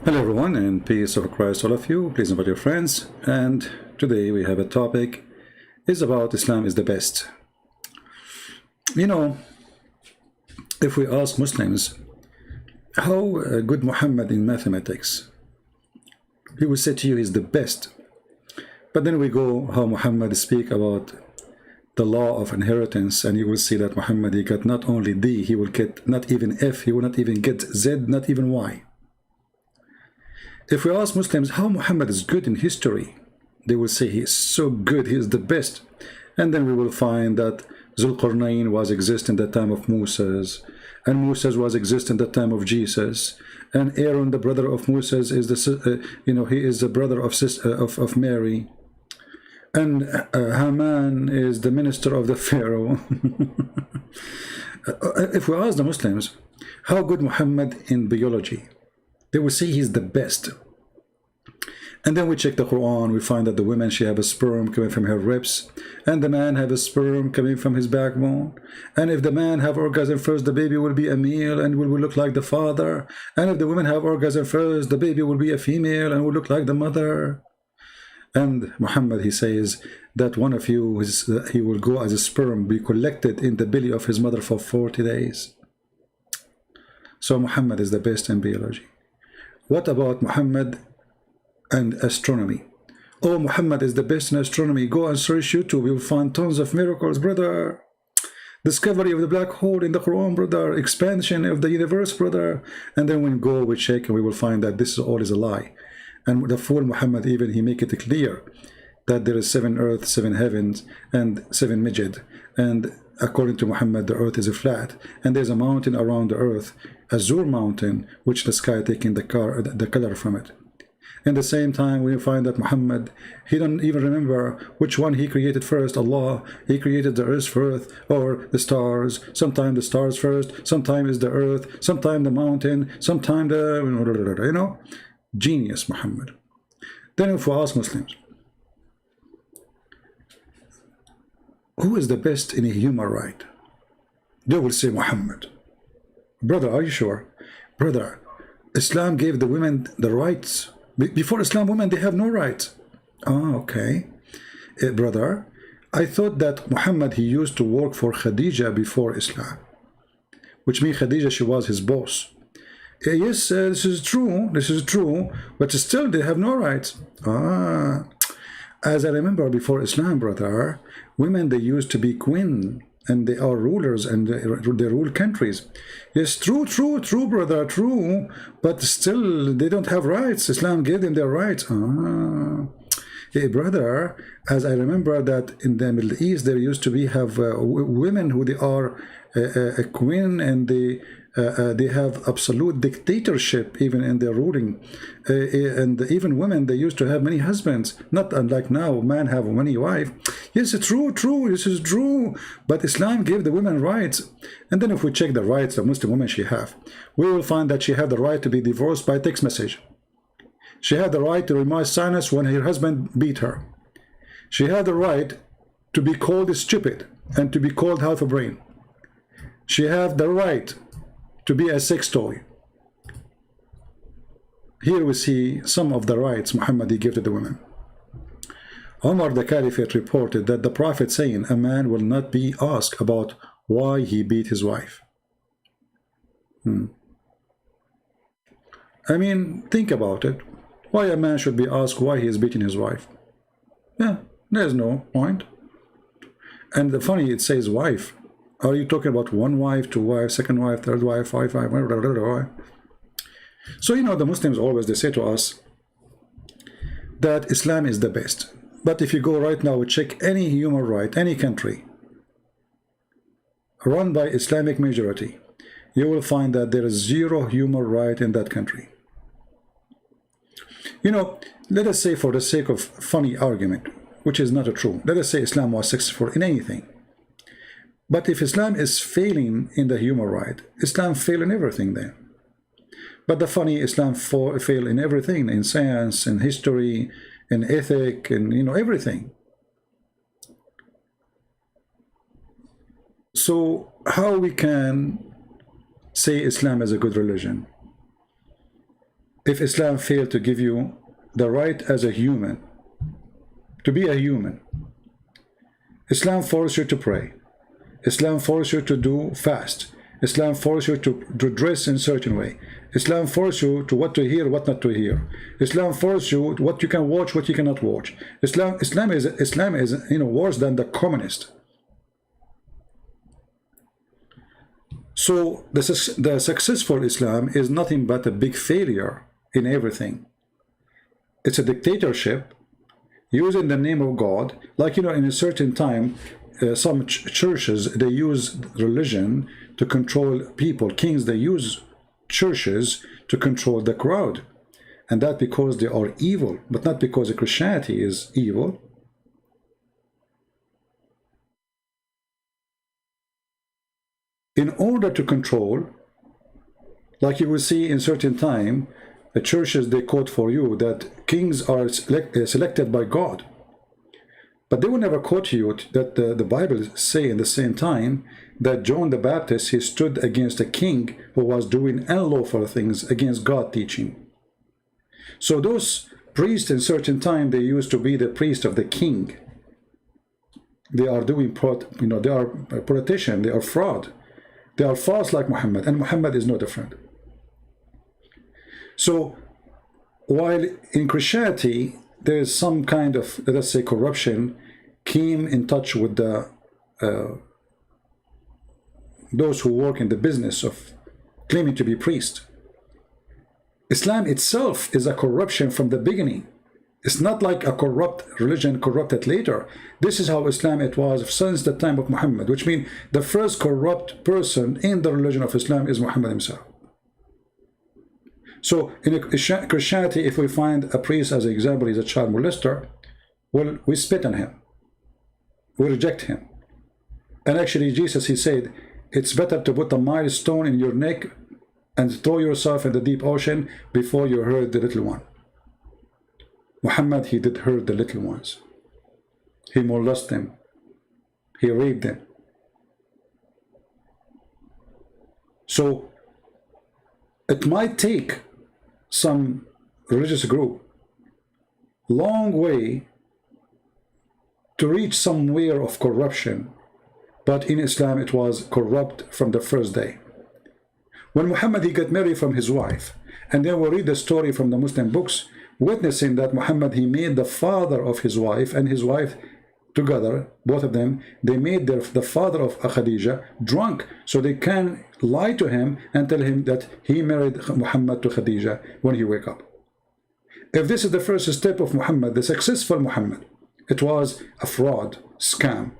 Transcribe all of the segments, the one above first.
Hello everyone, and peace of Christ all of you. Please invite your friends. And today we have a topic is about Islam is the best. You know, if we ask Muslims how good Muhammad in mathematics, he will say to you he's the best. But then we go how Muhammad speak about the law of inheritance, and you will see that Muhammad, he got not only D, he will get not even F, he will not even get Z, not even Y. If we ask Muslims how Muhammad is good in history, they will say he is so good, he is the best. And then we will find that Zulqarnain was exist in the time of Moses, and Moses was exist in the time of Jesus, and Aaron, the brother of Moses, is the he is the brother of Mary, and Haman is the minister of the Pharaoh. If we ask the Muslims how good Muhammad in biology, they will say he's the best. And then we check the Quran, we find that the woman, she have a sperm coming from her ribs, and the man have a sperm coming from his backbone. And if the man have orgasm first, the baby will be a male and will look like the father. And if the woman have orgasm first, the baby will be a female and will look like the mother. And Muhammad, he says that one of you, he will go as a sperm, be collected in the belly of his mother for 40 days. So Muhammad is the best in biology. What about Muhammad and astronomy? Oh, Muhammad is the best in astronomy. Go and search YouTube, you'll find tons of miracles, brother. Discovery of the black hole in the Quran, brother. Expansion of the universe, brother. And then when we go, we check, and we will find that this all is a lie. And the fool Muhammad, even he make it clear that there is 7 earths, 7 heavens, and 7 midget. And according to Muhammad, the earth is a flat, and there's a mountain around the earth, Azure mountain, which the sky taking the color from it. In the same time, we find that Muhammad, he don't even remember which one he created first. Allah, he created the earth first, or the stars. Sometimes the stars first, sometimes is the earth, sometimes the mountain, sometimes the, genius Muhammad. Then if we ask Muslims, who is the best in a human right? They will say Muhammad. Brother, are you sure? Brother, Islam gave the women the rights. Before Islam, women, they have no rights. Ah, okay. Brother, I thought that Muhammad, he used to work for Khadija before Islam, which means Khadija, she was his boss. Yes, this is true, but still they have no rights. Ah, as I remember before Islam, brother, women, they used to be queen, and they are rulers, and they rule countries. Yes, true, brother, true, but still they don't have rights. Islam gave them their rights. Ah, hey, brother, as I remember that in the Middle East there used to be women who they are a queen, and they have absolute dictatorship even in their ruling, and even women, they used to have many husbands, not unlike now, man have many wives. Yes, it's true, this is true, but Islam gave the women rights. And then if we check the rights of Muslim women she have, we will find that she have the right to be divorced by text message. She had the right to remove sinus when her husband beat her. She had the right to be called stupid and to be called half a brain. She had the right to be a sex toy. Here we see some of the rights Muhammad gave to the women. Omar the Caliphate reported that the Prophet saying a man will not be asked about why he beat his wife. I mean, think about it. Why a man should be asked why he is beating his wife? Yeah, there's no point. And the funny, it says wife. Are you talking about one wife, two wives, second wife, third wife, five wife, whatever? So, the Muslims always, they say to us that Islam is the best. But if you go right now, check any human right, any country run by Islamic majority, you will find that there is zero human right in that country. Let us say, for the sake of funny argument, which is not true, let us say Islam was successful in anything. But if Islam is failing in the human right, Islam fail in everything then. But the funny, Islam fail in everything, in science, in history, in ethic, and everything. So how we can say Islam is a good religion? if Islam failed to give you the right as a human, to be a human. Islam forces you to pray. Islam forces you to do fast. Islam forces you to dress in a certain way. Islam forces you to what to hear, what not to hear. Islam forces you what you can watch, what you cannot watch. Islam is worse than the communist. So the successful Islam is nothing but a big failure in everything. It's a dictatorship using the name of God. Like, in a certain time, some churches, they use religion to control people. Kings, they use churches to control the crowd. And that because they are evil, but not because Christianity is evil. In order to control, like you will see in certain time, the churches, they quote for you that kings are selected by God. But they will never quote you that the Bible say in the same time that John the Baptist, he stood against a king who was doing unlawful things against God teaching. So those priests in certain time, they used to be the priest of the king. They are doing, they are politician, they are fraud. They are false like Muhammad, and Muhammad is no different. So while in Christianity there is some kind of, let's say, corruption came in touch with the those who work in the business of claiming to be priest. Islam itself is a corruption from the beginning. It's not like a corrupt religion corrupted later. This is how Islam it was since the time of Muhammad, which means the first corrupt person in the religion of Islam is Muhammad himself. So in Christianity, if we find a priest, as an example, he's a child molester, well, we spit on him. We reject him. And actually, Jesus, he said, it's better to put a milestone in your neck and throw yourself in the deep ocean before you hurt the little one. Muhammad, he did hurt the little ones. He molested them. He raped them. So it might take some religious group long way to reach somewhere of corruption, but in Islam it was corrupt from the first day. When Muhammad, he got married from his wife, and then we read the story from the Muslim books, witnessing that Muhammad, he made the father of his wife and his wife together, both of them, they made the father of Khadija drunk, so they can lie to him and tell him that he married Muhammad to Khadija when he wake up. If this is the first step of Muhammad, the successful Muhammad, it was a fraud, scam.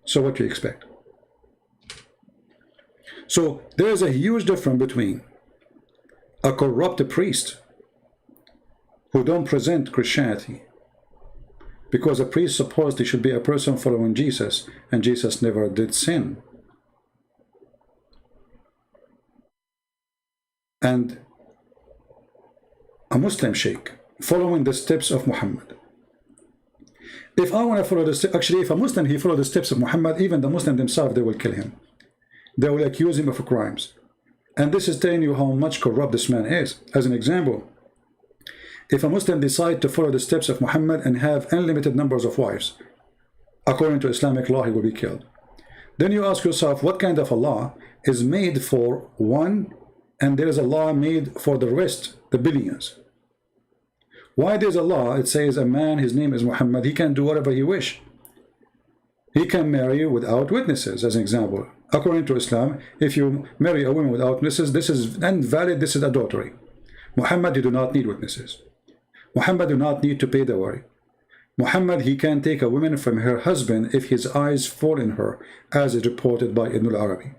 So what do you expect? So there is a huge difference between a corrupt priest who don't present Christianity, because a priest supposed he should be a person following Jesus, and Jesus never did sin. And a Muslim sheikh following the steps of Muhammad. If I want to follow the steps, actually, if a Muslim, he follow the steps of Muhammad, even the Muslim themselves, they will kill him. They will accuse him of crimes. And this is telling you how much corrupt this man is. As an example, if a Muslim decide to follow the steps of Muhammad and have unlimited numbers of wives, according to Islamic law, he will be killed. Then you ask yourself, what kind of a law is made for one, and there is a law made for the rest, the billions? Why there's a law, it says a man, his name is Muhammad, he can do whatever he wish. He can marry without witnesses, as an example. According to Islam, if you marry a woman without witnesses, this is invalid, this is adultery. Muhammad, you do not need witnesses. Muhammad do not need to pay dowry. Muhammad, he can take a woman from her husband if his eyes fall in her, as is reported by Ibn al-Arabi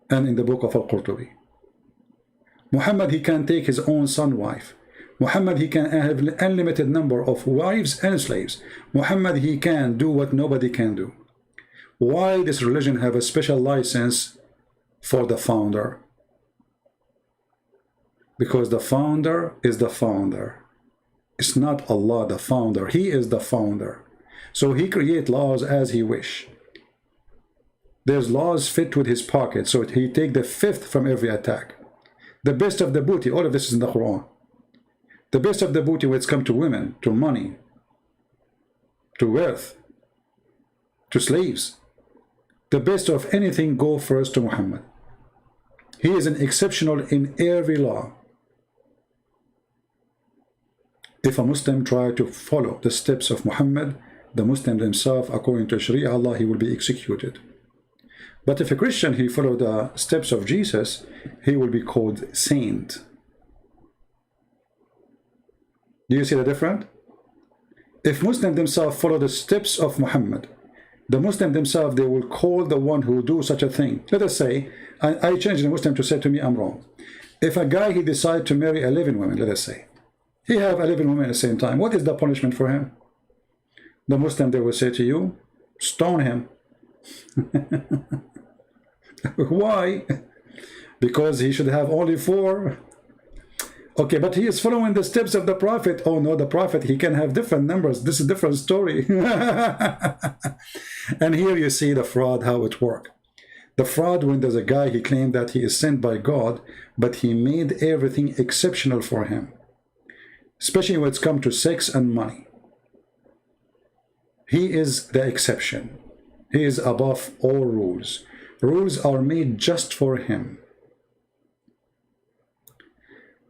and in the book of Al-Qurtubi. Muhammad, he can take his own son wife. Muhammad, he can have an unlimited number of wives and slaves. Muhammad, he can do what nobody can do. Why this religion have a special license for the founder? Because the founder is the founder. It's not Allah the founder. He is the founder. So he create laws as he wish. There's laws fit with his pocket, so he take the fifth from every attack. The best of the booty, all of this is in the Quran. The best of the booty when it's come to women, to money, to wealth, to slaves. The best of anything go first to Muhammad. He is an exceptional in every law. If a Muslim try to follow the steps of Muhammad, the Muslim himself, according to Sharia Allah, he will be executed. But if a Christian, he follow the steps of Jesus, he will be called saint. Do you see the difference? If Muslims themselves follow the steps of Muhammad, the Muslim themselves, they will call the one who do such a thing. Let us say, I change the Muslim to say to me, I'm wrong. If a guy, he decide to marry 11 women, let us say, he have 11 women at the same time, what is the punishment for him? The Muslim, they will say to you, stone him. Why? Because he should have only 4. Okay, but he is following the steps of the Prophet. Oh no, the Prophet, he can have different numbers. This is a different story. And here you see the fraud, how it works. The fraud, when there's a guy, he claimed that he is sent by God, but he made everything exceptional for him. Especially when it's come to sex and money. He is the exception. He is above all rules. Rules are made just for him.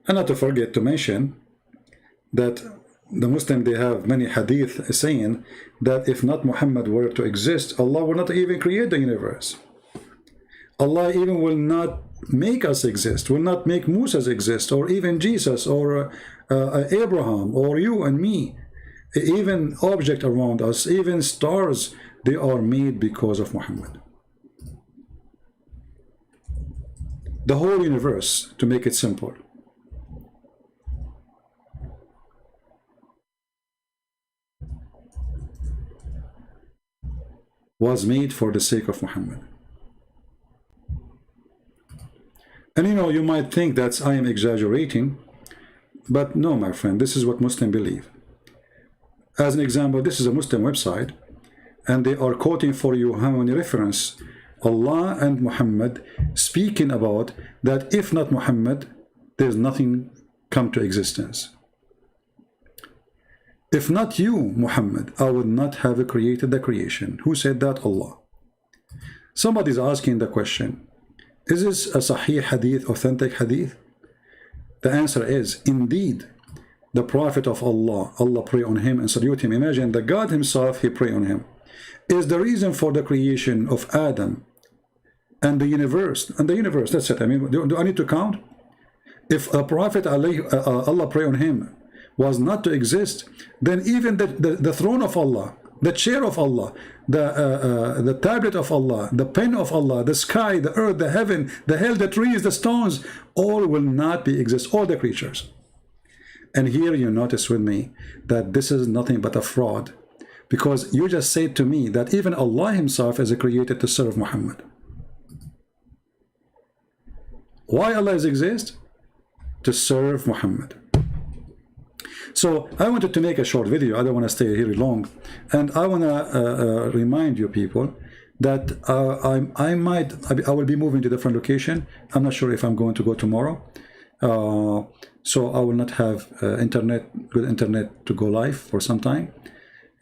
And not to forget to mention that the Muslim, they have many hadith saying that if not Muhammad were to exist, Allah will not even create the universe. Allah even will not make us exist, will not make Moses exist, or even Jesus, or Abraham, or you and me. Even object around us, even stars, they are made because of Muhammad. The whole universe, to make it simple. Was made for the sake of Muhammad. And you know, you might think that I am exaggerating, but no, my friend, this is what Muslims believe. As an example, this is a Muslim website, and they are quoting for you how many reference Allah and Muhammad speaking about that if not Muhammad, there's nothing come to existence. If not you, Muhammad, I would not have created the creation. Who said that? Allah. Somebody's asking the question, is this a Sahih Hadith, authentic Hadith? The answer is, indeed, the Prophet of Allah, Allah pray on him and salute him. Imagine the God himself, he pray on him. Is the reason for the creation of Adam and the universe. And the universe, that's it. I mean, do I need to count? If a Prophet, Allah pray on him, was not to exist, then even the throne of Allah, the chair of Allah, the tablet of Allah, the pen of Allah, the sky, the earth, the heaven, the hell, the trees, the stones, all will not be exist, all the creatures. And here you notice with me that this is nothing but a fraud, because you just said to me that even Allah himself is created to serve Muhammad. Why Allah exist? To serve Muhammad. So I wanted to make a short video. I don't want to stay here long, and I want to remind you people that I will be moving to a different location. I'm not sure if I'm going to go tomorrow, so I will not have good internet to go live for some time.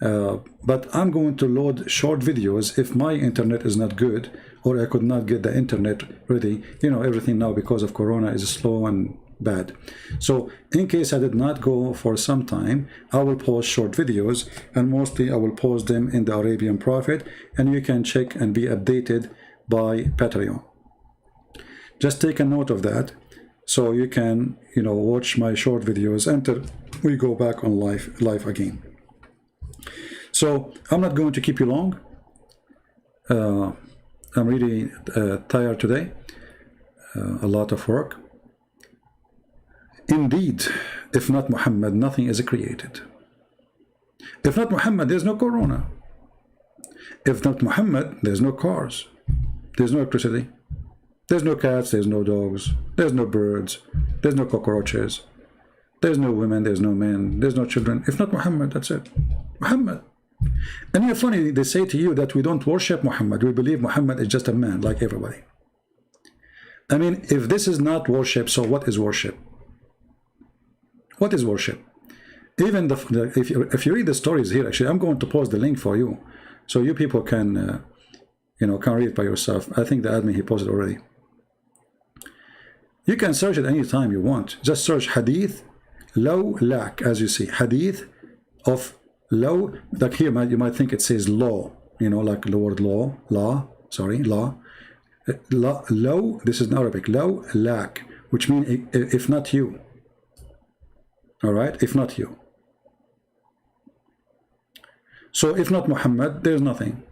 But I'm going to load short videos if my internet is not good, or I could not get the internet ready. You know, everything now because of Corona is slow and bad. So in case I did not go for some time, I will post short videos, and mostly I will post them in the Arabian Prophet, and you can check and be updated by Patreon. Just take a note of that, so you can, you know, watch my short videos until we go back on live again. So I'm not going to keep you long. I'm really tired today. A lot of work. Indeed, if not Muhammad, nothing is created. If not Muhammad, there's no Corona. If not Muhammad, there's no cars. There's no electricity. There's no cats, there's no dogs. There's no birds. There's no cockroaches. There's no women, there's no men. There's no children. If not Muhammad, that's it. Muhammad. And you're funny, they say to you that we don't worship Muhammad. We believe Muhammad is just a man like everybody. I mean, if this is not worship, so what is worship? What is worship? Even if you read the stories here, actually, I'm going to post the link for you, so you people can, you know, can read it by yourself. I think the admin, he posted already. You can search it any time you want. Just search hadith law lak, as you see, hadith of law. Like here, you might think it says law, you know, like the word law, law. Law. This is in Arabic. Law lak, which means if not you. All right, if not you. So if not Muhammad, there's nothing.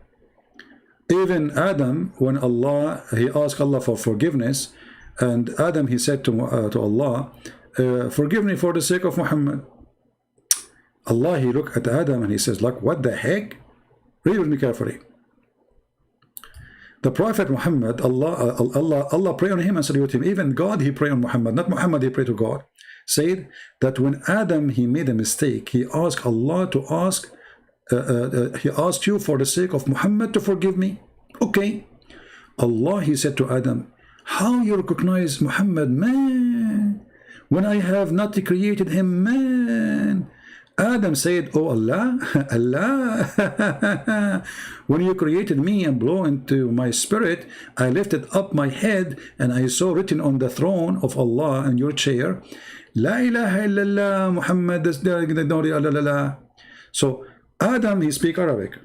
Even Adam, when he asked Allah for forgiveness, and Adam, he said to Allah, forgive me for the sake of Muhammad. Allah, he looked at Adam and he says, like, what the heck? Read with me carefully. The Prophet Muhammad, Allah prayed on him and salute him. Even God, he prayed on Muhammad, not Muhammad, he prayed to God. Said that when Adam, he made a mistake, he asked Allah to he asked you for the sake of Muhammad to forgive me. Okay. Allah, he said to Adam, how you recognize Muhammad, man, when I have not created him, man? Adam said, oh Allah, Allah, when you created me and blew into my spirit, I lifted up my head and I saw written on the throne of Allah in your chair, La ilaha illallah, Muhammad. So Adam, he speak Arabic.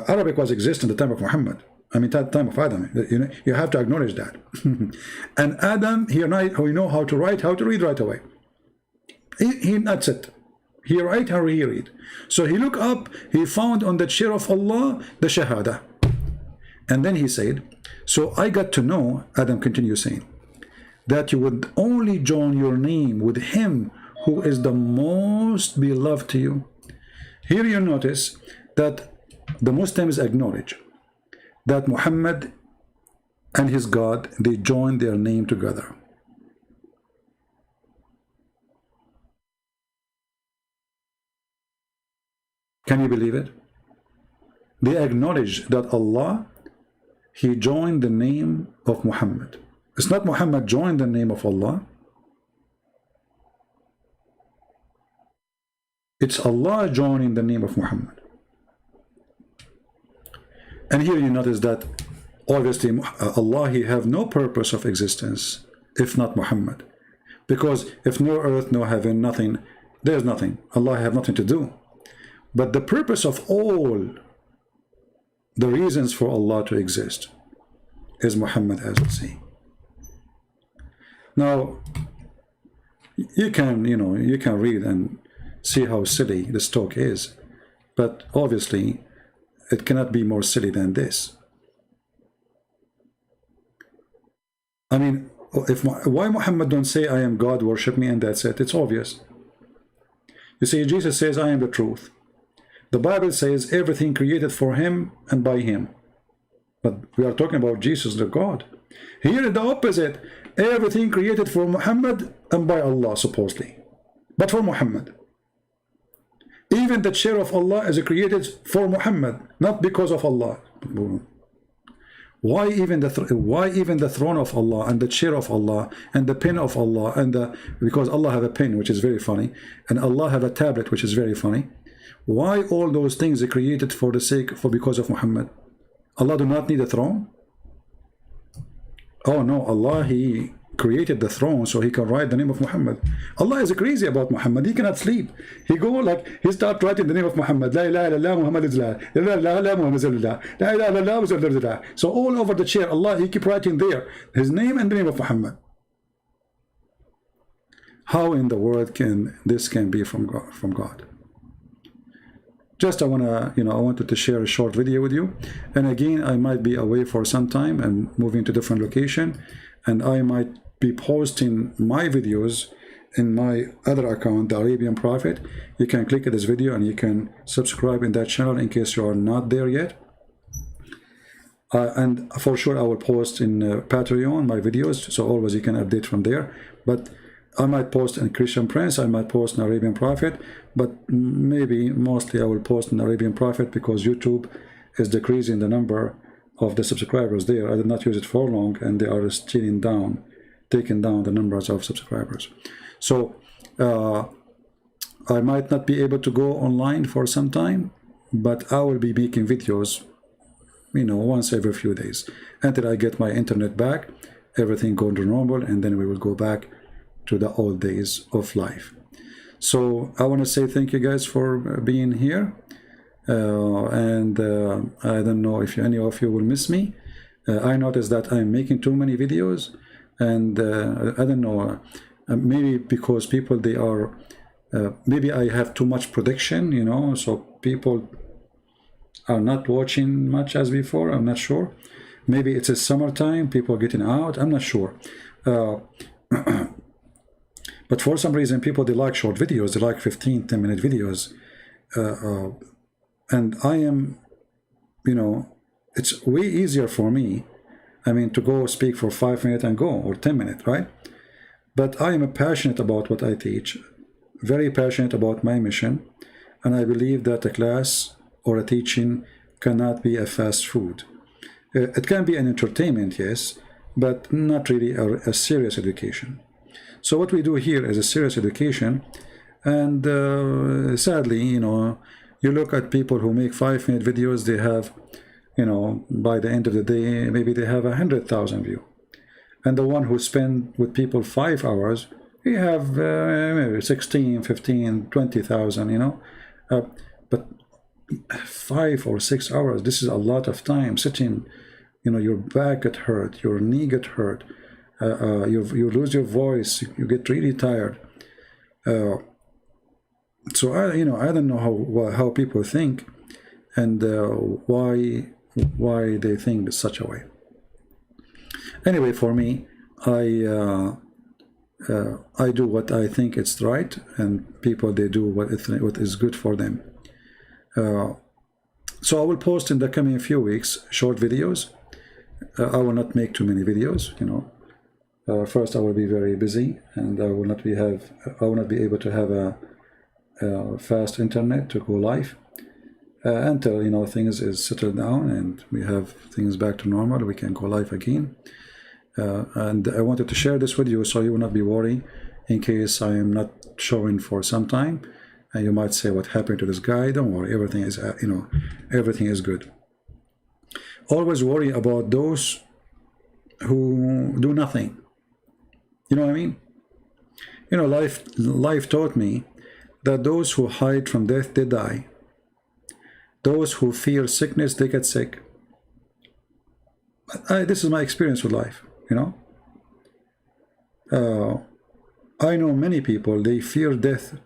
Arabic was exist in the time of Muhammad. I mean, at the time of Adam. You have to acknowledge that. And Adam, he know how to write, how to read right away. That's it. He write how he read. So he looked up, he found on the chair of Allah the Shahada. And then he said, so I got to know, Adam continues saying, that you would only join your name with him who is the most beloved to you. Here you notice that the Muslims acknowledge that Muhammad and his God, they join their name together. Can you believe it? They acknowledge that Allah, he joined the name of Muhammad. It's not Muhammad joined the name of Allah. It's Allah joining the name of Muhammad. And here you notice that obviously Allah, he have no purpose of existence if not Muhammad. Because if no earth, no heaven, nothing, there's nothing. Allah have nothing to do. But the purpose of all the reasons for Allah to exist is Muhammad, as we see. Now, you can read and see how silly this talk is, but obviously it cannot be more silly than this. I mean, why Muhammad don't say, I am God, worship me, and that's it? It's obvious. You see, Jesus says, I am the truth. The Bible says everything created for him and by him. But we are talking about Jesus, the God. Here the opposite. Everything created for Muhammad and by Allah, supposedly. But for Muhammad. Even the chair of Allah is created for Muhammad, not because of Allah. Why even the throne of Allah and the chair of Allah and the pen of Allah because Allah have a pen, which is very funny, and Allah have a tablet, which is very funny. Why all those things are created because of Muhammad? Allah do not need a throne? Oh no, Allah, he created the throne so he can write the name of Muhammad. Allah is crazy about Muhammad. He cannot sleep. He start writing the name of Muhammad. La ilaha illallah Muhammad is la. La ilaha illallah La ilaha illallah. So all over the chair, Allah, he keep writing there his name and the name of Muhammad. How in the world can this be from God? Just I wanted to share a short video with you. And again, I might be away for some time and moving to different location, and I might be posting my videos in my other account, the Arabian Prophet. You can click at this video and you can subscribe in that channel in case you are not there yet. And for sure I will post in Patreon my videos, so always you can update from there. But I might post in Christian Prince, I might post in Arabian Prophet, but maybe mostly I will post in Arabian Prophet because YouTube is decreasing the number of the subscribers there. I did not use it for long, and they are taking down the numbers of subscribers. So I might not be able to go online for some time, but I will be making videos, you know, once every few days until I get my internet back, everything going to normal, and then we will go back to the old days of life. So I want to say thank you guys for being here. I don't know if any of you will miss me. I noticed that I'm making too many videos, and I don't know, maybe because people, they are, maybe I have too much production, you know, so people are not watching much as before. I'm not sure. Maybe it's a summertime, people are getting out, I'm not sure. But for some reason, people, they like short videos, they like 15-10-minute videos. And I am, you know, it's way easier for me, I mean, to go speak for 5 minutes and go, or 10 minutes, right? But I am passionate about what I teach, very passionate about my mission, and I believe that a class or a teaching cannot be a fast food. It can be an entertainment, yes, but not really a serious education. So what we do here is a serious education, and sadly, you know, you look at people who make 5-minute videos, they have, you know, by the end of the day, maybe they have 100,000 views. And the one who spend with people 5 hours, you have maybe 16, 15, 20,000, you know. But 5 or 6 hours, this is a lot of time sitting, you know, your back get hurt, your knee get hurt, you lose your voice, you get really tired. So I don't know how people think, and why they think such a way. Anyway, for me, I do what I think it's right, and people, they do what is good for them. So I will post in the coming few weeks short videos. I will not make too many videos, you know. First, I will be very busy, and I will not be able to have a fast internet to go live until, you know, things is settled down and we have things back to normal. We can go live again. And I wanted to share this with you so you will not be worried in case I am not showing for some time, and you might say, what happened to this guy? Don't worry, everything is everything is good. Always worry about those who do nothing. You know what I mean? You know, life taught me that those who hide from death, they die. Those who fear sickness, they get sick. This is my experience with life, you know. I know many people, they fear death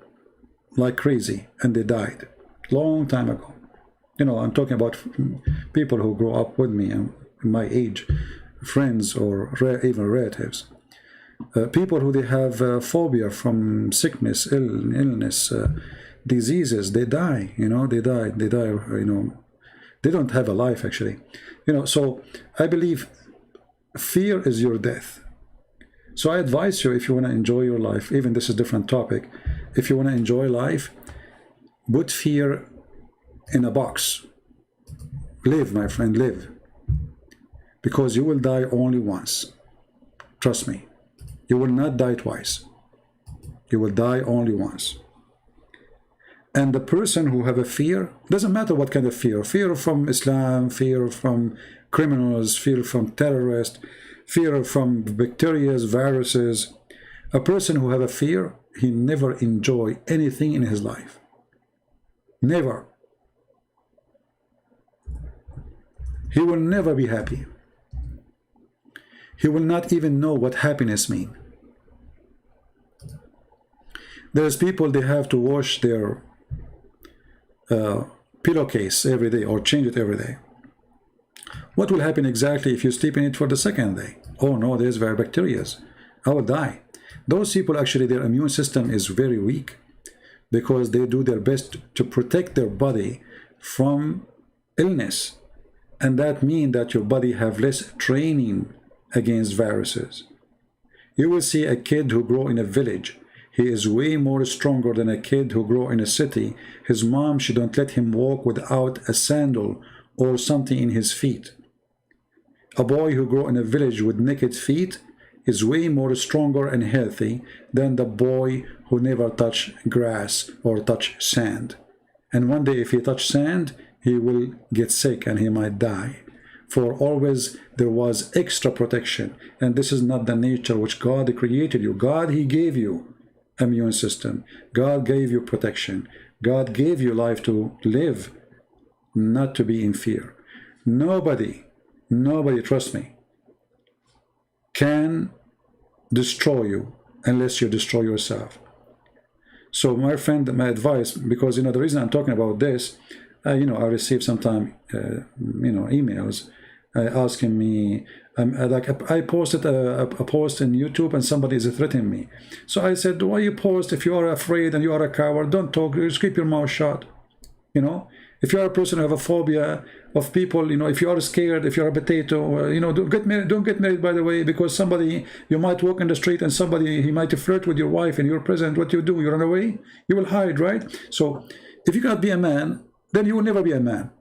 like crazy, and they died long time ago. You know, I'm talking about people who grow up with me and my age, friends or even relatives. People who they have phobia from sickness, illness, diseases, they die, you know, they die, you know, they don't have a life actually, you know. So I believe fear is your death. So I advise you, if you want to enjoy your life, even this is a different topic, if you want to enjoy life, put fear in a box. Live, my friend, live, because you will die only once. Trust me. You will not die twice. You will die only once. And the person who have a fear, doesn't matter what kind of fear from Islam, fear from criminals, fear from terrorists, fear from bacteria, viruses. A person who have a fear, he never enjoy anything in his life. Never. He will never be happy. He will not even know what happiness means. There's people, they have to wash their pillowcase every day or change it every day. What will happen exactly if you sleep in it for the second day? Oh no, there's bacteria. I will die. Those people, actually, their immune system is very weak because they do their best to protect their body from illness. And that means that your body have less training against viruses. You will see a kid who grow in a village. He is way more stronger than a kid who grow in a city. His mom, she don't let him walk without a sandal or something in his feet. A boy who grew in a village with naked feet is way more stronger and healthy than the boy who never touched grass or touched sand. And one day if he touched sand, he will get sick and he might die. For always there was extra protection. And this is not the nature which God created you. God, he gave you immune system. God gave you protection. God gave you life to live, not to be in fear. Nobody, trust me, can destroy you unless you destroy yourself. So my friend, my advice, because the reason I'm talking about this, I receive sometimes emails asking me, like I posted a post in YouTube and somebody is threatening me. So I said, why you post if you are afraid and you are a coward? Don't talk, just keep your mouth shut. If you are a person who have a phobia of people, if you are scared, if you are a potato, don't get married, by the way, because somebody, you might walk in the street and somebody, he might flirt with your wife and you're present. What you do? You run away? You will hide, right? So if you cannot be a man, then you will never be a man.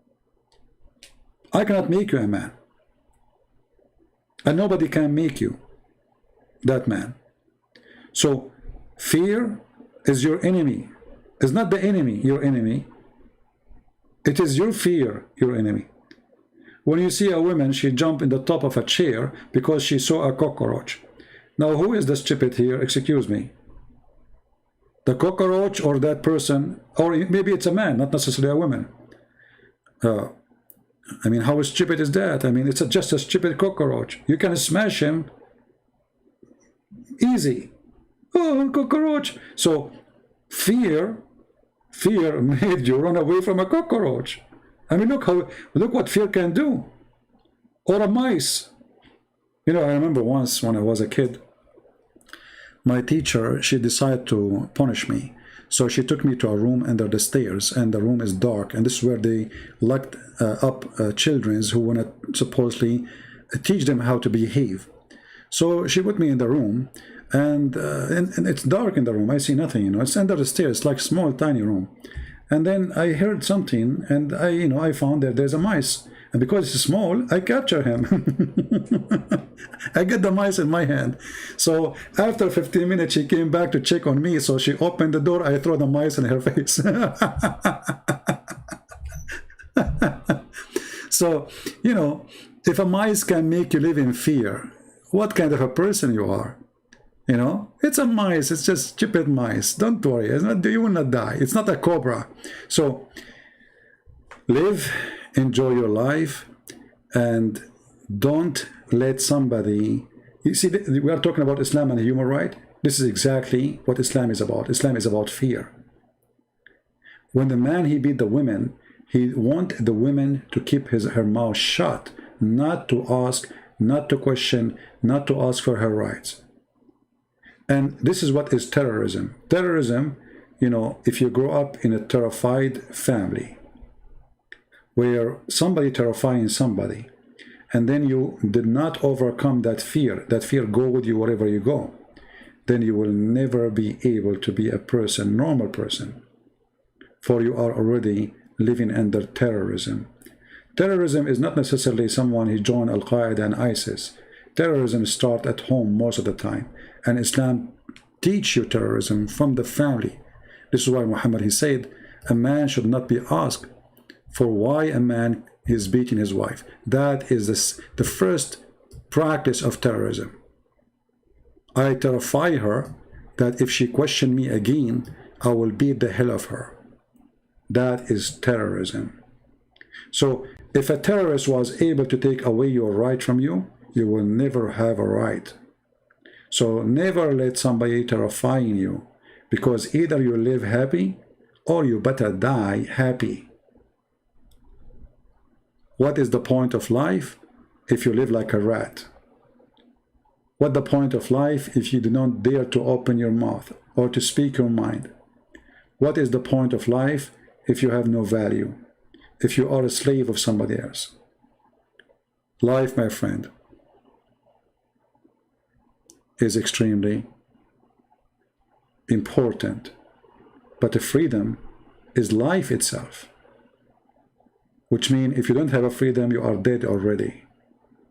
I cannot make you a man. And nobody can make you that man. So fear is your enemy. It's not the enemy, your enemy. It is your fear, your enemy. When you see a woman, she jump in the top of a chair because she saw a cockroach. Now, who is the stupid here? Excuse me. The cockroach or that person, or maybe it's a man, not necessarily a woman. How stupid is that? It's just a stupid cockroach. You can smash him easy. Oh, cockroach. So fear made you run away from a cockroach. Look what fear can do. Or a mice. I remember once when I was a kid, my teacher, she decided to punish me. So she took me to a room under the stairs, and the room is dark, and this is where they locked up children who want to supposedly teach them how to behave. So she put me in the room, and it's dark in the room. I see nothing, it's under the stairs, like small, tiny room. And then I heard something, and I found that there's a mice. And because it's small, I capture him. I get the mice in my hand. So after 15 minutes, she came back to check on me. So she opened the door. I throw the mice in her face. So, if a mice can make you live in fear, what kind of a person you are? It's a mice. It's just stupid mice. Don't worry. You will not die. It's not a cobra. So live, enjoy your life, and don't let somebody... You see, we are talking about Islam and human right. This is exactly what Islam is about. Islam is about fear. When the man, he beat the women, he wanted the women to keep her mouth shut, not to ask, not to question, not to ask for her rights. And this is what is terrorism. Terrorism, if you grow up in a terrified family, where somebody terrifying somebody, and then you did not overcome that fear go with you wherever you go, then you will never be able to be a person, normal person, for you are already living under terrorism. Terrorism is not necessarily someone who joined Al-Qaeda and ISIS. Terrorism starts at home most of the time, and Islam teach you terrorism from the family. This is why Muhammad, he said, a man should not be asked for why a man is beating his wife. That is the first practice of terrorism. I terrify her that if she questions me again, I will beat the hell of her. That is terrorism. So if a terrorist was able to take away your right from you, you will never have a right. So never let somebody terrifying you, because either you live happy or you better die happy. What is the point of life if you live like a rat? What the point of life if you do not dare to open your mouth or to speak your mind? What is the point of life if you have no value, if you are a slave of somebody else? Life, my friend, is extremely important, but the freedom is life itself. Which means if you don't have a freedom, you are dead already.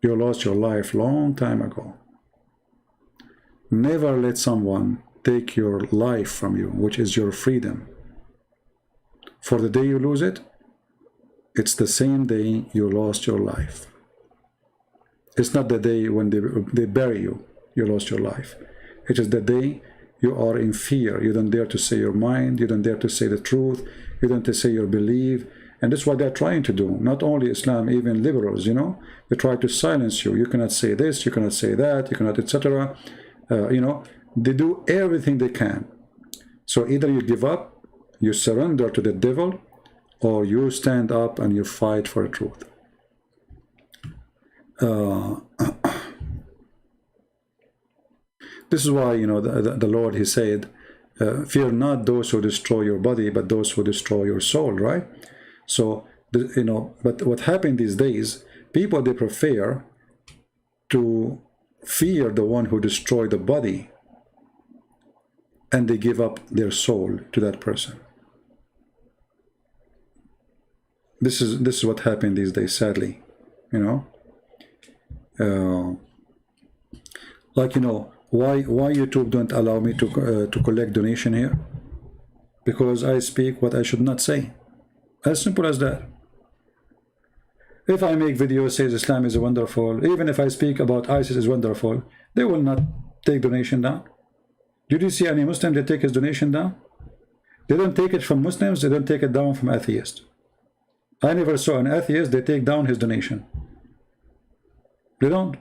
You lost your life long time ago. Never let someone take your life from you, which is your freedom. For the day you lose it, it's the same day you lost your life. It's not the day when they bury you, you lost your life. It is the day you are in fear. You don't dare to say your mind. You don't dare to say the truth. You don't dare to say your belief. And that's what they're trying to do. Not only Islam, even liberals, you know. They try to silence you. You cannot say this, you cannot say that, you cannot, etc. You know, they do everything they can. So either you give up, you surrender to the devil, or you stand up and you fight for the truth. This is why, you know, the Lord, he said, fear not those who destroy your body, but those who destroy your soul, right? So, you know, but what happened these days, people, they prefer to fear the one who destroyed the body, and they give up their soul to that person. This is what happened these days, sadly, you know. Like, you know, why YouTube don't allow me to collect donation here? Because I speak what I should not say. As simple as that. If I make videos says Islam is wonderful, even if I speak about ISIS is wonderful, they will not take donation down. Did you see any Muslim that take his donation down? They don't take it from Muslims, they don't take it down from atheists. I never saw an atheist they take down his donation. They don't.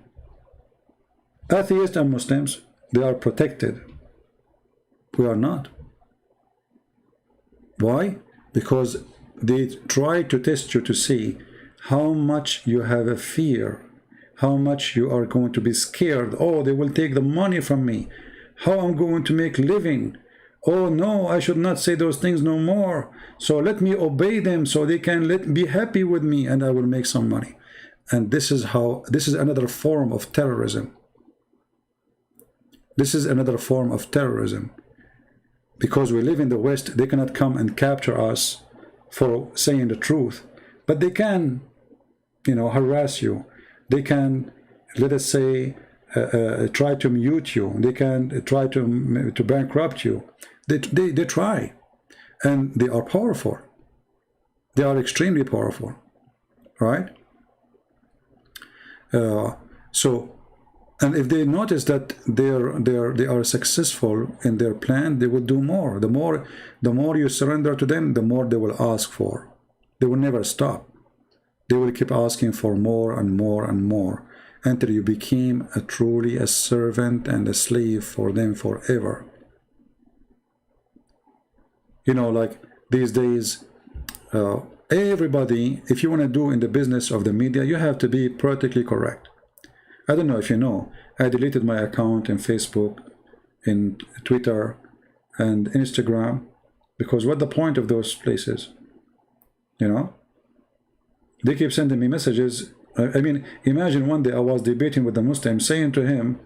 Atheists and Muslims, they are protected. We are not. Why? Because they try to test you to see how much you have a fear, how much you are going to be scared. Oh, they will take the money from me. How I'm going to make living. Oh no, I should not say those things no more. So let me obey them so they can be happy with me and I will make some money. And this is another form of terrorism. This is another form of terrorism. Because we live in the West, they cannot come and capture us for saying the truth. But they can, you know, harass you. They can, let us say, try to mute you. They can try to bankrupt you. They try. And they are powerful. They are extremely powerful. Right? And if they notice that they are successful in their plan, they will do more. The more you surrender to them, the more they will ask for. They will never stop. They will keep asking for more and more and more until you became truly a servant and a slave for them forever. You know, like these days, everybody, if you want to do in the business of the media, you have to be politically correct. I don't know if you know, I deleted my account in Facebook, in Twitter, and Instagram, because what the point of those places? You know? They keep sending me messages. I mean, imagine one day I was debating with a Muslim, saying to him,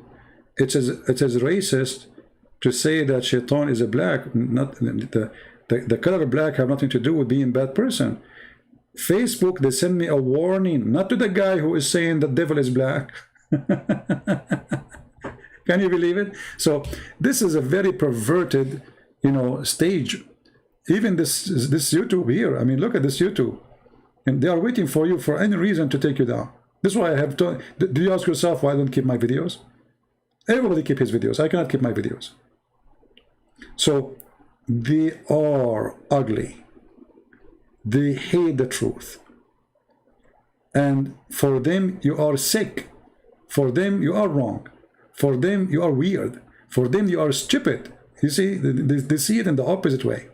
it is racist to say that Shaitan is a black, not the color black have nothing to do with being a bad person. Facebook, they send me a warning, not to the guy who is saying the devil is black. Can you believe it? So this is a very perverted, you know, stage. Even this YouTube here, I mean, look at this YouTube, and they are waiting for you for any reason to take you down. This is why I have to. Do you ask yourself why I don't keep my videos? Everybody keep his videos. I cannot keep my videos. So they are ugly. They hate the truth, and for them you are sick. For them, you are wrong. For them, you are weird. For them, you are stupid. You see, they see it in the opposite way.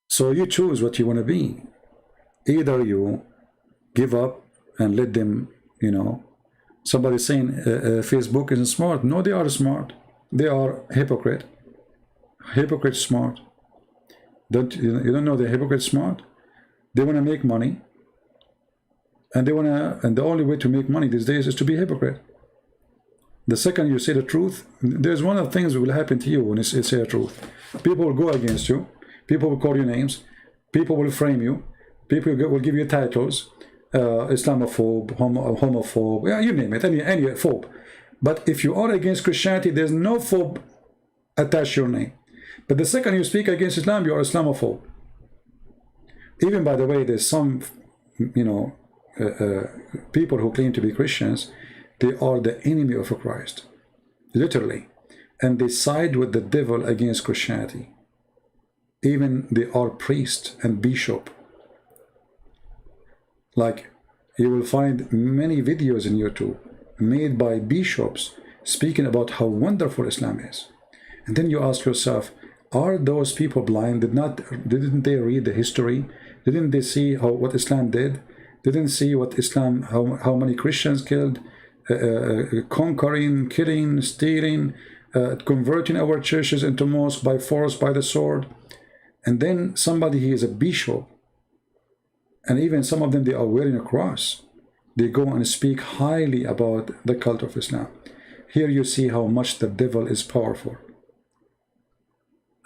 So you choose what you want to be. Either you give up and let them, you know, somebody saying Facebook isn't smart. No, they are smart. They are hypocrite. Hypocrite smart. You don't know the hypocrite smart? They want to make money. And the only way to make money these days is to be a hypocrite. The second you say the truth, there's one of the things that will happen to you when you say the truth. People will go against you. People will call you names. People will frame you. People will give you titles. Islamophobe, homophobe, yeah, you name it, any phobe. But if you are against Christianity, there's no phobe attached to your name. But the second you speak against Islam, you are Islamophobe. Even, by the way, there's some, you know, people who claim to be Christians, they are the enemy of Christ, literally, and they side with the devil against Christianity. Even they are priest and bishop. Like, you will find many videos in YouTube made by bishops speaking about how wonderful Islam is. And then you ask yourself, are those people blind? Didn't they read the history? Didn't they see what Islam did? Didn't see what Islam, how many Christians killed, conquering, killing, stealing, converting our churches into mosques by force, by the sword? And then somebody, he is a bishop, and even some of them, they are wearing a cross. They go and speak highly about the cult of Islam. Here you see how much the devil is powerful.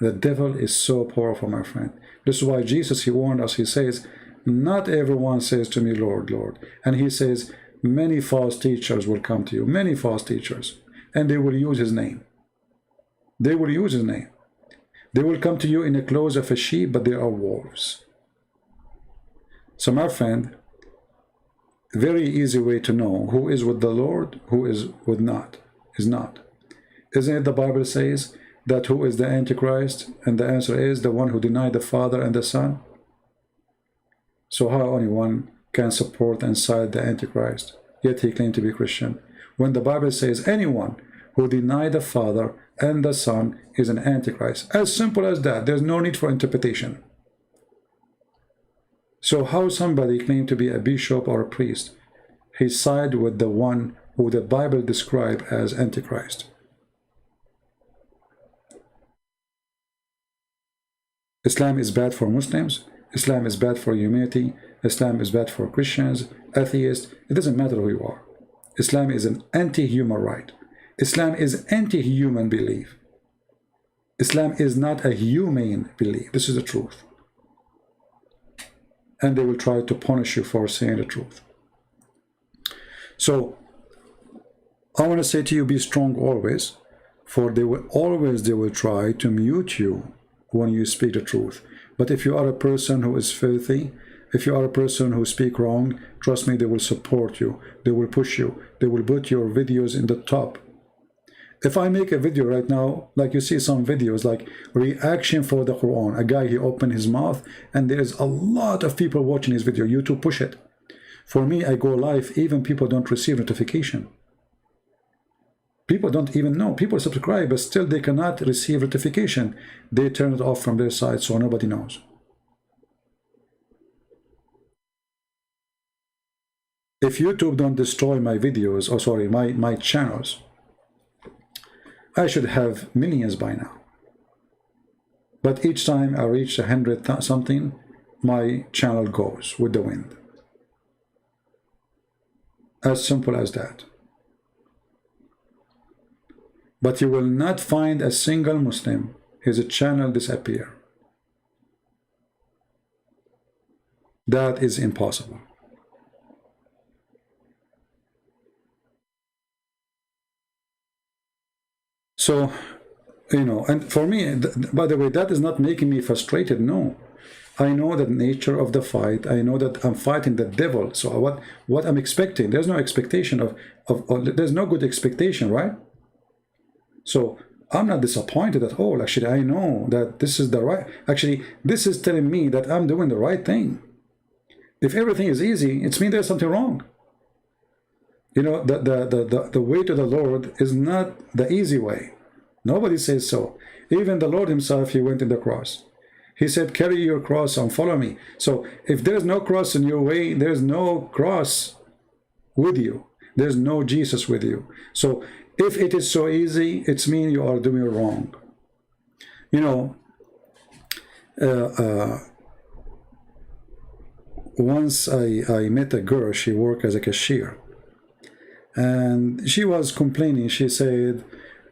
The devil is so powerful, my friend. This is why Jesus, he warned us. He says, not everyone says to me, Lord, Lord. And he says, many false teachers will come to you, many false teachers, and they will use his name. They will use his name. They will come to you in the clothes of a sheep, but they are wolves. So, my friend, very easy way to know who is with the Lord, who is not. Isn't it the Bible says that who is the Antichrist? And the answer is the one who denied the Father and the Son. So how only one can support and side the Antichrist, yet he claimed to be Christian? When the Bible says anyone who denied the Father and the Son is an Antichrist. As simple as that. There's no need for interpretation. So how somebody claimed to be a bishop or a priest, he sided with the one who the Bible described as Antichrist. Islam is bad for Muslims. Islam is bad for humanity. Islam is bad for Christians, atheists. It doesn't matter who you are. Islam is an anti-human right. Islam is anti-human belief. Islam is not a humane belief. This is the truth. And they will try to punish you for saying the truth. So, I want to say to you, be strong always, for they will try to mute you when you speak the truth. But if you are a person who is filthy, if you are a person who speak wrong, trust me, they will support you. They will push you. They will put your videos in the top. If I make a video right now, like you see some videos like reaction for the Quran, a guy, he opened his mouth and there's a lot of people watching his video. YouTube push it. For me, I go live, even people don't receive notification. People don't even know. People subscribe, but still they cannot receive notification. They turn it off from their side, so nobody knows. If YouTube don't destroy my videos, or sorry, my channels, I should have millions by now. But each time I reach 100 something, my channel goes with the wind. As simple as that. But you will not find a single Muslim, his channel disappear. That is impossible. So, you know, and for me, by the way, that is not making me frustrated, no. I know the nature of the fight. I know that I'm fighting the devil. So what I'm expecting, there's no expectation there's no good expectation, right? So I'm not disappointed at all. Actually, I know that this is the right, actually, this is telling me that I'm doing the right thing. If everything is easy, it means there's something wrong. You know, the way to the Lord is not the easy way. Nobody says so. Even the Lord himself, he went in the cross. He said, carry your cross and follow me. So if there's no cross in your way, there's no cross with you. There's no Jesus with you. So if it is so easy, it means you are doing wrong. You know, once I met a girl, she worked as a cashier. And she was complaining. She said,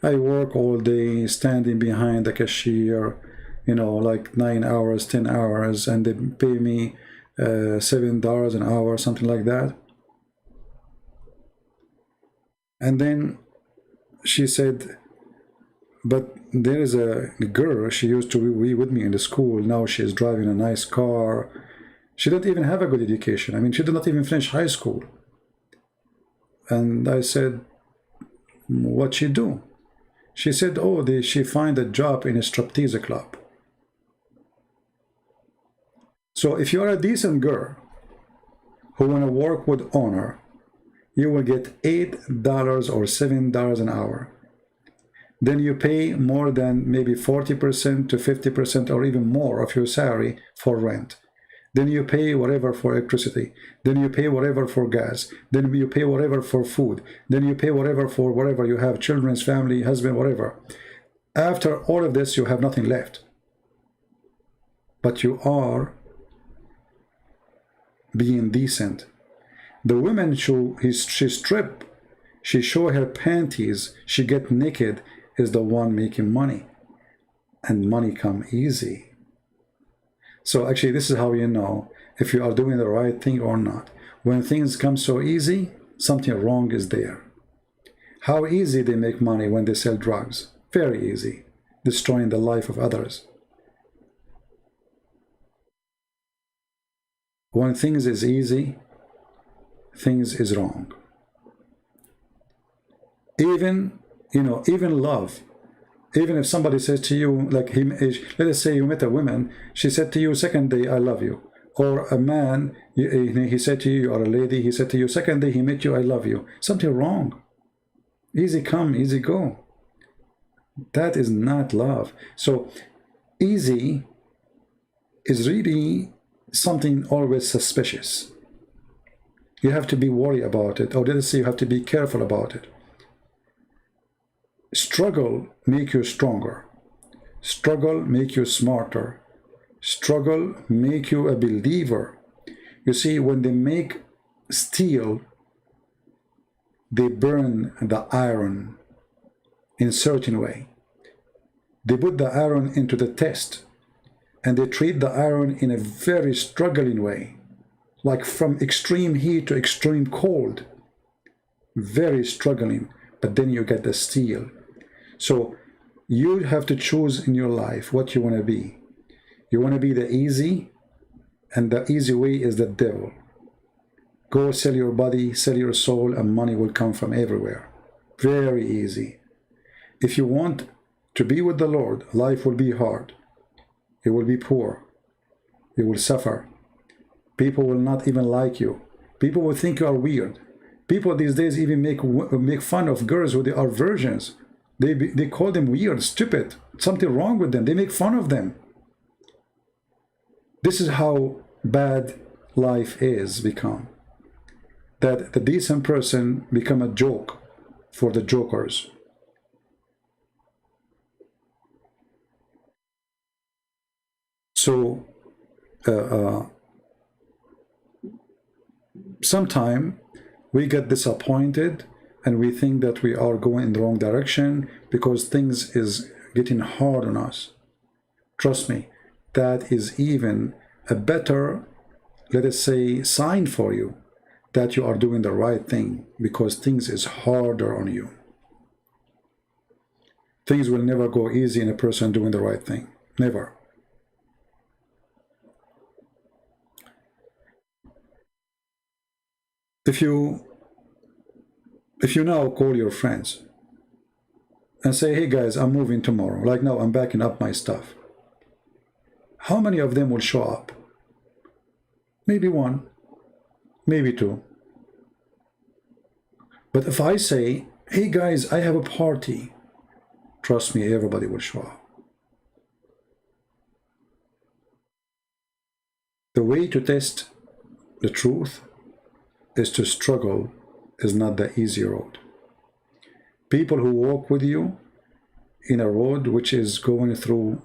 I work all day standing behind the cashier, you know, like 9 hours, 10 hours, and they pay me $7 an hour, something like that. And then she said, but there is a girl, she used to be with me in the school, now she's driving a nice car. She didn't even have a good education. I mean, she did not even finish high school. And I said, what she do? She said, oh, she find a job in a striptease club. So if you're a decent girl who want to work with honor, you will get $8 or $7 an hour. Then you pay more than maybe 40% to 50% or even more of your salary for rent. Then you pay whatever for electricity. Then you pay whatever for gas. Then you pay whatever for food. Then you pay whatever for whatever you have, children's, family, husband, whatever. After all of this, you have nothing left. But you are being decent. The woman, she strip, she show her panties, she get naked, is the one making money. And money come easy. So actually, this is how you know if you are doing the right thing or not. When things come so easy, something wrong is there. How easy they make money when they sell drugs. Very easy. Destroying the life of others. When things is easy, things is wrong. Even, even love. Even if somebody says to you, like let us say you met a woman, she said to you, second day, I love you. Or a man, he said to you, you are a lady, he said to you, second day he met you, I love you. Something wrong. Easy come, easy go. That is not love. So easy is really something always suspicious. You have to be worried about it, or let us say you have to be careful about it. Struggle make you stronger. Struggle make you smarter. Struggle make you a believer. You see, when they make steel, they burn the iron in a certain way. They put the iron into the test, and they treat the iron in a very struggling way, like from extreme heat to extreme cold. Very struggling, but then you get the steel. So you have to choose in your life what you want to be. You want to be the easy, and the easy way is the devil. Go sell your body, sell your soul, and money will come from everywhere. Very easy. If you want to be with the Lord, life will be hard. You will be poor. You will suffer. People will not even like you. People will think you are weird. People these days even make fun of girls who they are virgins. They call them weird, stupid, something wrong with them. They make fun of them. This is how bad life is become. That the decent person become a joke for the jokers. So, sometime we get disappointed and we think that we are going in the wrong direction because things is getting hard on us. Trust me, that is even a better, let us say, sign for you that you are doing the right thing, because things is harder on you. Things will never go easy in a person doing the right thing. Never. If you now call your friends and say, hey guys, I'm moving tomorrow. Like now, I'm backing up my stuff. How many of them will show up? Maybe one, maybe two. But if I say, hey guys, I have a party, trust me, everybody will show up. The way to test the truth is to struggle, is not the easy road. People who walk with you in a road which is going through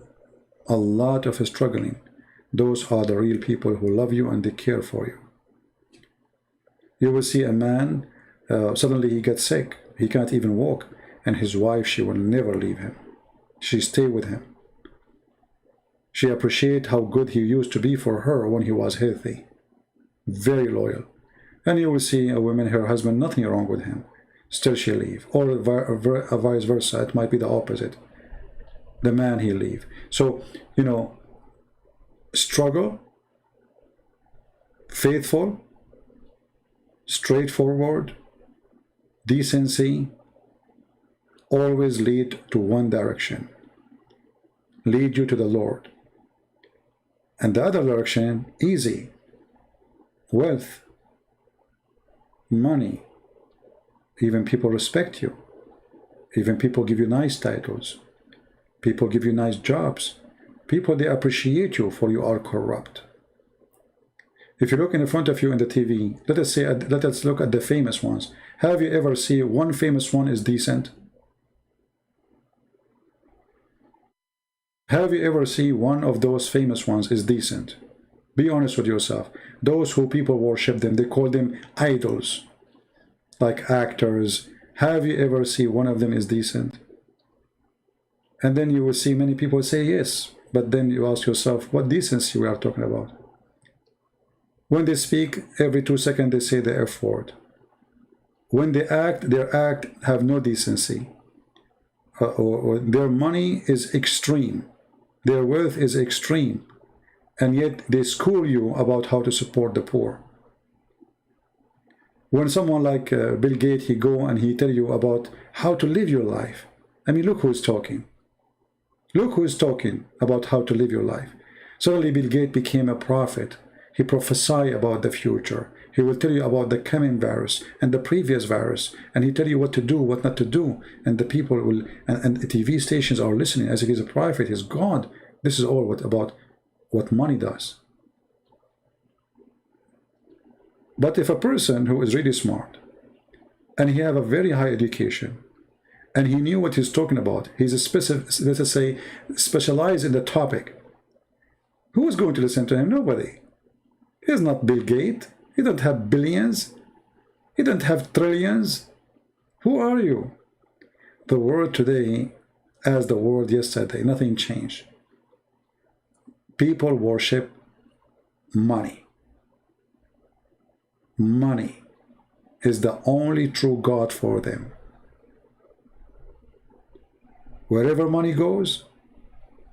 a lot of struggling, those are the real people who love you and they care for you. You will see a man, suddenly he gets sick, he can't even walk, and his wife, she will never leave him. She stay with him. She appreciates how good he used to be for her when he was healthy. very loyal. And you will see a woman, her husband, nothing wrong with him, still she leave. Or vice versa, it might be the opposite. The man, he leave. So, you know, struggle, faithful, straightforward, decency, always lead to one direction. Lead you to the Lord. And the other direction, easy. Wealth, money, even people respect you. Even people give you nice titles. People give you nice jobs. People, they appreciate you for you are corrupt. If you look in front of you in the TV, let us look at the famous ones. Have you ever seen one famous one is decent? Have you ever seen one of those famous ones is decent? Be honest with yourself. Those who people worship them, they call them idols, like actors. Have you ever seen one of them is decent? And then you will see many people say yes, but then you ask yourself, what decency we are talking about? When they speak, every 2 seconds they say the F word. When they act, their act have no decency. Or their money is extreme. Their wealth is extreme. And yet they school you about how to support the poor. When someone like Bill Gates, he go and he tell you about how to live your life. I mean, look who's talking. Look who is talking about how to live your life. Suddenly Bill Gates became a prophet. He prophesied about the future. He will tell you about the coming virus and the previous virus. And he tell you what to do, what not to do. And the people will, and the TV stations are listening as if he's a prophet, he's God. This is all about what money does. But if a person who is really smart, and he have a very high education, and he knew what he's talking about, he's a let's just say, specialized in the topic, who is going to listen to him? Nobody. He's not Bill Gates. He don't have billions. He don't have trillions. Who are you? The world today, as the world yesterday, nothing changed. People worship money. Money is the only true God for them. Wherever money goes,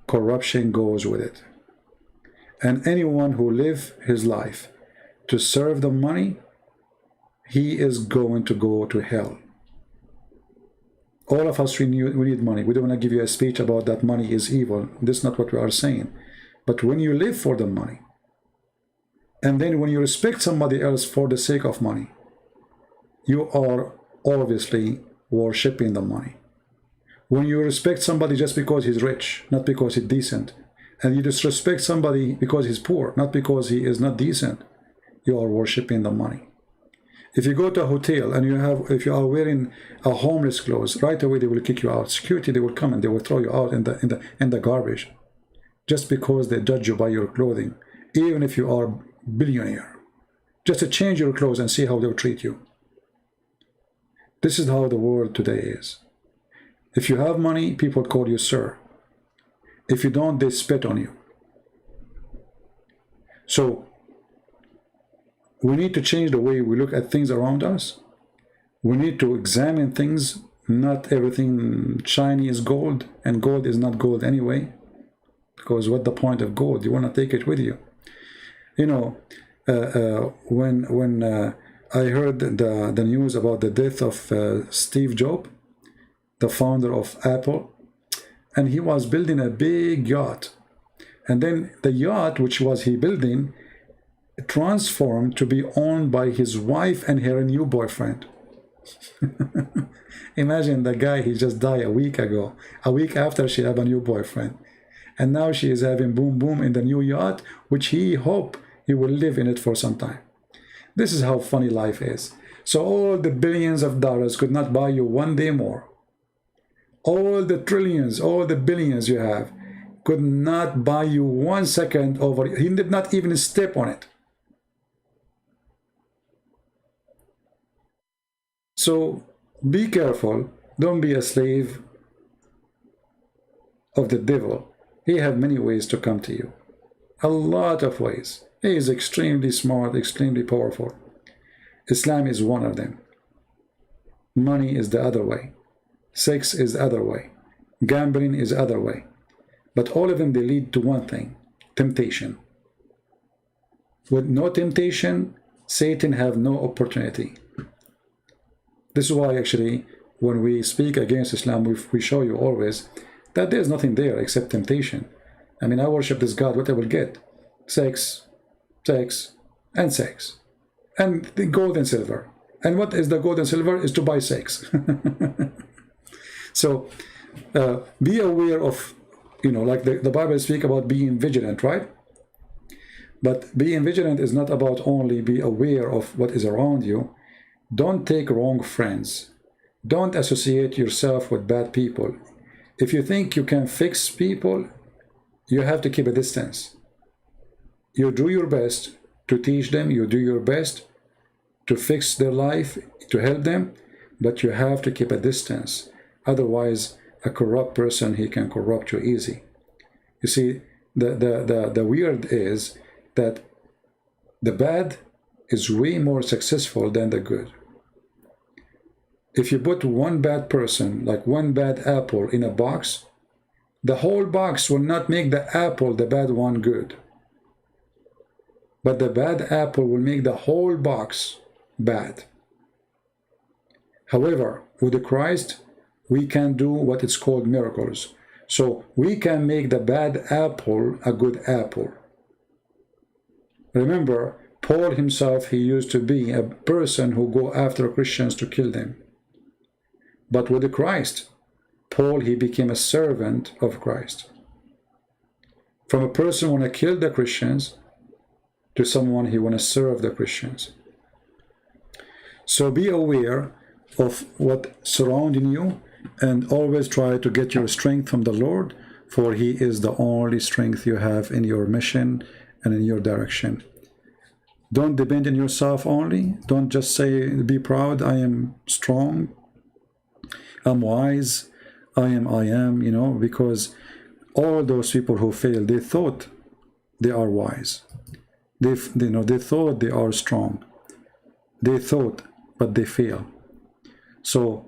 corruption goes with it. And anyone who lives his life to serve the money, he is going to go to hell. All of us, we need money. We don't want to give you a speech about that money is evil. This is not what we are saying. But when you live for the money, and then when you respect somebody else for the sake of money, you are obviously worshipping the money. When you respect somebody just because he's rich, not because he's decent, and you disrespect somebody because he's poor, not because he is not decent, you are worshipping the money. If you go to a hotel and if you are wearing a homeless clothes, right away they will kick you out. Security, they will come and they will throw you out in the garbage, just because they judge you by your clothing, even if you are billionaire. Just to change your clothes and see how they'll treat you. This is how the world today is. If you have money, people call you sir. If you don't, they spit on you. So we need to change the way we look at things around us. We need to examine things. Not everything shiny is gold, and gold is not gold anyway. Because what the point of gold? You want to take it with you. You know, when I heard the news about the death of Steve Jobs, the founder of Apple, and he was building a big yacht. And then the yacht, which was he building, transformed to be owned by his wife and her new boyfriend. Imagine the guy, he just died a week ago, a week after she had a new boyfriend. And now she is having boom boom in the new yacht, which he hope he will live in it for some time. This is how funny life is. So all the billions of dollars could not buy you one day more. All the trillions, all the billions you have could not buy you 1 second over. He did not even step on it. So be careful. Don't be a slave of the devil. He has many ways to come to you. A lot of ways. He is extremely smart, extremely powerful. Islam is one of them. Money is the other way. Sex is the other way. Gambling is the other way. But all of them, they lead to one thing: temptation. With no temptation, Satan have no opportunity. This is why actually when we speak against Islam, we show you always that there's nothing there except temptation. I mean, I worship this God, what I will get? Sex, sex, and sex. And the gold and silver. And what is the gold and silver? Is to buy sex. So be aware of, like the Bible speaks about being vigilant, right? But being vigilant is not about only be aware of what is around you. Don't take wrong friends. Don't associate yourself with bad people. If you think you can fix people, you have to keep a distance. You do your best to teach them. You do your best to fix their life, to help them, but you have to keep a distance. Otherwise, a corrupt person, he can corrupt you easy. You see, the weird is that the bad is way more successful than the good. If you put one bad person, like one bad apple, in a box, the whole box will not make the apple, the bad one, good. But the bad apple will make the whole box bad. However, with Christ, we can do what is called miracles. So we can make the bad apple a good apple. Remember, Paul himself, he used to be a person who go after Christians to kill them. But with Christ, Paul, he became a servant of Christ. From a person who want to kill the Christians to someone he want to serve the Christians. So be aware of what surrounding you, and always try to get your strength from the Lord, for he is the only strength you have in your mission and in your direction. Don't depend on yourself only. Don't just say, be proud, I am strong, I'm wise, I am, because all those people who failed, they thought they are wise. They thought they are strong. They thought, but they fail. So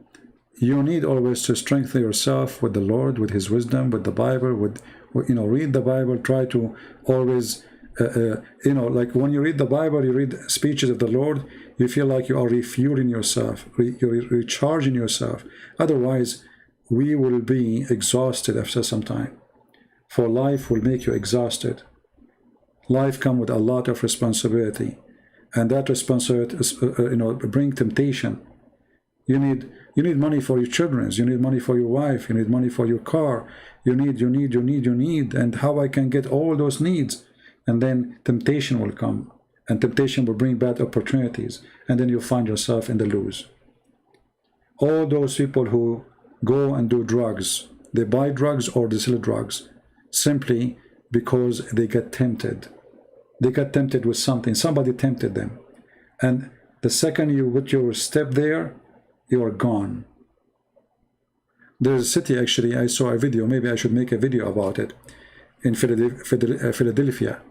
you need always to strengthen yourself with the Lord, with his wisdom, with the Bible, read the Bible, try to always, like when you read the Bible, you read speeches of the Lord, you feel like you are refueling yourself, you're recharging yourself. Otherwise, we will be exhausted after some time. For life will make you exhausted. Life comes with a lot of responsibility, and that responsibility is, bring temptation. You need money for your children. You need money for your wife. You need money for your car. You need, and how I can get all those needs. And then temptation will come, and temptation will bring bad opportunities, and then you'll find yourself in the lose. All those people who go and do drugs, they buy drugs or they sell drugs, simply because they get tempted. They got tempted with something. Somebody tempted them. And the second you put your step there, you are gone. There's a city, actually, I saw a video, maybe I should make a video about it, in Philadelphia.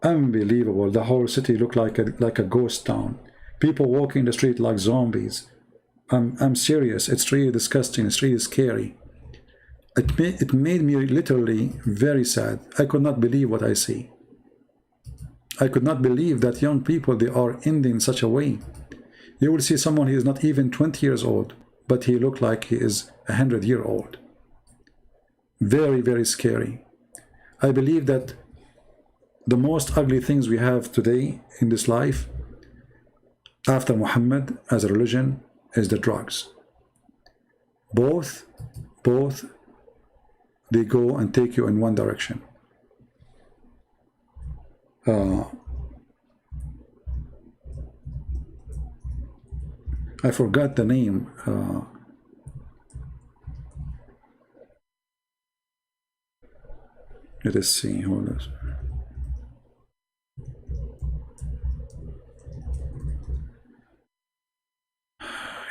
Unbelievable. The whole city looked like a ghost town. People walking the street like zombies. I'm serious. It's really disgusting. It's really scary. It made me literally very sad. I could not believe what I see. I could not believe that young people, they are ending in such a way. You will see someone who is not even 20 years old, but he looked like he is 100-year-old. Very, very scary. I believe that the most ugly things we have today in this life, after Muhammad as a religion, is the drugs. Both, they go and take you in one direction. I forgot the name. Let us see. Hold on.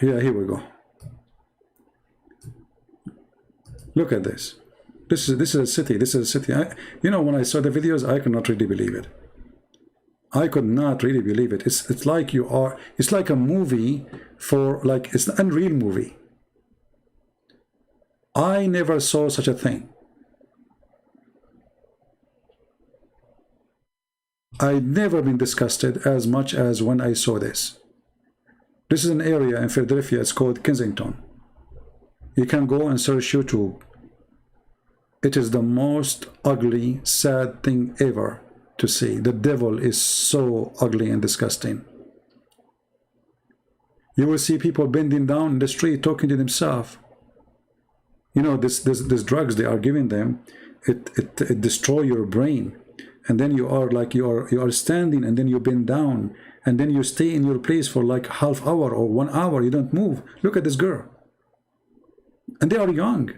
Yeah, here we go. Look at this. This is a city. This is a city. You know, when I saw the videos, I could not really believe it. I could not really believe it. It's like you are. It's like a movie for like it's an unreal movie. I never saw such a thing. I'd never been disgusted as much as when I saw this. This is an area in Philadelphia. It's called Kensington. You can go and search YouTube. It is the most ugly, sad thing ever to see. The devil is so ugly and disgusting. You will see people bending down in the street talking to themselves. You know, this drugs they are giving them, it destroy your brain. And then you are like you are standing, and then you bend down, and then you stay in your place for like half hour or 1 hour. You don't move. Look at this girl. And they are young.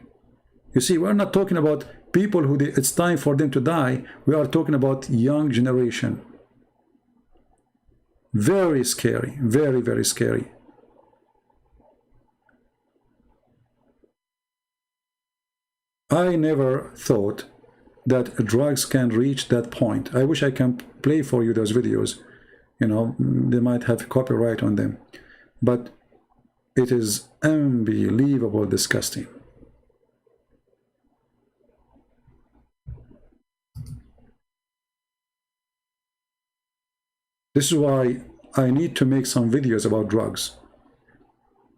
You see, we're not talking about people who it's time for them to die. We are talking about young generation. Very scary. Very, very scary. I never thought that drugs can reach that point. I wish I can play for you those videos. You know, they might have copyright on them. But it is unbelievable disgusting. This is why I need to make some videos about drugs.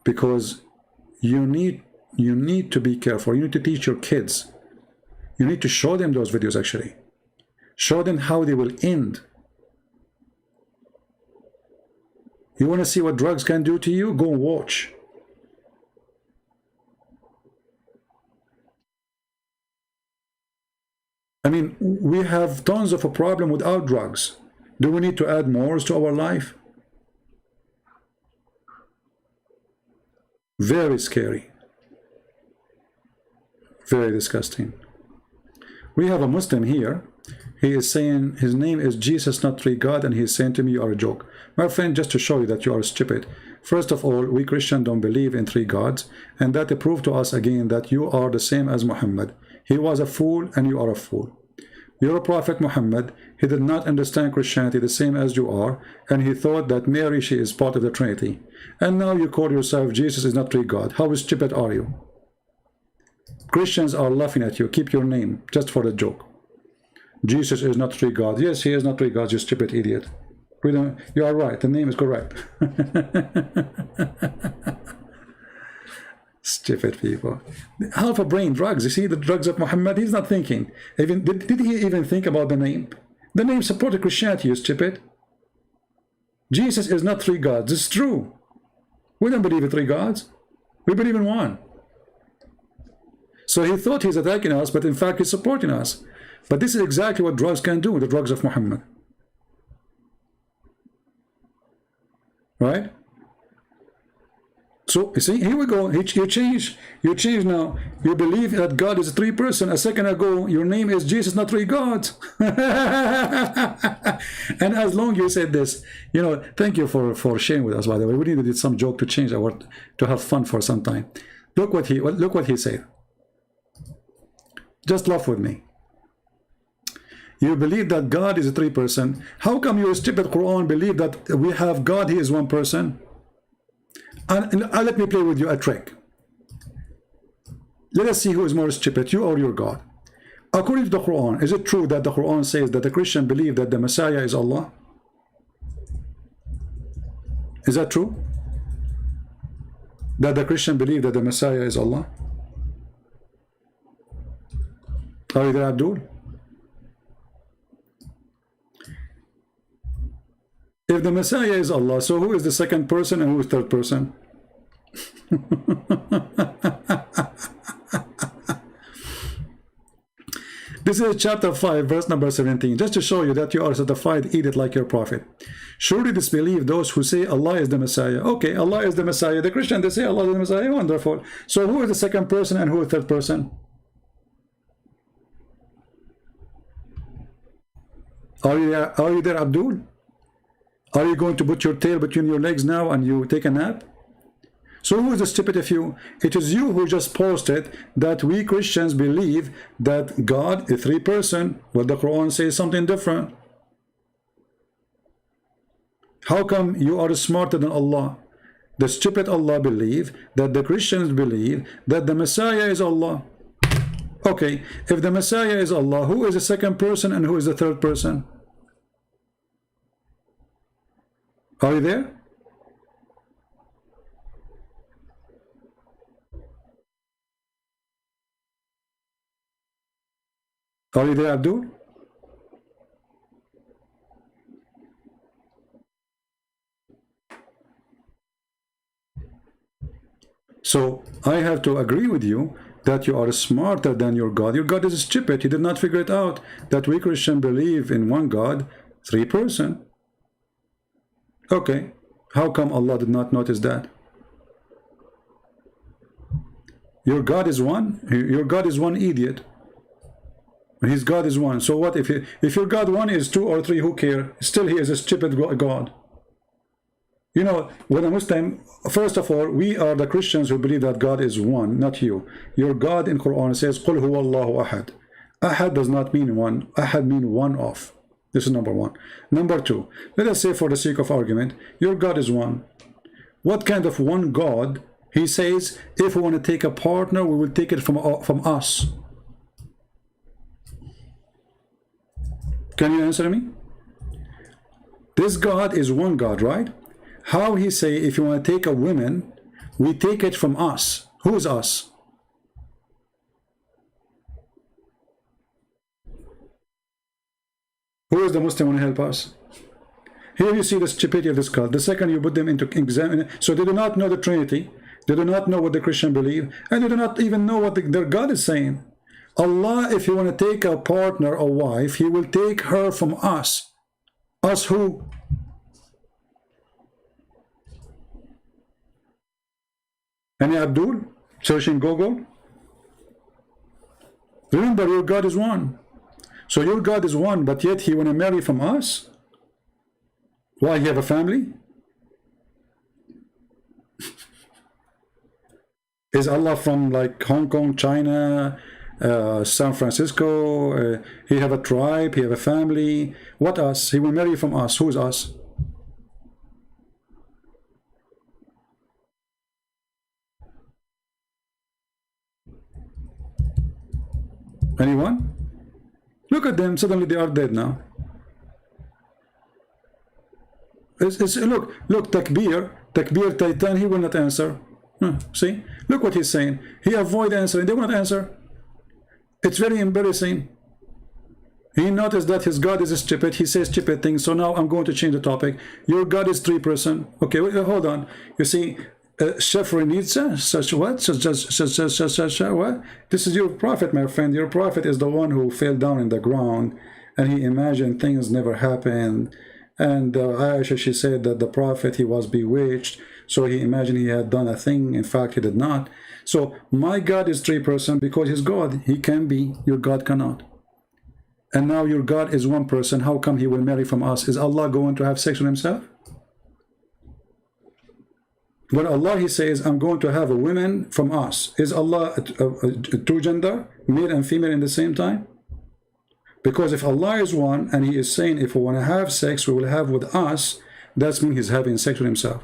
Because you need to be careful. You need to teach your kids. You need to show them those videos actually. Show them how they will end. You want to see what drugs can do to you? Go watch. I mean, we have tons of a problem without drugs. Do we need to add more to our life? Very scary. Very disgusting. We have a Muslim here. He is saying his name is Jesus, not three God, and he is saying to me, you are a joke. My friend, just to show you that you are stupid. First of all, we Christians don't believe in three gods, and that proved to us again that you are the same as Muhammad. He was a fool, and you are a fool. Your prophet Muhammad, he did not understand Christianity the same as you are, and he thought that Mary, she is part of the Trinity. And now you call yourself Jesus is not three God. How stupid are you? Christians are laughing at you. Keep your name, just for the joke. Jesus is not three gods. Yes, he is not three gods, you stupid idiot. You are right, the name is correct. Stupid people. Half a brain, drugs. You see the drugs of Muhammad, he's not thinking. Did he even think about the name? The name supported Christianity, you stupid. Jesus is not three gods. It's true. We don't believe in three gods. We believe in one. So he thought he's attacking us, but in fact he's supporting us. But this is exactly what drugs can do, the drugs of Muhammad. Right? So, you see, here we go. You change now. You believe that God is a three person. A second ago, your name is Jesus, not three gods. And as long you said this, you know, thank you for sharing with us, by the way. We needed some joke to change our, to have fun for some time. Look what he said. Just laugh with me. You believe that God is a three person. How come your stupid Quran believe that we have God, he is one person? And let me play with you a trick. Let us see who is more stupid, you or your God. According to the Quran, is it true that the Quran says that the Christian believe that the Messiah is Allah? Is that true? That the Christian believe that the Messiah is Allah? Are you there, Abdul? If the Messiah is Allah, so who is the second person and who is the third person? This is chapter 5, verse number 17. Just to show you that you are certified, eat it like your prophet. Surely disbelieve those who say Allah is the Messiah. Okay, Allah is the Messiah. The Christian, they say Allah is the Messiah. Wonderful. So who is the second person and who is the third person? Are you there, Abdul? Are you going to put your tail between your legs now and you take a nap? So who is the stupid of you? It is you who just posted that we Christians believe that God is three-person, but the Quran says something different. How come you are smarter than Allah? The stupid Allah believe that the Christians believe that the Messiah is Allah. Okay, if the Messiah is Allah, who is the second person and who is the third person? Are you there? Are you there, Abdul? So I have to agree with you that you are smarter than your God. Your God is stupid. He did not figure it out that we Christians believe in one God, three-person. Okay, how come Allah did not notice that? Your God is one. Your God is one idiot. His God is one. So what if your God one is two or three? Who care? Still, he is a stupid God. You know, when a Muslim, first of all, we are the Christians who believe that God is one, not you. Your God in Quran says, "Qul huwa Allahu ahad." Ahad does not mean one. Ahad means one of. This is number one. Number two, let us say for the sake of argument, your God is one. What kind of one God? He says, if we want to take a partner, we will take it from us. Can you answer me? This God is one God, right? How he say, if you want to take a woman, we take it from us. Who is us? Who is the Muslim want to help us? Here you see the stupidity of this cult. The second you put them into examine, so they do not know the Trinity, they do not know what the Christian believe, and they do not even know what their God is saying. Allah, if you want to take a partner or wife, he will take her from us. Us who? Any Abdul? Searching Google? Remember, your God is one. So your God is one, but yet he want to marry from us? Why, he have a family? Is Allah from like Hong Kong, China, San Francisco? He have a tribe, he have a family. What us? He will marry from us. Who is us? Anyone? Look at them, suddenly they are dead now. Look, Takbir Titan, he will not answer. See? Look what he's saying. He avoid answering, they will not answer. It's very embarrassing. He noticed that his God is stupid, he says stupid things, so now I'm going to change the topic. Your God is three-person. Okay, wait, hold on. You see, Shafranitza, such what? Such what? This is your prophet, my friend. Your prophet is the one who fell down in the ground and he imagined things never happened. And Aisha, she said that the prophet, he was bewitched, so he imagined he had done a thing. In fact, he did not. So my God is three-person because he's God. He can be, your God cannot. And now your God is one person. How come he will marry from us? Is Allah going to have sex with himself? When Allah, he says, I'm going to have a woman from us, is Allah a two gender, male and female in the same time? Because if Allah is one, and he is saying, if we want to have sex, we will have with us, that means he's having sex with himself.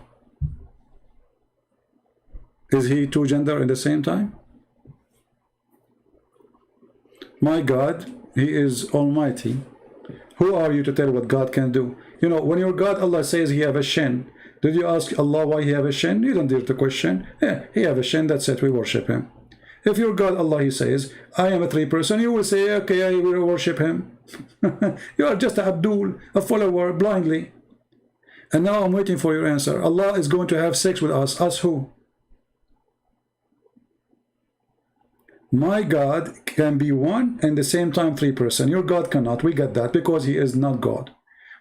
Is he two gender in the same time? My God, he is almighty. Who are you to tell what God can do? You know, when your God, Allah says he have a shin, did you ask Allah why he have a shin? You don't dare to question. Yeah, he have a shin, that's it, we worship him. If your God, Allah, he says, I am a three-person, you will say, okay, I will worship him. You are just a Abdul, a follower, blindly. And now I'm waiting for your answer. Allah is going to have sex with us. Us who? My God can be one and the same time three-person. Your God cannot. We get that because he is not God.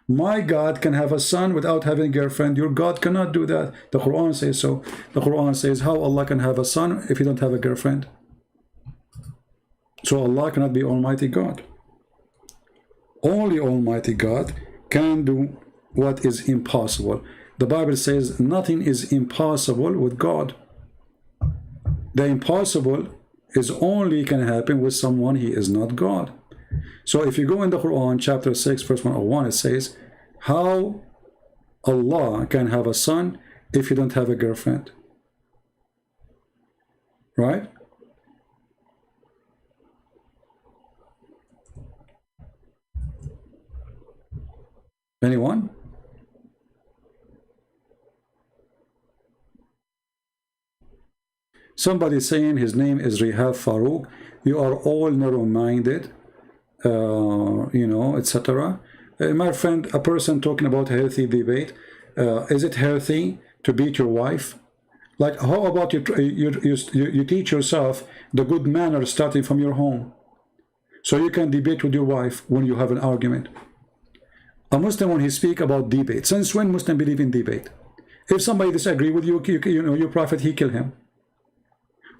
My God can have a son without having a girlfriend. Your God cannot do that. The Quran says so. The Quran says how Allah can have a son if he don't have a girlfriend. So Allah cannot be Almighty God. Only Almighty God can do what is impossible. The Bible says nothing is impossible with God. The impossible is only can happen with someone he is not God. So if you go in the Quran, chapter 6, verse 101, it says, how Allah can have a son if you don't have a girlfriend? Right? Anyone? Somebody saying his name is Rihab Farouk. You are all narrow-minded, you know, etc. My friend, a person talking about healthy debate. Is it healthy to beat your wife? Like, how about you teach yourself the good manners starting from your home, so you can debate with your wife when you have an argument. A Muslim, when he speak about debate, since when Muslim believe in debate? If somebody disagree with you, you know, your prophet, he kill him.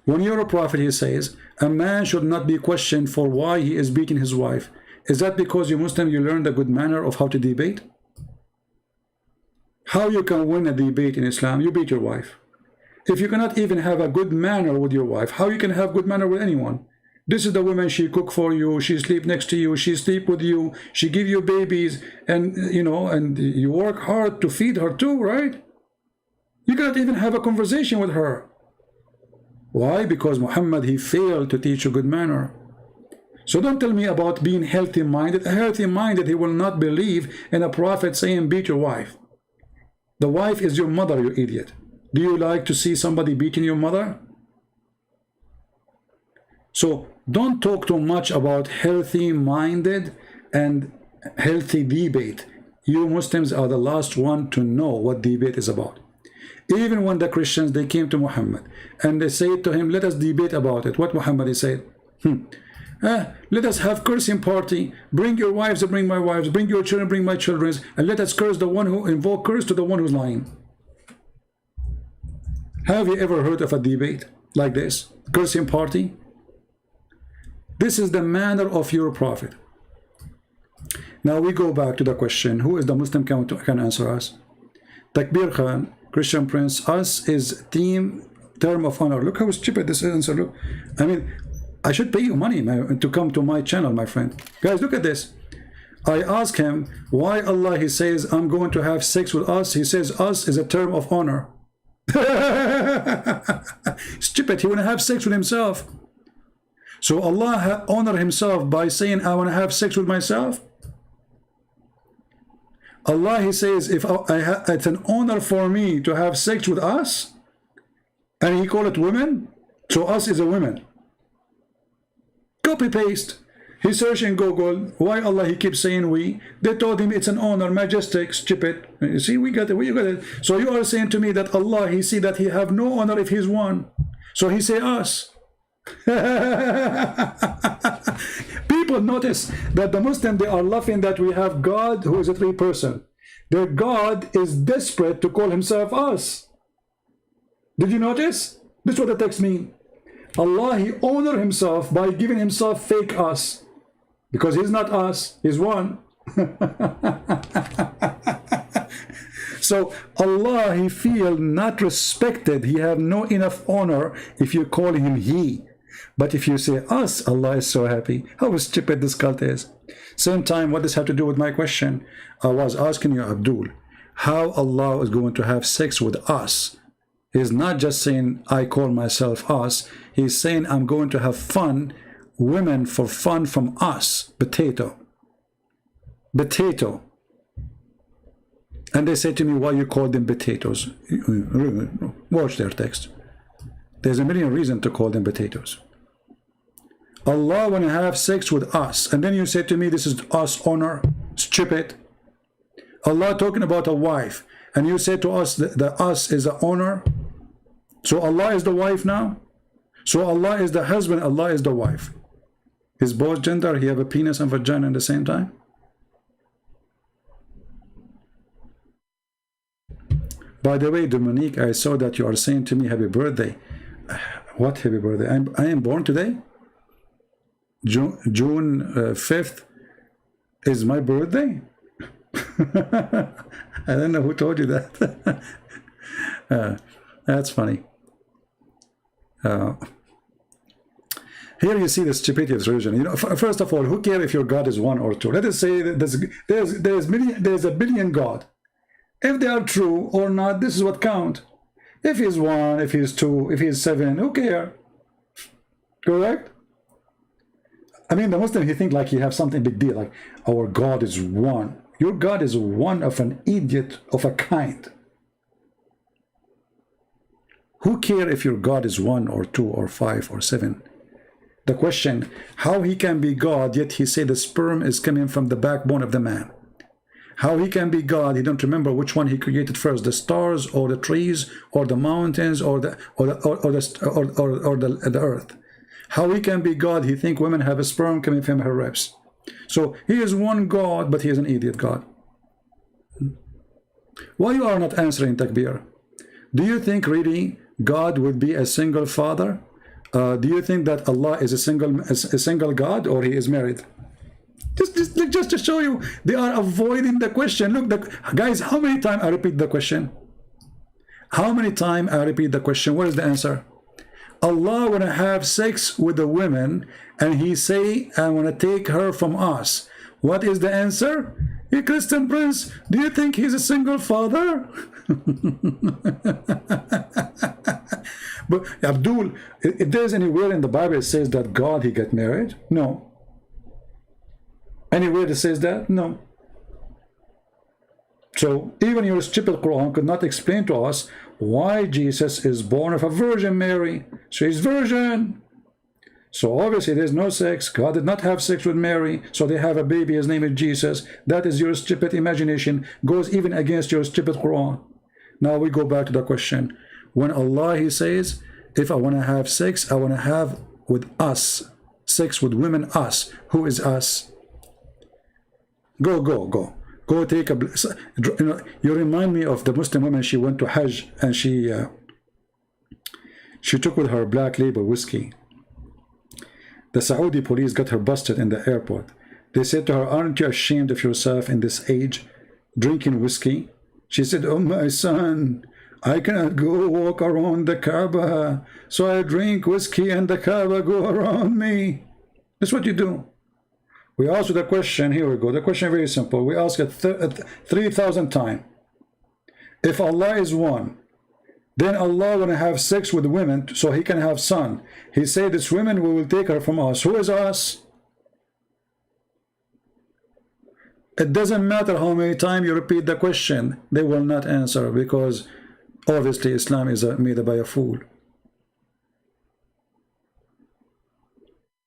When you're a prophet, he says, a man should not be questioned for why he is beating his wife. Is that because you're Muslim, you learned a good manner of how to debate? How you can win a debate in Islam? You beat your wife. If you cannot even have a good manner with your wife, how you can have good manner with anyone? This is the woman, she cook for you, she sleep next to you, she sleep with you, she give you babies, and you know, and you work hard to feed her too, right? You cannot even have a conversation with her. Why? Because Muhammad, he failed to teach you good manner. So don't tell me about being healthy-minded. Healthy-minded, he will not believe in a prophet saying beat your wife. The wife is your mother, you idiot. Do you like to see somebody beating your mother? So don't talk too much about healthy-minded and healthy debate. You Muslims are the last one to know what debate is about. Even when the Christians, they came to Muhammad and they said to him, let us debate about it. What Muhammad said? Let us have cursing party. Bring your wives, bring my wives. Bring your children, bring my children. And let us curse the one who invoke curse to the one who's lying. Have you ever heard of a debate like this? Cursing party? This is the manner of your prophet. Now we go back to the question, who is the Muslim can answer us? Takbir Khan, Christian Prince, us is term of honor. Look how stupid this answer. Look, I mean, I should pay you money to come to my channel, my friend. Guys, look at this. I ask him why Allah, he says, I'm going to have sex with us. He says us is a term of honor. Stupid, he want to have sex with himself. So Allah honor himself by saying, I want to have sex with myself. Allah, he says, if it's an honor for me to have sex with us, and he call it women, so us is a woman. Copy paste. He searched in Google, why Allah he keeps saying we? They told him it's an honor, majestic, stupid. You see, we got it, we got it. So you are saying to me that Allah, he see that he have no honor if he's one. So he say us. People notice that the Muslim, they are laughing that we have God who is a three person. Their God is desperate to call himself us. Did you notice? This is what the text means. Allah, he honor himself by giving himself fake us, because he's not us, he's one. So Allah, he feel not respected, he have no enough honor if you call him he. But if you say us, Allah is so happy. How stupid this cult is. Same time, what does have to do with my question? I was asking you, Abdul, how Allah is going to have sex with us. He's not just saying, I call myself us. He's saying, I'm going to have fun, women for fun from us. Potato. Potato. And they say to me, why you call them potatoes? Watch their text. There's a million reasons to call them potatoes. Allah want to have sex with us, and then you say to me, this is us honor. Stupid. Allah talking about a wife, and you say to us that the us is the honor. So Allah is the wife now. So Allah is the husband, Allah is the wife. Is both gender, he have a penis and vagina at the same time? By the way, Dominique, I saw that you are saying to me happy birthday. What happy birthday? I am born today? June 5th is my birthday? I don't know who told you that. That's funny. Here you see the stupidity of this religion. You know, first of all, who cares if your God is one or two? Let us say that there's a billion God. If they are true or not, this is what count. If he's one, if he's two, if he's seven, who cares? Correct? I mean, the Muslim, he think like he have something big deal, like our God is one. Your God is one of an idiot of a kind. Who cares if your God is one or two or five or seven? The question, how he can be God, yet he say the sperm is coming from the backbone of the man. How he can be God, he don't remember which one he created first, the stars or the trees or the mountains or the earth. How he can be God, he think women have a sperm coming from her ribs. So he is one God, but he is an idiot God. Why you are not answering, Takbir? Do you think really God would be a single father? Do you think that Allah is a single God, or he is married? Just to show you, they are avoiding the question. Look, guys, how many times I repeat the question? How many times I repeat the question? What is the answer? Allah want to have sex with the women, and he say, I want to take her from us. What is the answer? Hey, Christian Prince, do you think he's a single father? But Abdul, if there's anywhere in the Bible it says that God, he get married? No. Anywhere that says that? No. So even your stupid Quran could not explain to us why Jesus is born of a Virgin Mary. So he's virgin. So obviously there's no sex. God did not have sex with Mary. So they have a baby, his name is Jesus. That is your stupid imagination. Goes even against your stupid Quran. Now we go back to the question. When Allah, he says, if I want to have sex, I want to have with us. Sex with women, us. Who is us? Go take a, you know, you remind me of the Muslim woman. She went to Hajj and she took with her Black Label whiskey. The Saudi police got her busted in the airport. They said to her, aren't you ashamed of yourself in this age drinking whiskey? She said, oh my son, I cannot go walk around the Kaaba, so I drink whiskey and the Kaaba go around me. That's what you do. We ask the question, here we go. The question is very simple. We ask it 3,000 times. If Allah is one, then Allah want to have sex with women so he can have son. He said, this woman, we will take her from us. Who is us? It doesn't matter how many times you repeat the question, they will not answer, because obviously Islam is made by a fool.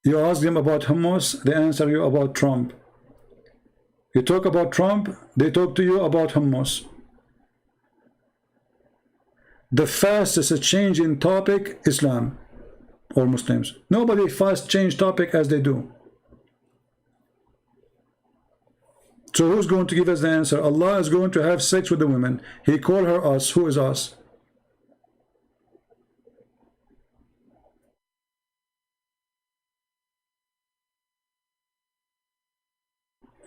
You ask them about hummus, they answer you about Trump. You talk about Trump, they talk to you about hummus. The fastest change in topic, Islam or Muslims. Nobody fast change topic as they do. So who's going to give us the answer? Allah is going to have sex with the women. He called her us. Who is us?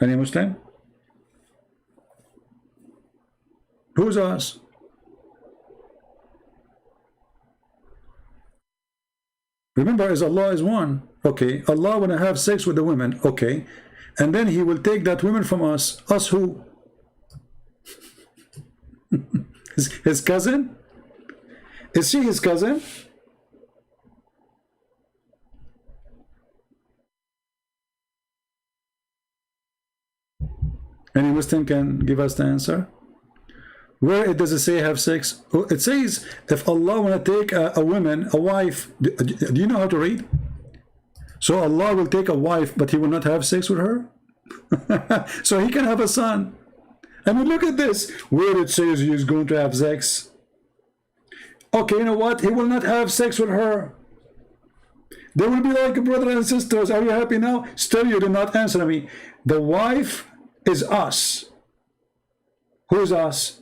Any Muslim? Who's us? Remember, as Allah is one. Okay, Allah want to have sex with the women. Okay, and then he will take that woman from us. Us who? His cousin? Is she his cousin? Any Muslim can give us the answer? Where it does it say have sex? It says if Allah want to take a woman, a wife. Do you know how to read? So Allah will take a wife, but he will not have sex with her. So he can have a son. I mean, look at this. Where it says he is going to have sex. Okay, you know what? He will not have sex with her. They will be like brothers and sisters. Are you happy now? Still, you did not answer me. The wife is us. Who is us?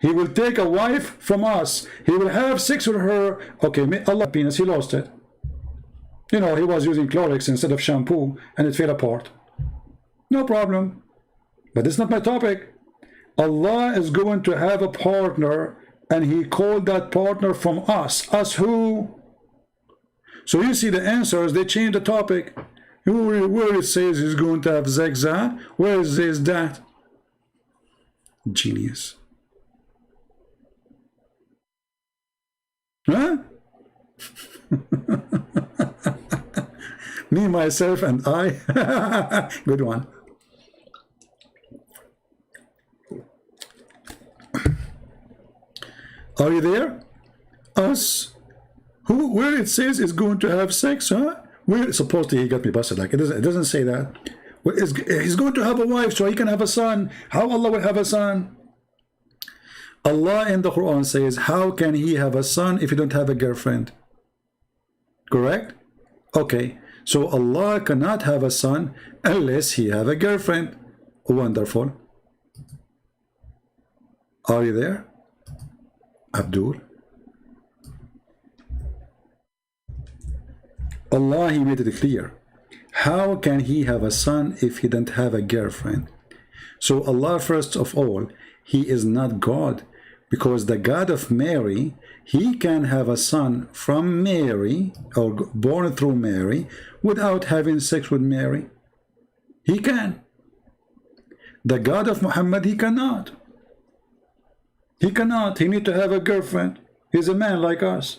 He will take a wife from us. He will have sex with her. Okay, may Allah penis, he lost it. You know, he was using Clorox instead of shampoo and it fell apart. No problem. But it's not my topic. Allah is going to have a partner And he called that partner from us. Us who? So you see the answers, they change the topic. Where it says he's going to have sex, where is that? Genius. Huh? Me, myself, and I. Good one. Are you there? Us. Who? Where it says is going to have sex, huh? Where? Supposedly he got me busted. Like it doesn't say that. Well, he's going to have a wife so he can have a son. How Allah will have a son? Allah in the Quran says, how can he have a son if he don't have a girlfriend? Correct? Okay. So Allah cannot have a son unless he have a girlfriend. Wonderful. Are you there? Abdul? Allah, he made it clear. How can he have a son if he don't have a girlfriend? So Allah, first of all, he is not God, because the God of Mary, he can have a son from Mary, or born through Mary, without having sex with Mary. He can. The God of Muhammad, he cannot. He cannot. He need to have a girlfriend. He's a man like us.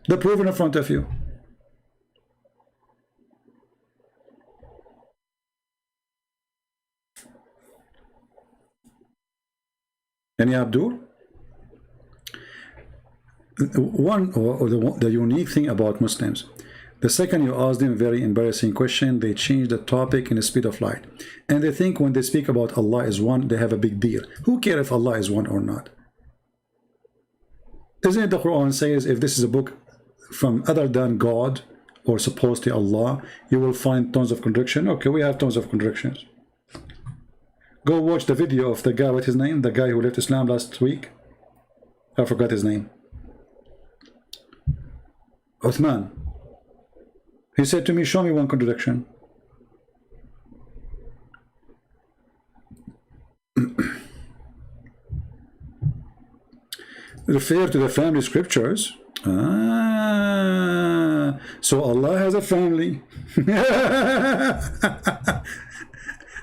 The proof in front of you. Any Abdul? The unique thing about Muslims, the second you ask them a very embarrassing question, they change the topic in the speed of light. And they think when they speak about Allah is one, they have a big deal. Who cares if Allah is one or not? Isn't it the Quran says if this is a book from other than God or supposedly Allah, you will find tons of contradiction? Okay, we have tons of contradictions. Go watch the video of the guy, what's his name? The guy who left Islam last week. I forgot his name. Uthman. He said to me, show me one contradiction. Refer to the family scriptures. Ah, so Allah has a family.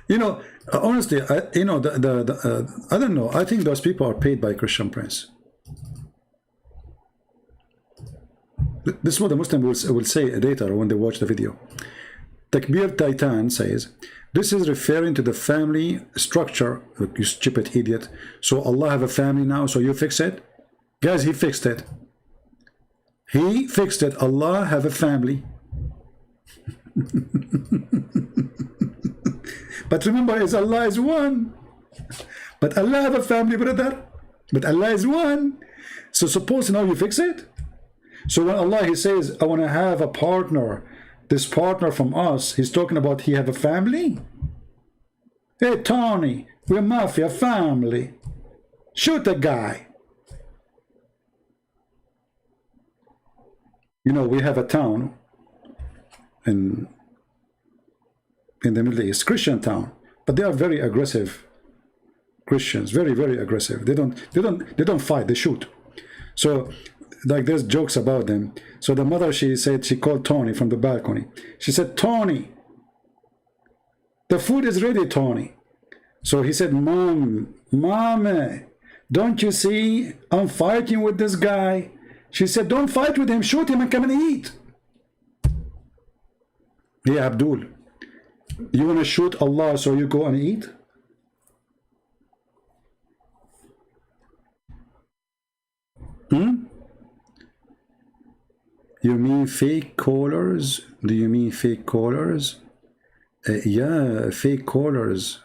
You know, honestly, I don't know. I think those people are paid by Christian Prince. This is what the Muslim will say later when they watch the video. Takbir Titan says, this is referring to the family structure. You stupid idiot. So Allah have a family now, so you fix it? Guys, he fixed it. He fixed it. Allah have a family. But remember, is Allah is one. But Allah have a family, brother. But Allah is one. So suppose now you fix it. So when Allah, he says, I want to have a partner, this partner from us, he's talking about he have a family. Hey, Tony, we're mafia family. Shoot the guy. You know, we have a town in the Middle East, Christian town, but they are very aggressive Christians, very, very aggressive. They don't fight, they shoot. So like there's jokes about them. So the mother, she said, she called Tony from the balcony. She said, Tony, the food is ready, Tony. So he said, Mom, don't you see I'm fighting with this guy? She said, don't fight with him, shoot him and come and eat. Yeah, Abdul, you want to shoot Allah so you go and eat? You mean fake callers? Do you mean fake callers? Yeah, fake callers.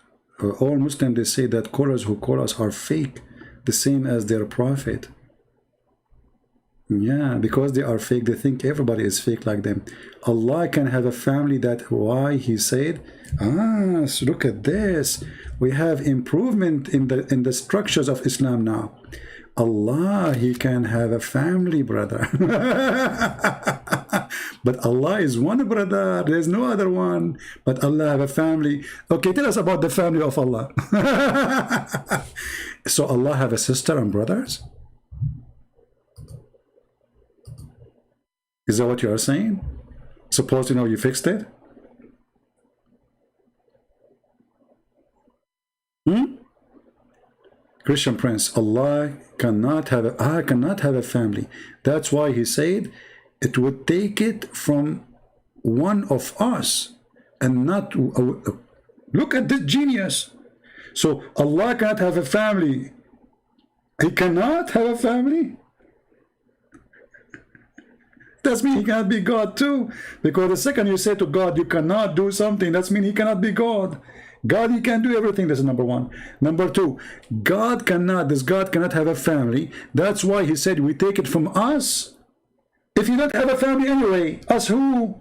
All Muslims, they say that callers who call us are fake, the same as their prophet. Yeah, because they are fake, they think everybody is fake like them. Allah can have a family. That why he said, so look at this. We have improvement in the structures of Islam now. Allah, he can have a family, brother. But Allah is one, brother. There's no other one. But Allah have a family. Okay, tell us about the family of Allah. So Allah have a sister and brothers? Is that what you are saying? Suppose you know you fixed it? Christian Prince, Allah cannot have a family. That's why he said it would take it from one of us and not look at this genius. So Allah cannot have a family. He cannot have a family. That means he cannot be God too. Because the second you say to God, you cannot do something, that means he cannot be God. God, he can do everything. That's number one. Number two, God cannot have a family. That's why he said we take it from us. If you don't have a family anyway, us who?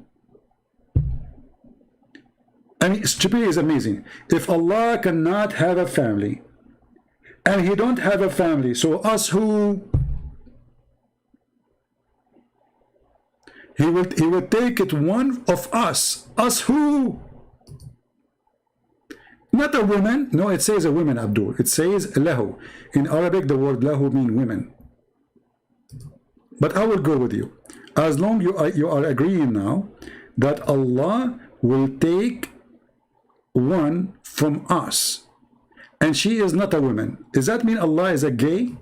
I mean, stupidity is amazing. If Allah cannot have a family, and he don't have a family, so us who? He would take it one of us. Us who? Not a woman. No, it says a woman, Abdul. It says lahu. In Arabic, the word lahu means women. But I will go with you. As long you are agreeing now that Allah will take one from us, and she is not a woman. Does that mean Allah is a gay?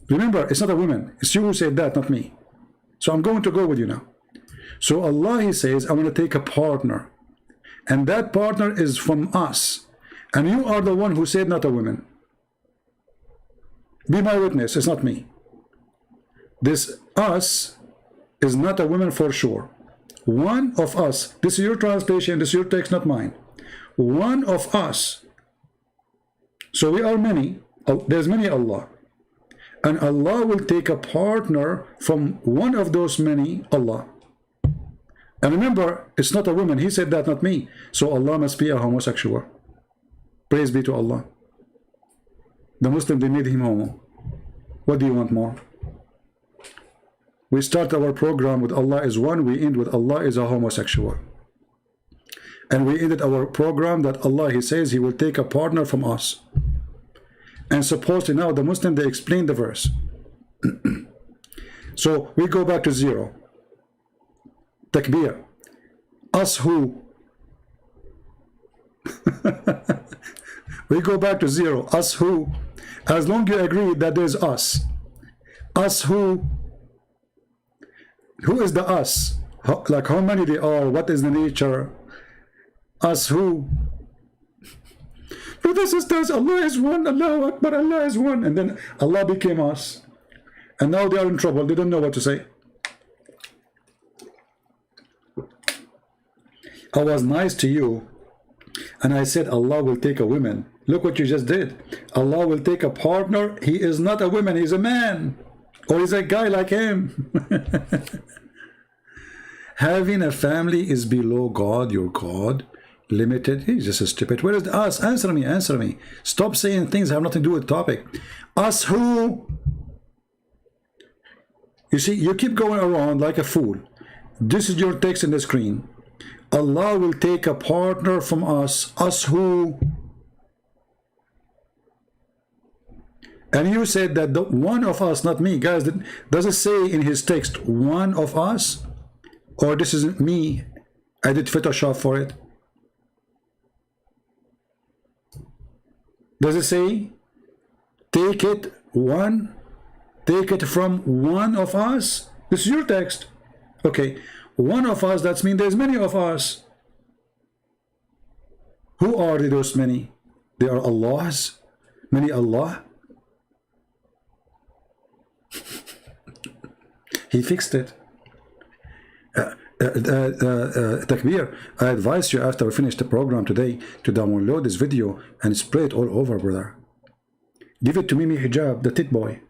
Remember, it's not a woman. It's you who said that, not me. So I'm going to go with you now. So Allah, he says, I want to take a partner. And that partner is from us. And you are the one who said not a woman. Be my witness, it's not me. This us is not a woman for sure. One of us. This is your translation, this is your text, not mine. One of us. So we are many. There's many Allah. And Allah will take a partner from one of those many Allah. And remember, it's not a woman. He said that, not me. So Allah must be a homosexual. Praise be to Allah. The Muslim, they made him homo. What do you want more? We start our program with Allah is one. We end with Allah is a homosexual. And we ended our program that Allah, he says, he will take a partner from us. And supposedly now the Muslim, they explain the verse. So we go back to zero. Takbir. Us who? We go back to zero. Us who? As long as you agree that there's us. Us who? Who is the us? Like how many they are? What is the nature? Us who? Brothers and sisters, Allah is one, Allahu Akbar, Allah is one. And then Allah became us. And now they are in trouble. They don't know what to say. I was nice to you, and I said Allah will take a woman. Look what you just did. Allah will take a partner. He is not a woman, he's a man. Or he's a guy like him. Having a family is below God, your God. Limited. He's just a stupid. Where is the us? Answer me, answer me. Stop saying things that have nothing to do with the topic. Us who? You see, you keep going around like a fool. This is your text in the screen. Allah will take a partner from us. Us who? And you said that the one of us, not me. Guys, does it say in his text one of us? Or this isn't me? I did Photoshop for it. Does it say take it one? Take it from one of us? This is your text. Okay. One of us, that means there's many of us. Who are those many? They are Allahs. Many Allah. He fixed it. Takbir, I advise you after we finish the program today to download this video and spray it all over, brother. Give it to Mimi Hijab, the tit boy.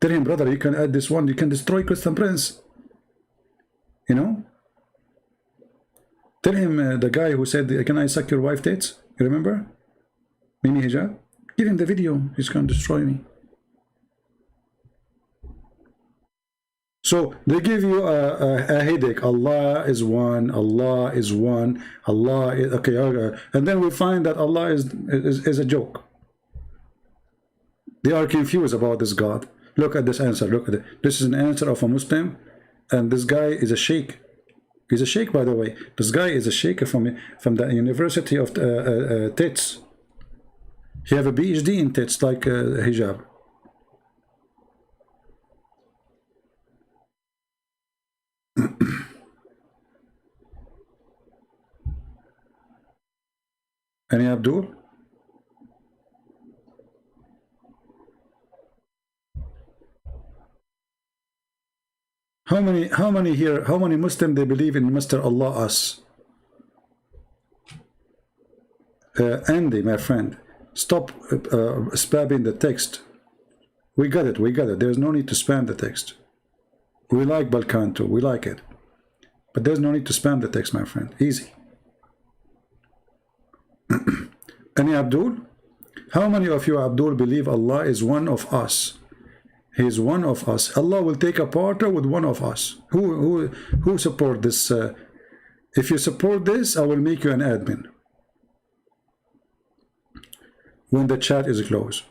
Tell him, brother, you can add this one, you can destroy Christian Prince. You know? Tell him the guy who said, can I suck your wife tits? You remember? Mimi Hijab? Give him the video, he's going to destroy me. So they give you a headache. Allah is one. Allah is one. Allah is okay. And then we find that Allah is a joke. They are confused about this God. Look at this answer. Look at it. This is an answer of a Muslim, and this guy is a sheikh. He's a sheikh, by the way. This guy is a sheikh from the University of Tits. He have a PhD in Tits, like hijab. Any Abdul? How many here, how many Muslims they believe in Mr. Allah us? Andy, my friend, stop spamming the text. We got it, we got it. There's no need to spam the text. We like Balkan too, we like it. But there's no need to spam the text, my friend. Easy. Any Abdul? How many of you, Abdul, believe Allah is one of us? He is one of us. Allah will take a partner with one of us. Who support this? If you support this, I will make you an admin when the chat is closed.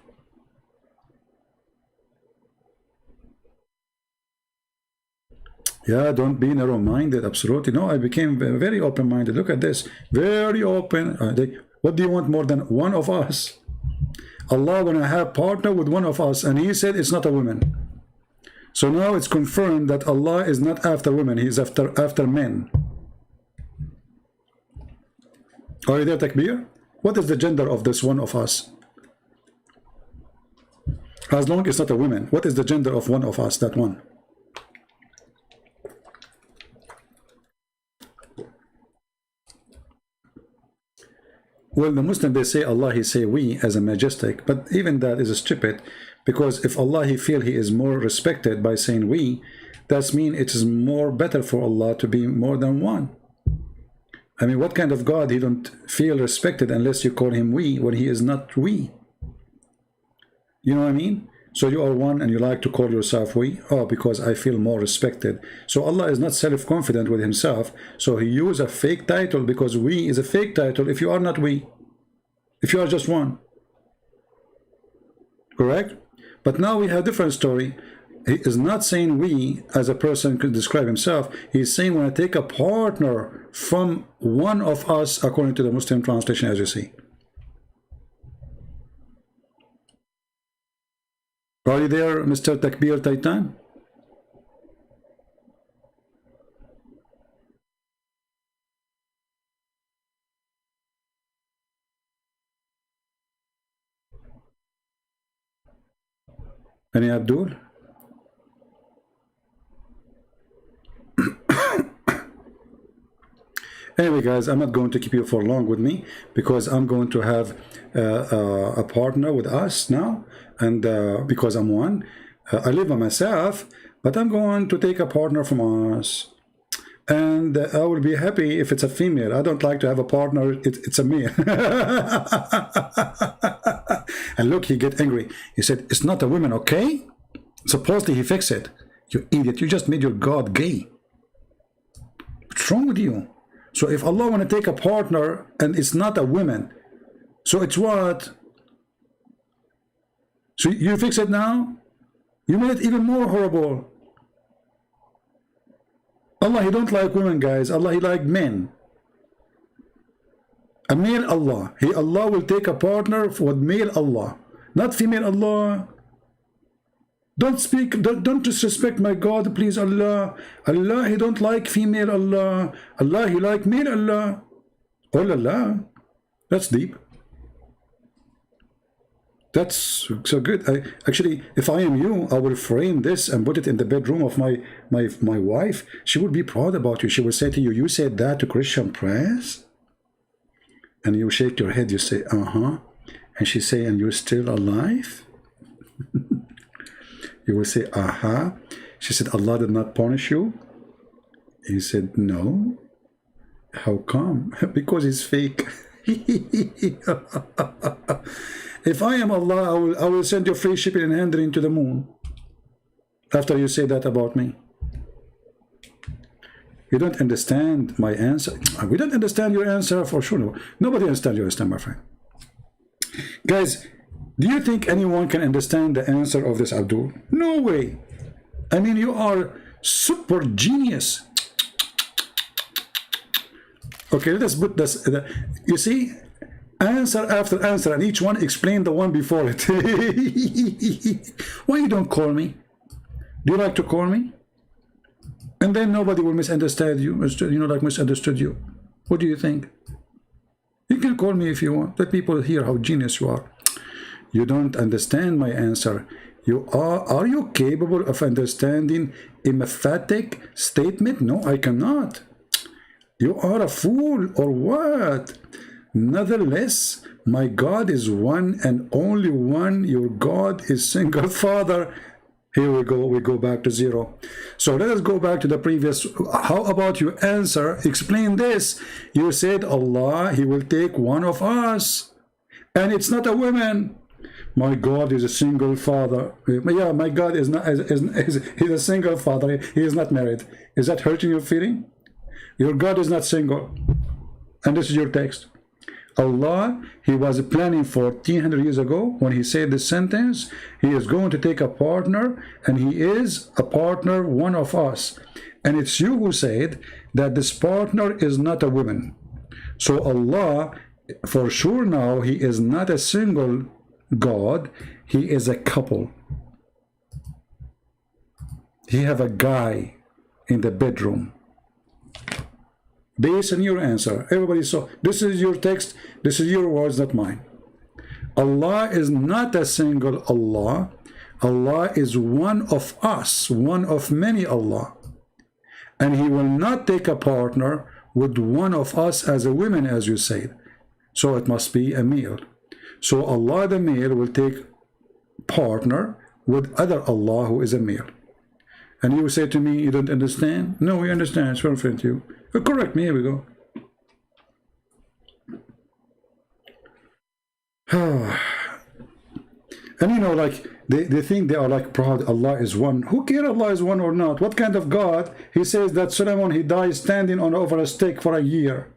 Yeah, don't be narrow-minded. Absolutely. No, I became very open-minded. Look at this. Very open. What do you want more than one of us? Allah gonna have partner with one of us, and he said it's not a woman. So now it's confirmed that Allah is not after women, he is after men. Are you there, Takbir? What is the gender of this one of us? As long as it's not a woman, what is the gender of one of us, that one? Well, the Muslim, they say Allah, he say we as a majestic, but even that is stupid, because if Allah, he feel he is more respected by saying we, that means it is more better for Allah to be more than one. I mean, what kind of God he don't feel respected unless you call him we when he is not we? You know what I mean? So you are one and you like to call yourself we? Oh, because I feel more respected. So Allah is not self-confident with himself. So he used a fake title because we is a fake title if you are not we. If you are just one. Correct? But now we have a different story. He is not saying we as a person could describe himself. He's saying when I take a partner from one of us according to the Muslim translation as you see. Are you there, Mr. Takbir Titan? Any Abdul? Anyway, guys, I'm not going to keep you for long with me because I'm going to have a partner with us now, and because I'm one, I live by myself, but I'm going to take a partner from us, and I will be happy if it's a female. I don't like to have a partner. It's a male. And look, he get angry. He said, "It's not a woman, okay?" Supposedly he fixed it. You idiot! You just made your God gay. What's wrong with you? So if Allah want to take a partner and it's not a woman, so it's what? So you fix it now? You made it even more horrible. Allah, he don't like women, guys. Allah, he like men. A male Allah. Allah will take a partner with male Allah, not female Allah. Don't speak, don't disrespect my God, please, Allah. Allah, he don't like female Allah. Allah, he like male Allah. Oh la la. That's deep. That's so good. Actually, if I am you, I will frame this and put it in the bedroom of my wife. She would be proud about you. She will say to you, "You said that to Christian prayers?" And you shake your head, you say, "Uh-huh." And she say, "And you're still alive?" You will say, "Uh-huh." She said, "Allah did not punish you?" He said, "No." How come? Because he's fake. If I am Allah, I will send you free shipping and handling to the moon. After you say that about me. You don't understand my answer. We don't understand your answer for sure. Nobody understands your answer, my friend. Guys, Do you think anyone can understand the answer of this, Abdul? No way. I mean, you are super genius. Okay, let us put this. You see, answer after answer, and each one explain the one before it. Why you don't call me? Do you like to call me? And then nobody will misunderstand you. Like misunderstood you. What do you think? You can call me if you want. Let people hear how genius you are. You don't understand my answer. Are you capable of understanding a emphatic statement? No, I cannot. You are a fool or what? Nevertheless, my God is one and only one. Your God is single Father. Here we go back to zero. So let us go back to the previous. How about you answer, explain this? You said Allah, he will take one of us. And it's not a woman. My God is a single father. Yeah, my God is not. He's a single father. He is not married. Is that hurting your feeling? Your God is not single. And this is your text. Allah, he was planning 1400 years ago when he said this sentence. He is going to take a partner, and he is a partner, one of us. And it's you who said that this partner is not a woman. So Allah, for sure now, he is not a single God, he is a couple. He have a guy in the bedroom. Based on your answer, everybody saw. This is your text, this is your words, not mine. Allah is not a single Allah. Allah is one of us, one of many Allah. And he will not take a partner with one of us as a woman, as you said. So it must be a male. So Allah the male will take partner with other Allah who is a male. And you say to me, you don't understand? No, we understand. It's perfect to you. Correct me. Here we go. And like they think they are like proud Allah is one. Who cares Allah is one or not? What kind of God? He says that Solomon, he died standing over a stake for a year.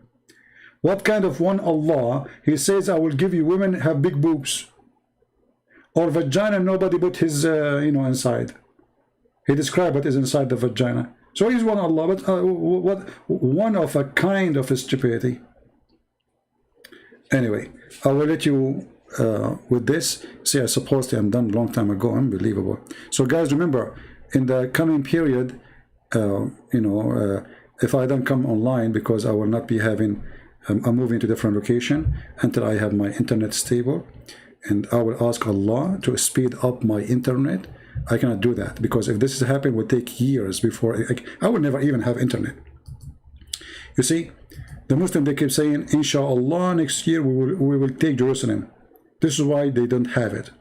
What kind of one Allah? He says, I will give you women have big boobs. Or vagina, nobody put his, inside. He described what is inside the vagina. So he's one Allah, but what one of a kind of a stupidity. Anyway, I will let you with this. See, I suppose I'm done a long time ago. Unbelievable. So guys, remember, in the coming period, if I don't come online, because I will not be having, I'm moving to different location until I have my internet stable, and I will ask Allah to speed up my internet. I cannot do that, because if this is happening, it will take years before I will never even have internet. You see, the Muslim, they keep saying, inshallah, next year we will take Jerusalem. This is why they don't have it.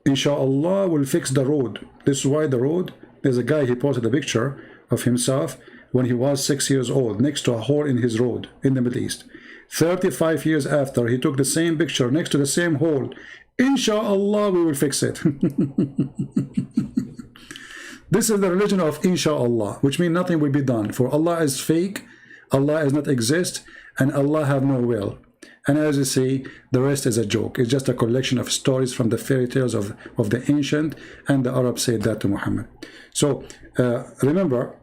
Inshallah, we'll fix the road. This is why the road, there's a guy, he posted a picture of himself when he was 6 years old, next to a hole in his road in the Middle East. 35 years after, he took the same picture next to the same hole. Inshallah, we will fix it. This is the religion of inshallah, which means nothing will be done. For Allah is fake, Allah does not exist, and Allah have no will. And as you see, the rest is a joke. It's just a collection of stories from the fairy tales of the ancient, and the Arabs said that to Muhammad. So remember,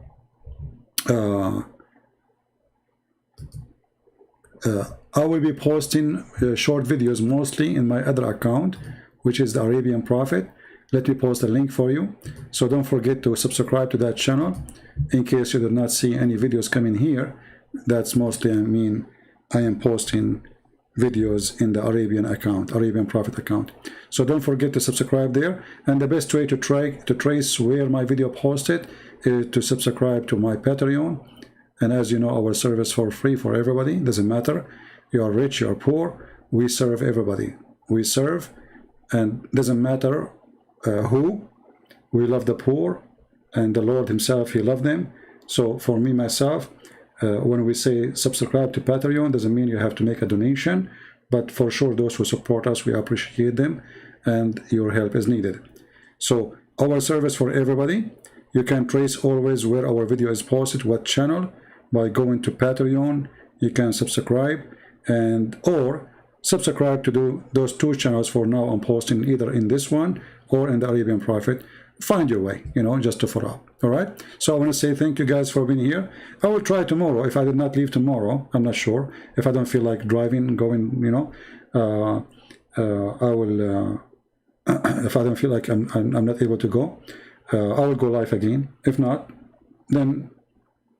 I will be posting short videos mostly in my other account, which is the Arabian Prophet. Let me post a link for you. So don't forget to subscribe to that channel in case you did not see any videos coming here. That's mostly, I am posting videos in the Arabian account, Arabian Prophet account. So don't forget to subscribe there. And the best way to trace where my video posted is to subscribe to my Patreon. And as you know, our service for free for everybody. Doesn't matter. You are rich, you are poor. We serve everybody. We serve, and doesn't matter who. We love the poor, and the Lord himself, he loved them. So for me, myself, when we say subscribe to Patreon, doesn't mean you have to make a donation, but for sure those who support us, we appreciate them, and your help is needed. So our service for everybody, you can trace always where our video is posted, what channel, by going to Patreon. You can subscribe, and or subscribe to do those two channels for now. I'm posting either in this one or in the Arabian Prophet. Find your way, you know, just to follow up. All right. So I want to say thank you guys for being here. I will try tomorrow. If I did not leave tomorrow, I'm not sure. If I don't feel like driving, going, you know, I will. If I don't feel like I'm not able to go, I will go live again. If not, then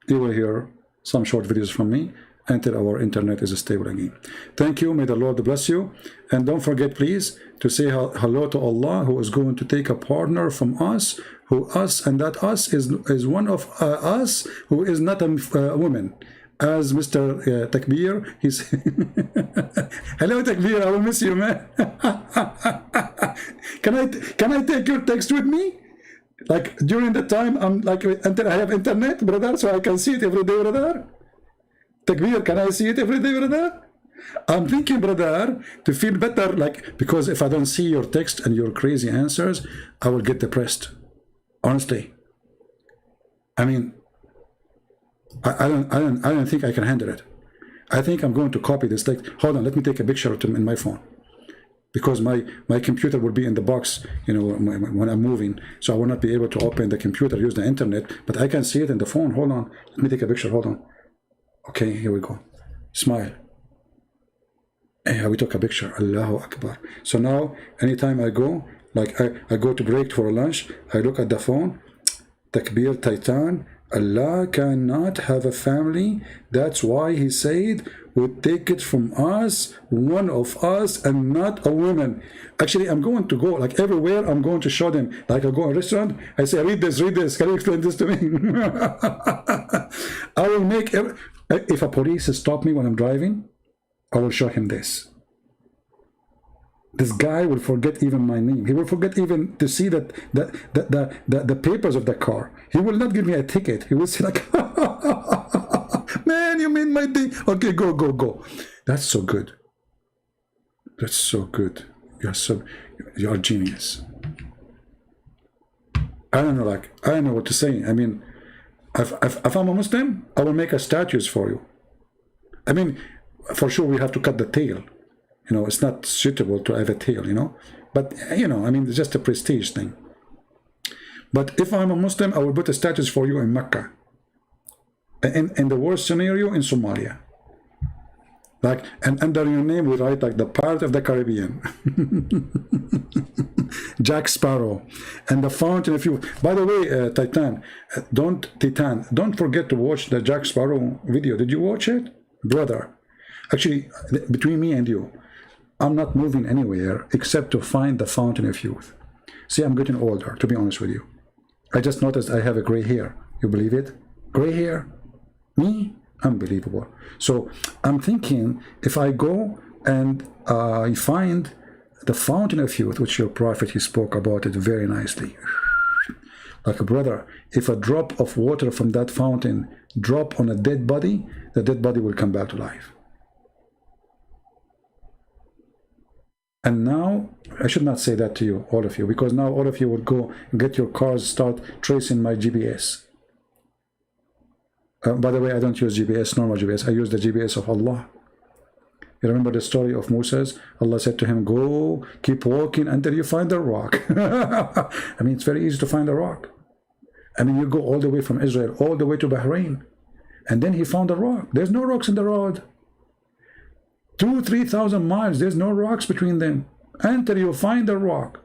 you will hear some short videos from me until our internet is stable again. Thank you. May the Lord bless you. And don't forget, please, to say hello to Allah, who is going to take a partner from us, and that us is one of us who is not a woman. As Mr. Takbir, he's hello Takbir, I will miss you, man. Can I take your text with me? Like during the time I'm like until I have internet, brother, so I can see it every day, brother. Takbir, can I see it every day, brother? I'm thinking, brother, to feel better, like, because if I don't see your text and your crazy answers, I will get depressed. Honestly. I mean, I don't think I can handle it. I think I'm going to copy this text. Hold on, let me take a picture of it in my phone. Because my computer will be in the box, you know, when I'm moving. So I will not be able to open the computer, use the internet, but I can see it in the phone. Hold on. Let me take a picture. Hold on. Okay, here we go. Smile. We took a picture. Allahu Akbar. So now, anytime I go, like I go to break for lunch, I look at the phone. Takbir Titan. Allah cannot have a family. That's why he said, would take it from us, one of us, and not a woman. Actually, I'm going to go, like everywhere, I'm going to show them. Like I go to a restaurant, I say, read this, can you explain this to me? I will make, if a police stop me when I'm driving, I will show him this. This guy will forget even my name. He will forget even to see that the papers of the car. He will not give me a ticket. He will say like, man, you made my day. Okay, go. That's so good. That's so good. You're a genius. I don't know, like, I don't know what to say. I mean, if I'm a Muslim, I will make a statues for you. I mean, for sure we have to cut the tail. You know, it's not suitable to have a tail, you know. But, you know, I mean, it's just a prestige thing. But if I'm a Muslim, I will put a status for you in Mecca. In the worst scenario, in Somalia. Like, and under your name, we write, like, the Pirate of the Caribbean. Jack Sparrow. And the fountain of youth. By the way, Titan, don't forget to watch the Jack Sparrow video. Did you watch it? Brother. Actually, between me and you, I'm not moving anywhere except to find the fountain of youth. See, I'm getting older, to be honest with you. I just noticed I have a gray hair. You believe it? Gray hair? Me? Unbelievable. So I'm thinking, if I go and I find the fountain of youth, which your prophet, he spoke about it very nicely. Like a brother, if a drop of water from that fountain drop on a dead body, the dead body will come back to life. And now, I should not say that to you, all of you, because now all of you will go get your cars, start tracing my GPS. By the way, I don't use GPS, normal GPS. I use the GPS of Allah. You remember the story of Moses? Allah said to him, go, keep walking until you find the rock. I mean, it's very easy to find a rock. I mean, you go all the way from Israel, all the way to Bahrain. And then he found a rock. There's no rocks in the road. 2,000-3,000 miles, there's no rocks between them until you find a rock.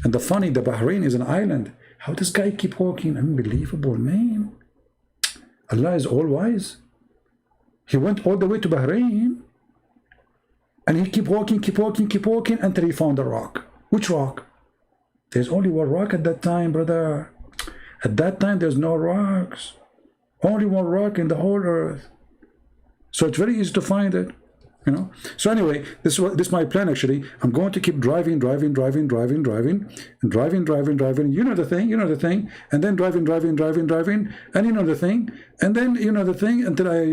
And the Bahrain is an island. How does guy keep walking? Unbelievable, man. Allah is all wise. He went all the way to Bahrain and he keep walking until he found a rock. Which rock? There's only one rock at that time, brother. At that time, there's no rocks. Only one rock in the whole earth. So it's very easy to find it. You know. So anyway, this is my plan. Actually, I'm going to keep driving. You know the thing, and then driving, and you know the thing, and then you know the thing until I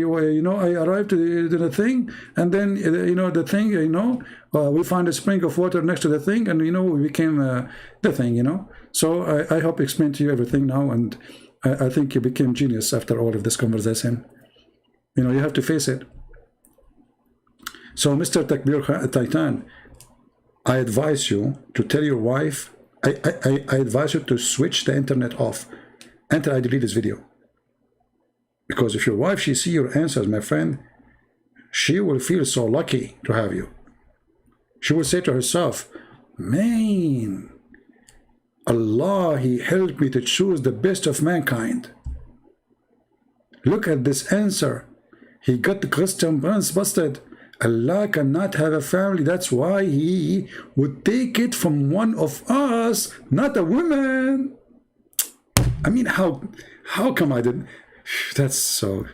arrive to the thing, and then the thing. We find a spring of water next to the thing, and we became the thing. So I hope I explained to you everything now, and I think you became genius after all of this conversation. You have to face it. So, Mr. Takbir Titan, I advise you to tell your wife, I advise you to switch the internet off until I delete this video. Because if your wife, she see your answers, my friend, she will feel so lucky to have you. She will say to herself, man, Allah, He helped me to choose the best of mankind. Look at this answer. He got the Christian prince busted. Allah cannot have a family. That's why He would take it from one of us, not a woman. I mean, how come I didn't? That's so...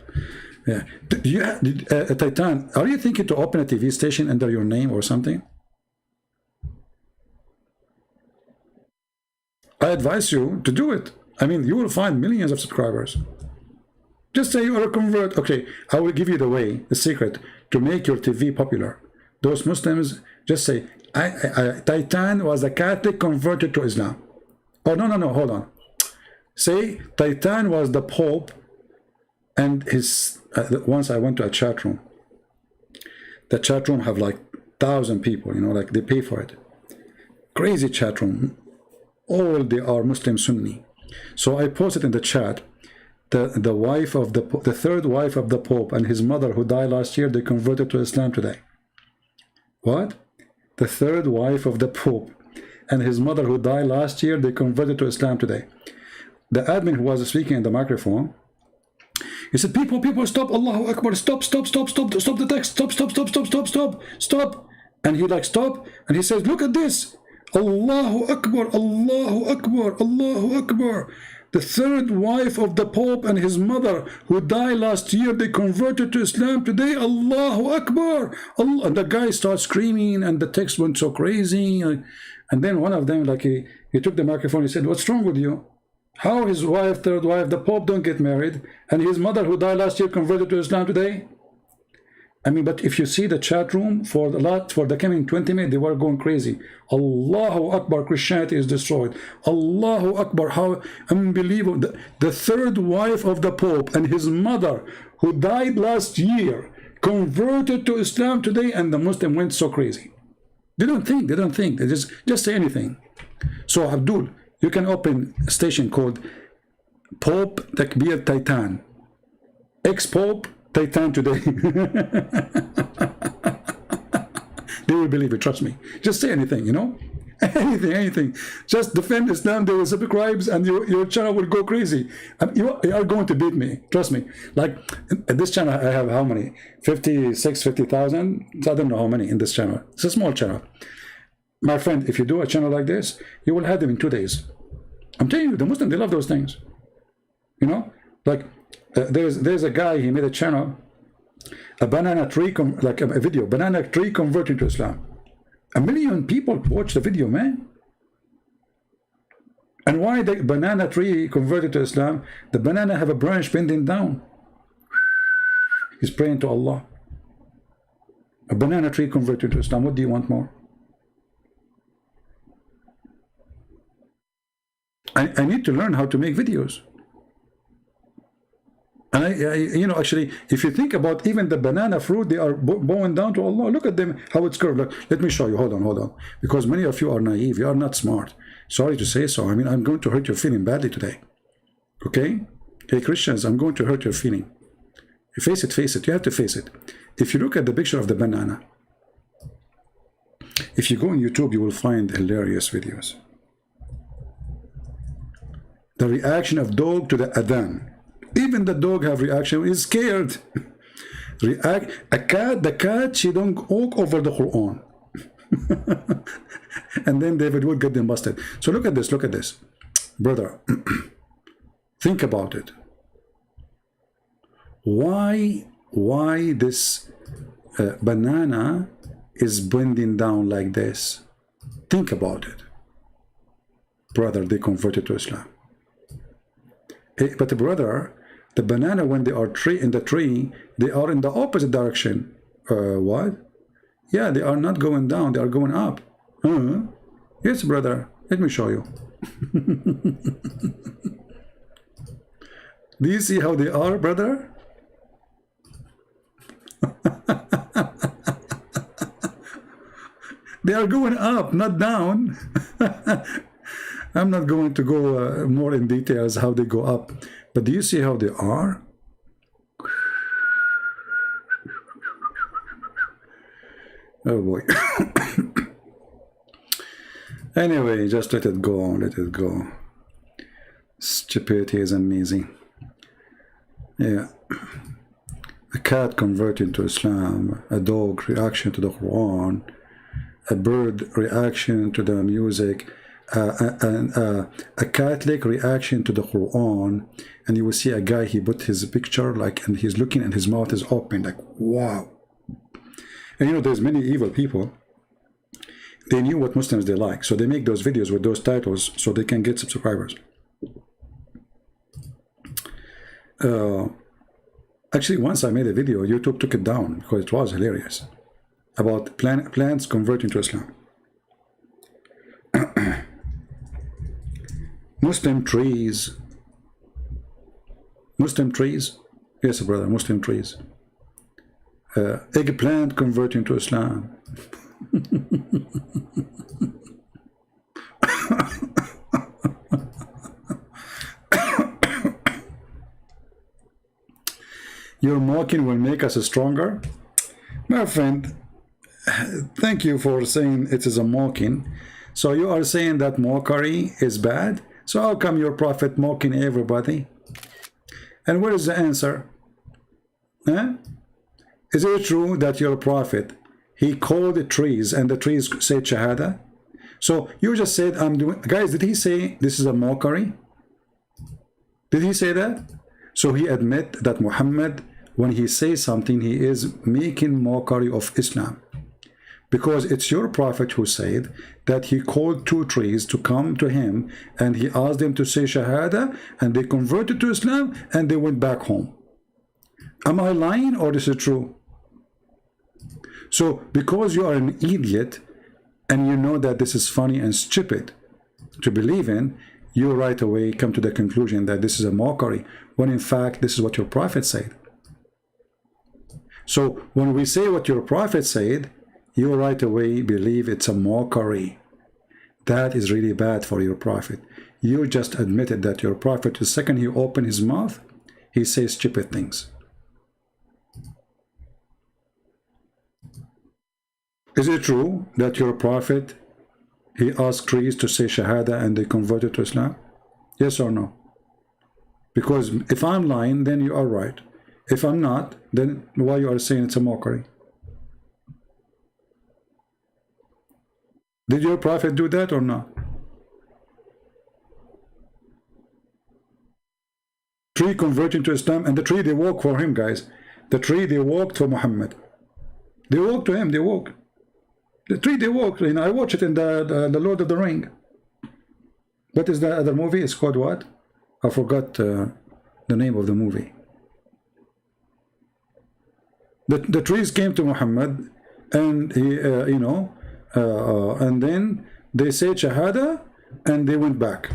Yeah. Titan, are you thinking to open a TV station under your name or something? I advise you to do it. I mean, you will find millions of subscribers. Just say you are a convert. Okay, I will give you the way, the secret to make your TV popular. Those Muslims, just say, Titan was a Catholic converted to Islam. Oh, no, hold on. Say, Titan was the Pope and his... once I went to a chat room. The chat room have like 1,000 people, you know, like they pay for it. Crazy chat room. All they are Muslim Sunni. So I posted in the chat, the wife of the third wife of the Pope and his mother who died last year, they converted to Islam today. What? The third wife of the Pope and his mother who died last year, they converted to Islam today. The admin who was speaking in the microphone, he said, people, stop, Allahu Akbar, stop the text, stop. And he like, stop, and he says, look at this, Allahu Akbar, Allahu Akbar, Allahu Akbar. The third wife of the Pope and his mother who died last year, they converted to Islam today, Allahu Akbar. Allah. And the guy starts screaming and the text went so crazy. And then one of them, like he took the microphone, he said, what's wrong with you? How his wife, third wife, the Pope don't get married, and his mother who died last year converted to Islam today? I mean, but if you see the chat room for the coming 20 minutes, they were going crazy. Allahu Akbar, Christianity is destroyed. Allahu Akbar, how unbelievable. The third wife of the Pope and his mother who died last year converted to Islam today, and the Muslim went so crazy. They don't think, they just say anything. So Abdul, you can open a station called Pope Takbir Titan. Ex-Pope Titan today. They will believe it, trust me. Just say anything, you know? Anything. Just defend Islam, they will subscribe and your channel will go crazy. You are going to beat me, trust me. Like, in this channel, I have how many? 50,000? I don't know how many in this channel. It's a small channel. My friend, if you do a channel like this, you will have them in 2 days. I'm telling you, the Muslims, they love those things. You know? Like, there's a guy, he made a channel, a banana tree, like a video, banana tree converted to Islam. 1 million people watch the video, man. And why the banana tree converted to Islam? The banana have a branch bending down. He's praying to Allah. A banana tree converted to Islam. What do you want more? I need to learn how to make videos. And you know, actually, if you think about even the banana fruit, they are bowing down to Allah. Look at them, how it's curved. Look, let me show you. Hold on. Because many of you are naive. You are not smart. Sorry to say so. I mean, I'm going to hurt your feeling badly today. Okay? Hey, Christians, I'm going to hurt your feeling. You face it. You have to face it. If you look at the picture of the banana, if you go on YouTube, you will find hilarious videos. The reaction of dog to the adhan. Even the dog have reaction, is scared. The cat, she don't walk over the Quran. And then David would get them busted. So look at this. Brother, think about it. Why this banana is bending down like this? Think about it. Brother, they converted to Islam. But brother, the banana, when they are in the tree, they are in the opposite direction. What? Yeah, they are not going down, they are going up. Yes, brother, let me show you. Do you see how they are, brother? They are going up, not down. I'm not going to go more in details how they go up, but do you see how they are? Oh boy. Anyway, just let it go, let it go. Stupidity is amazing. Yeah. A cat converted to Islam, a dog reaction to the Quran, a bird reaction to the music, a Catholic reaction to the Quran, and you will see a guy, he put his picture like, and he's looking and his mouth is open, like, wow. And you know, there's many evil people. They knew what Muslims they like, so they make those videos with those titles so they can get subscribers. Actually, once I made a video, YouTube took it down because it was hilarious about plants converting to Islam. Muslim trees. Muslim trees? Yes, brother, Muslim trees. Eggplant converting to Islam. Your mocking will make us stronger. My friend, thank you for saying it is a mocking. So you are saying that mockery is bad? So how come your prophet mocking everybody? And where is the answer? Huh? Is it true that your prophet, he called the trees and the trees said Shahada? So you just said, I'm doing, guys, did he say this is a mockery? Did he say that? So he admit that Muhammad, when he says something, he is making mockery of Islam. Because it's your prophet who said that he called two trees to come to him and he asked them to say Shahada and they converted to Islam and they went back home. Am I lying or this is true? So because you are an idiot and you know that this is funny and stupid to believe in, you right away come to the conclusion that this is a mockery, when in fact this is what your prophet said. So when we say what your prophet said, you right away believe it's a mockery. That is really bad for your prophet. You just admitted that your prophet, the second he opened his mouth, he says stupid things. Is it true that your prophet, he asked trees to say Shahada and they converted to Islam? Yes or no? Because if I'm lying, then you are right. If I'm not, then why you are saying it's a mockery? Did your prophet do that or not? Tree converting to Islam, and the tree they walk for him, guys. The tree they walked for Muhammad. They walked to him, they walk. The tree they walked, you know, I watched it in the Lord of the Ring. What is the other movie? It's called what? I forgot the name of the movie. The trees came to Muhammad and he, you know, and then they said Shahada and they went back.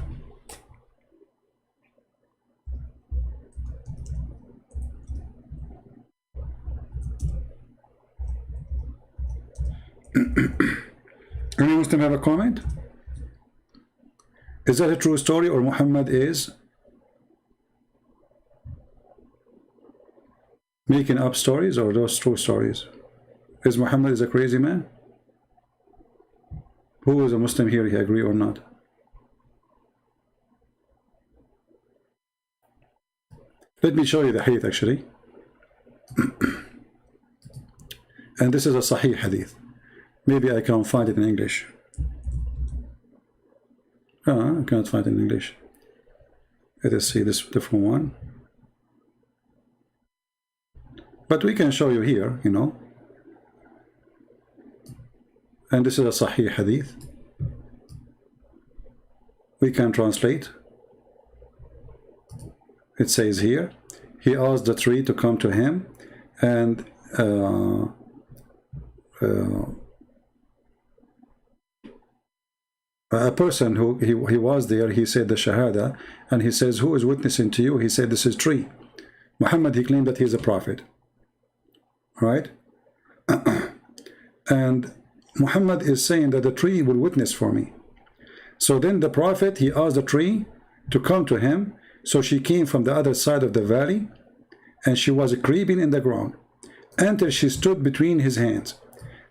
Any Muslim have a comment? Is that a true story or Muhammad is making up stories or those true stories? Is Muhammad is a crazy man? Who is a Muslim here, he agree or not? Let me show you the hadith actually. And this is a Sahih hadith. Maybe I can find it in English. I cannot find it in English. Let us see this different one. But we can show you here, you know. And this is a Sahih hadith. We can translate. It says here, he asked the tree to come to him, and a person who he was there, he said the Shahada, and he says, who is witnessing to you? He said, this is tree. Muhammad, he claimed that he is a prophet. Right? And Muhammad is saying that the tree will witness for me. So then the Prophet, he asked the tree to come to him. So she came from the other side of the valley, and she was creeping in the ground until she stood between his hands.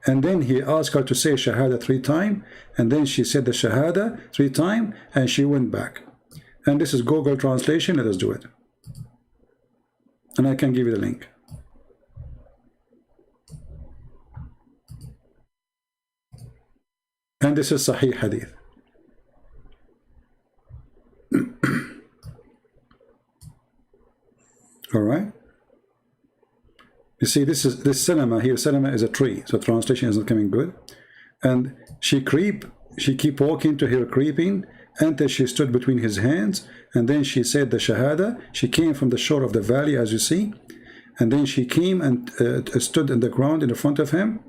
And then he asked her to say Shahada 3 times, and then she said the Shahada 3 times, and she went back. And this is Google translation. Let us do it. And I can give you the link. And this is Sahih Hadith. All right. You see, this cinema here. Cinema is a tree, so translation isn't coming good. And she keep walking to her creeping until she stood between his hands, and then she said the Shahada. She came from the shore of the valley, as you see, and then she came and stood in the ground in front of him,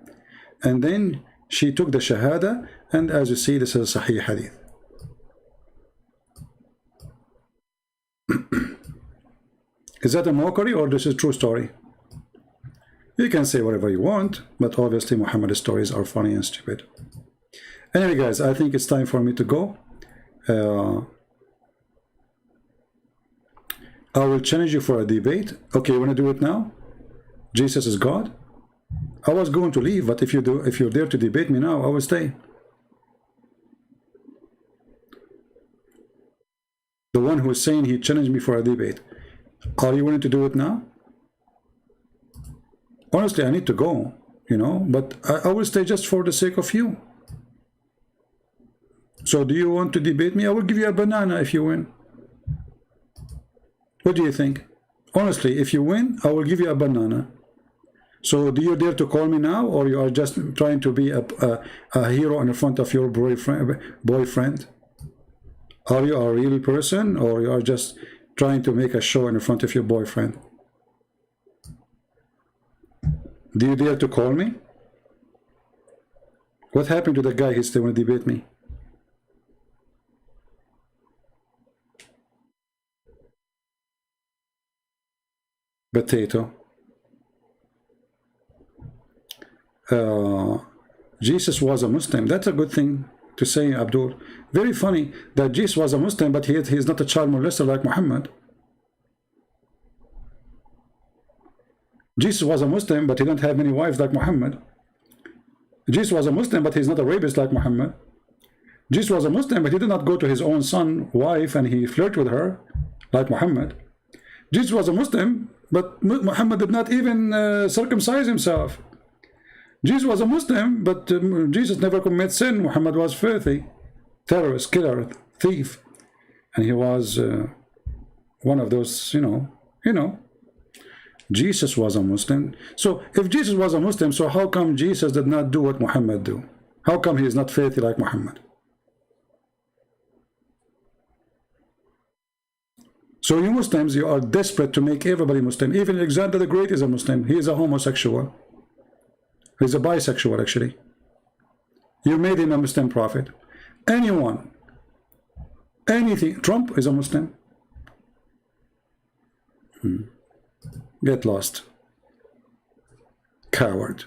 and then she took the Shahada, and as you see, this is a Sahih Hadith. Is that a mockery or this is a true story? You can say whatever you want, but obviously Muhammad's stories are funny and stupid. Anyway, guys, I think it's time for me to go. I will challenge you for a debate. Okay, you want to do it now? Jesus is God? I was going to leave, but if you're there to debate me now, I will stay. The one who is saying he challenged me for a debate. Are you willing to do it now? Honestly, I need to go, you know, but I will stay just for the sake of you. So do you want to debate me? I will give you a banana if you win. What do you think? Honestly, if you win, I will give you a banana. So do you dare to call me now, or you are just trying to be a hero in front of your boyfriend? Are you a real person, or you are just trying to make a show in front of your boyfriend? Do you dare to call me? What happened to the guy who still want to debate me? Potato. Jesus was a Muslim. That's a good thing to say, Abdul. Very funny that Jesus was a Muslim, but he is not a child molester like Muhammad. Jesus was a Muslim, but he didn't have many wives like Muhammad. Jesus was a Muslim, but he's not a rapist like Muhammad. Jesus was a Muslim, but he did not go to his own son's wife and he flirted with her like Muhammad. Jesus was a Muslim, but Muhammad did not even circumcise himself. Jesus was a Muslim, but Jesus never committed sin. Muhammad was filthy, terrorist, killer, thief, and he was one of those, you know. Jesus was a Muslim. So if Jesus was a Muslim, so how come Jesus did not do what Muhammad do? How come he is not filthy like Muhammad? So you Muslims, you are desperate to make everybody Muslim. Even Alexander the Great is a Muslim. He is a homosexual. He's a bisexual, actually. You made him a Muslim prophet. Anyone, anything. Trump is a Muslim. Get lost. Coward.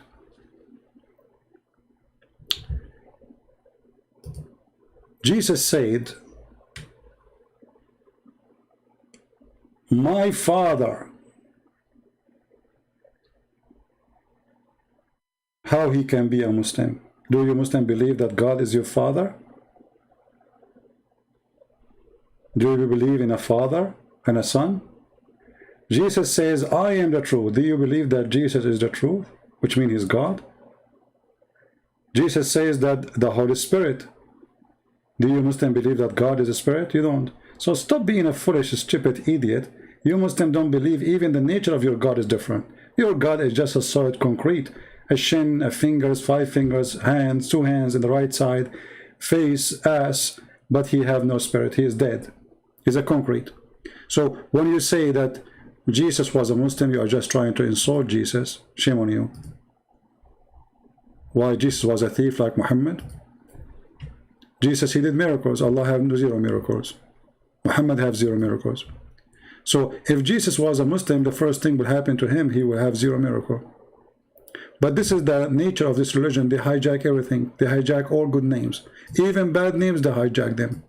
Jesus said, my Father. How he can be a Muslim? Do you Muslim believe that God is your father? Do you believe in a father and a son? Jesus says, I am the truth. Do you believe that Jesus is the truth, which means he's God? Jesus says that the Holy Spirit. Do you Muslim believe that God is a spirit? You don't. So stop being a foolish, stupid idiot. You Muslim don't believe even the nature of your God is different. Your God is just a solid concrete. A shin, a fingers, 5 fingers, hands, 2 hands in the right side, face, ass, but he have no spirit. He is dead. He's a concrete. So when you say that Jesus was a Muslim, you are just trying to insult Jesus. Shame on you. Why Jesus was a thief like Muhammad? Jesus, he did miracles. Allah have 0 miracles. Muhammad have 0 miracles. So if Jesus was a Muslim, the first thing will happen to him, he will have 0 miracle. But this is the nature of this religion. They hijack everything. They hijack all good names. Even bad names, they hijack them.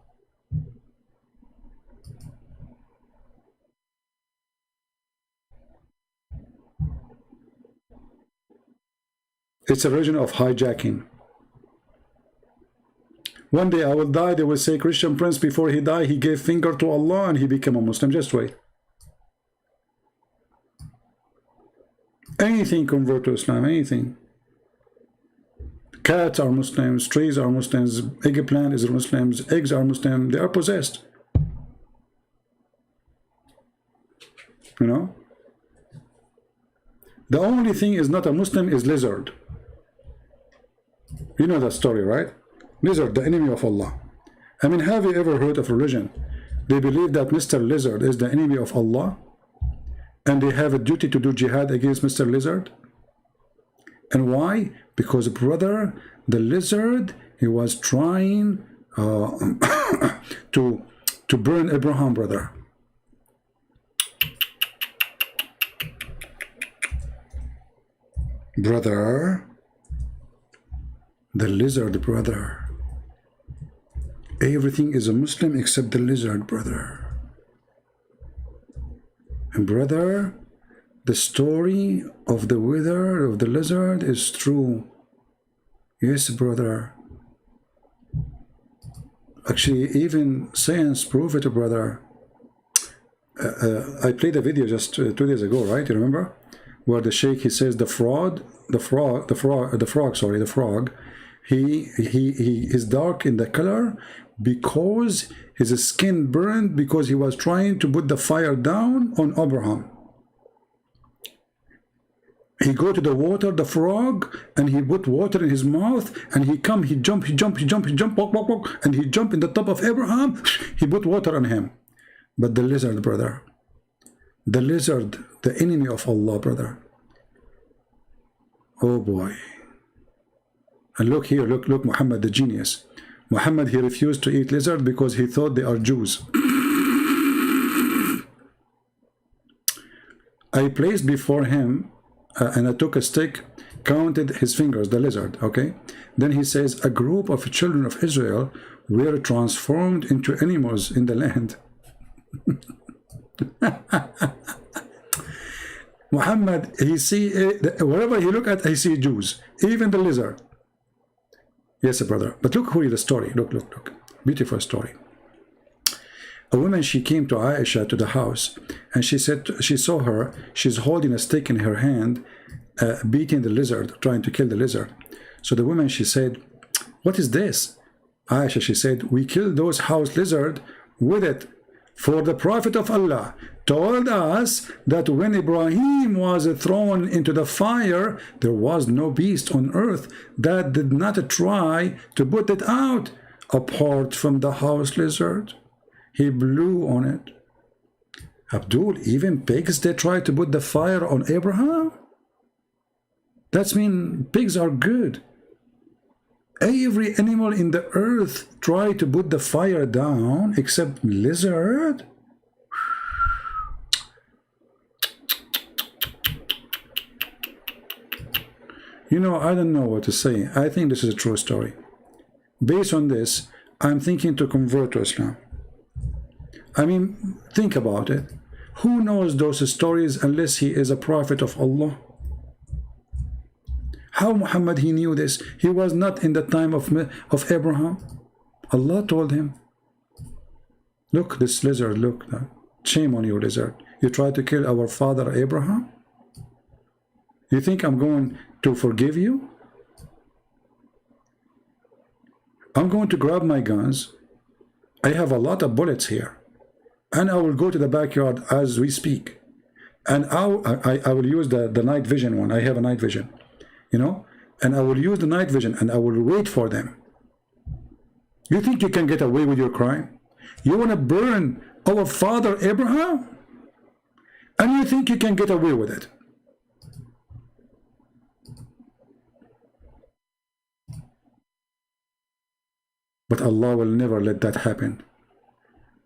It's a religion of hijacking. One day I will die, they will say Christian Prince, before he died, he gave finger to Allah and he became a Muslim. Just wait. Anything convert to Islam, anything. Cats are Muslims, trees are Muslims, eggplant is Muslims, eggs are Muslim, they are possessed. You know? The only thing is not a Muslim is lizard. You know that story, right? Lizard, the enemy of Allah. I mean, have you ever heard of religion? They believe that Mr. Lizard is the enemy of Allah, and they have a duty to do jihad against Mr. Lizard. And why? Because, brother, the lizard, he was trying to burn Abraham, brother. Brother, the lizard, brother. Everything is a Muslim except the lizard, brother. And brother, the story of the wither of the lizard is true. Yes, brother. Actually, even science prove it, brother. I played a video just 2 days ago, right? You remember? Where the sheikh, he says the frog, he is dark in the color because his skin burned because he was trying to put the fire down on Abraham. He go to the water, the frog, and he put water in his mouth, and he jump, walk, and he jump in the top of Abraham. He put water on him. But the lizard, brother, the lizard, the enemy of Allah, brother. Oh boy. And look here, look, Muhammad, the genius. Muhammad, he refused to eat lizard because he thought they are Jews. I placed before him, and I took a stick, counted his fingers, the lizard, okay? Then he says, a group of children of Israel were transformed into animals in the land. Muhammad, he see, wherever he look at, he see Jews, even the lizard. Yes, brother. But look who the story. Look. Beautiful story. A woman, she came to Aisha to the house, and she said, she saw her, she's holding a stick in her hand, beating the lizard, trying to kill the lizard. So the woman, she said, what is this? Aisha, she said, we killed those house lizard with it. For the Prophet of Allah told us that when Ibrahim was thrown into the fire, there was no beast on earth that did not try to put it out, apart from the house lizard. He blew on it. Abdul, even pigs, they try to put the fire on Abraham? That means pigs are good. Every animal in the earth try to put the fire down except lizard. You know, I don't know what to say. I think this is a true story. Based on this, I'm thinking to convert to Islam. I mean, think about it. Who knows those stories unless he is a prophet of Allah? How Muhammad, he knew this? He was not in the time of Abraham. Allah told him. Look, this lizard, look. Shame on you, lizard. You tried to kill our father Abraham? You think I'm going to forgive you? I'm going to grab my guns. I have a lot of bullets here. And I will go to the backyard as we speak. And I will use the night vision one. I have a night vision. You know, and I will use the night vision and I will wait for them. You think you can get away with your crime? You want to burn our father Abraham? And you think you can get away with it? But Allah will never let that happen.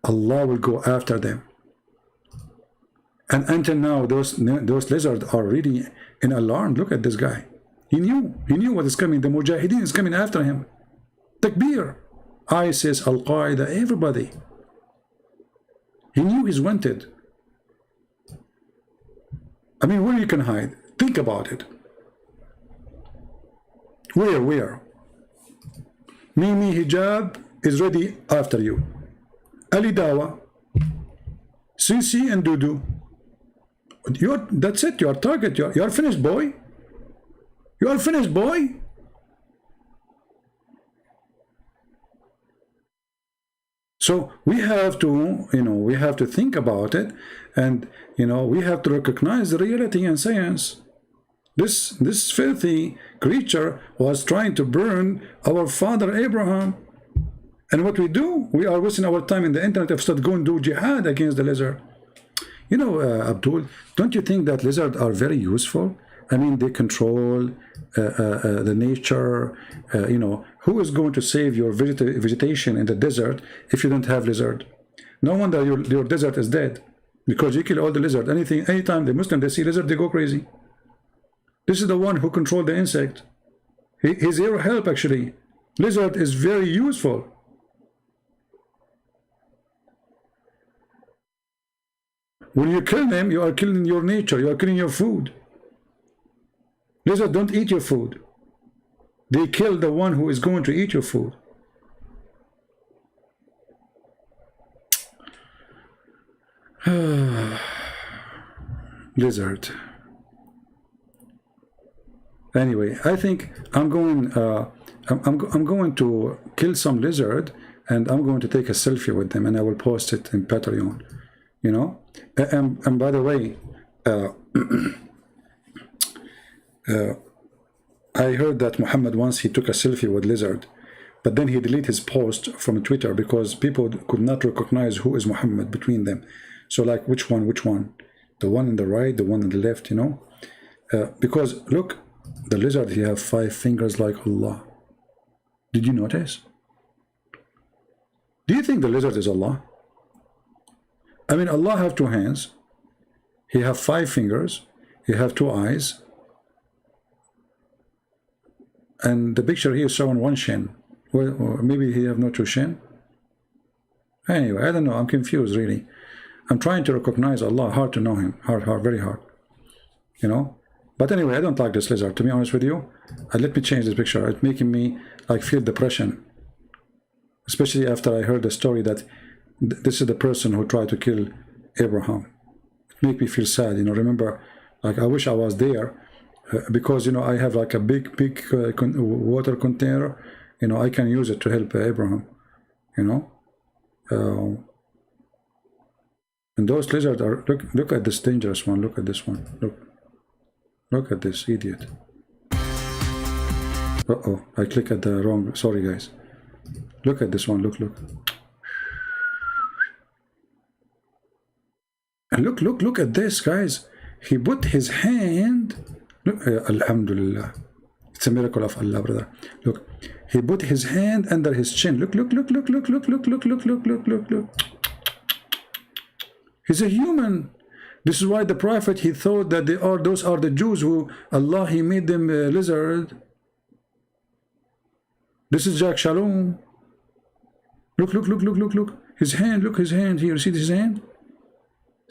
Allah will go after them. And until now, those lizards are really in alarm. Look at this guy. He knew what is coming. The Mujahideen is coming after him. Takbir. ISIS, Al-Qaeda, everybody. He knew he's wanted. I mean, where you can hide? Think about it. Where? Mimi Hijab is ready after you. Ali Dawa, Sisi and Dudu. That's it. You are target. You are finished, boy. You are finished, boy. So we have to, we have to think about it, and we have to recognize the reality and science. This filthy creature was trying to burn our father Abraham, and what we do, we are wasting our time in the internet if start going to do jihad against the lizard. Abdul, don't you think that lizards are very useful? I mean, they control the nature. Who is going to save your vegetation in the desert if you don't have lizard? No wonder your desert is dead, because you kill all the lizard. Anytime the Muslim they see lizard, they go crazy. This is the one who controls the insect. He's here help actually. Lizard is very useful. When you kill them, you are killing your nature. You are killing your food. Lizards don't eat your food. They kill the one who is going to eat your food. Lizard. Anyway, I think I'm going to kill some lizard, and I'm going to take a selfie with them, and I will post it in Patreon. And by the way, I heard that Muhammad once he took a selfie with lizard, but then he deleted his post from Twitter because people could not recognize who is Muhammad between them. So like, which one? The one on the right, the one on the left, because look, the lizard, he have 5 fingers like Allah. Did you notice? Do you think the lizard is Allah? I mean, Allah have 2 hands. He have 5 fingers. He have 2 eyes. And the picture here is showing 1 shin. Well, or maybe he have no 2 shin. Anyway, I don't know. I'm confused, really. I'm trying to recognize Allah. Hard to know him. Hard, very hard. But anyway, I don't like this lizard, to be honest with you. Let me change this picture. It's making me like feel depression. Especially after I heard the story that this is the person who tried to kill Abraham. It made me feel sad, remember, like I wish I was there, because, I have like a big water container, I can use it to help Abraham, and those lizards are, look at this dangerous one, look at this one, look at this idiot. Uh-oh, I clicked at the wrong, sorry guys. Look at this one, look. And look at this, guys. He put his hand, look, Alhamdulillah. It's a miracle of Allah, brother. Look, he put his hand under his chin. Look. He's a human. This is why the Prophet, he thought that those are the Jews who Allah, he made them a lizard. This is Jack Shalom. Look. His hand, look, his hand here. See his hand?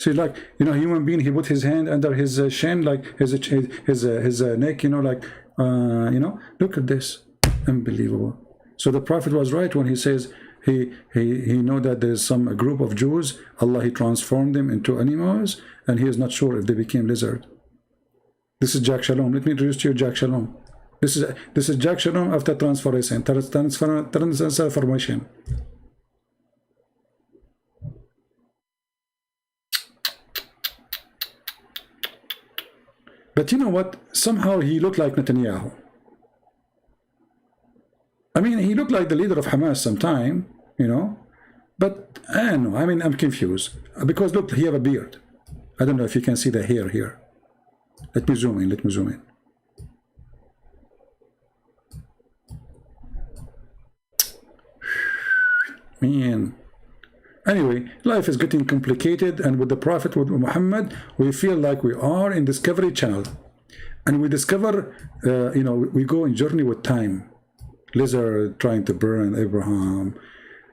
See, like, human being, he put his hand under his shin, like his neck, look at this. Unbelievable. So the Prophet was right when he says he know that there's a group of Jews, Allah, he transformed them into animals, and he is not sure if they became lizard. This is Jack Shalom. Let me introduce to you Jack Shalom. This is Jack Shalom after transformation. But you know what? Somehow he looked like Netanyahu. I mean, he looked like the leader of Hamas sometime, But I don't know. I mean, I'm confused. Because look, he have a beard. I don't know if you can see the hair here. Let me zoom in. Man. Anyway, life is getting complicated, and with the Prophet, with Muhammad, we feel like we are in Discovery Channel. And we discover, you know, we go in journey with time. Lizard trying to burn Abraham,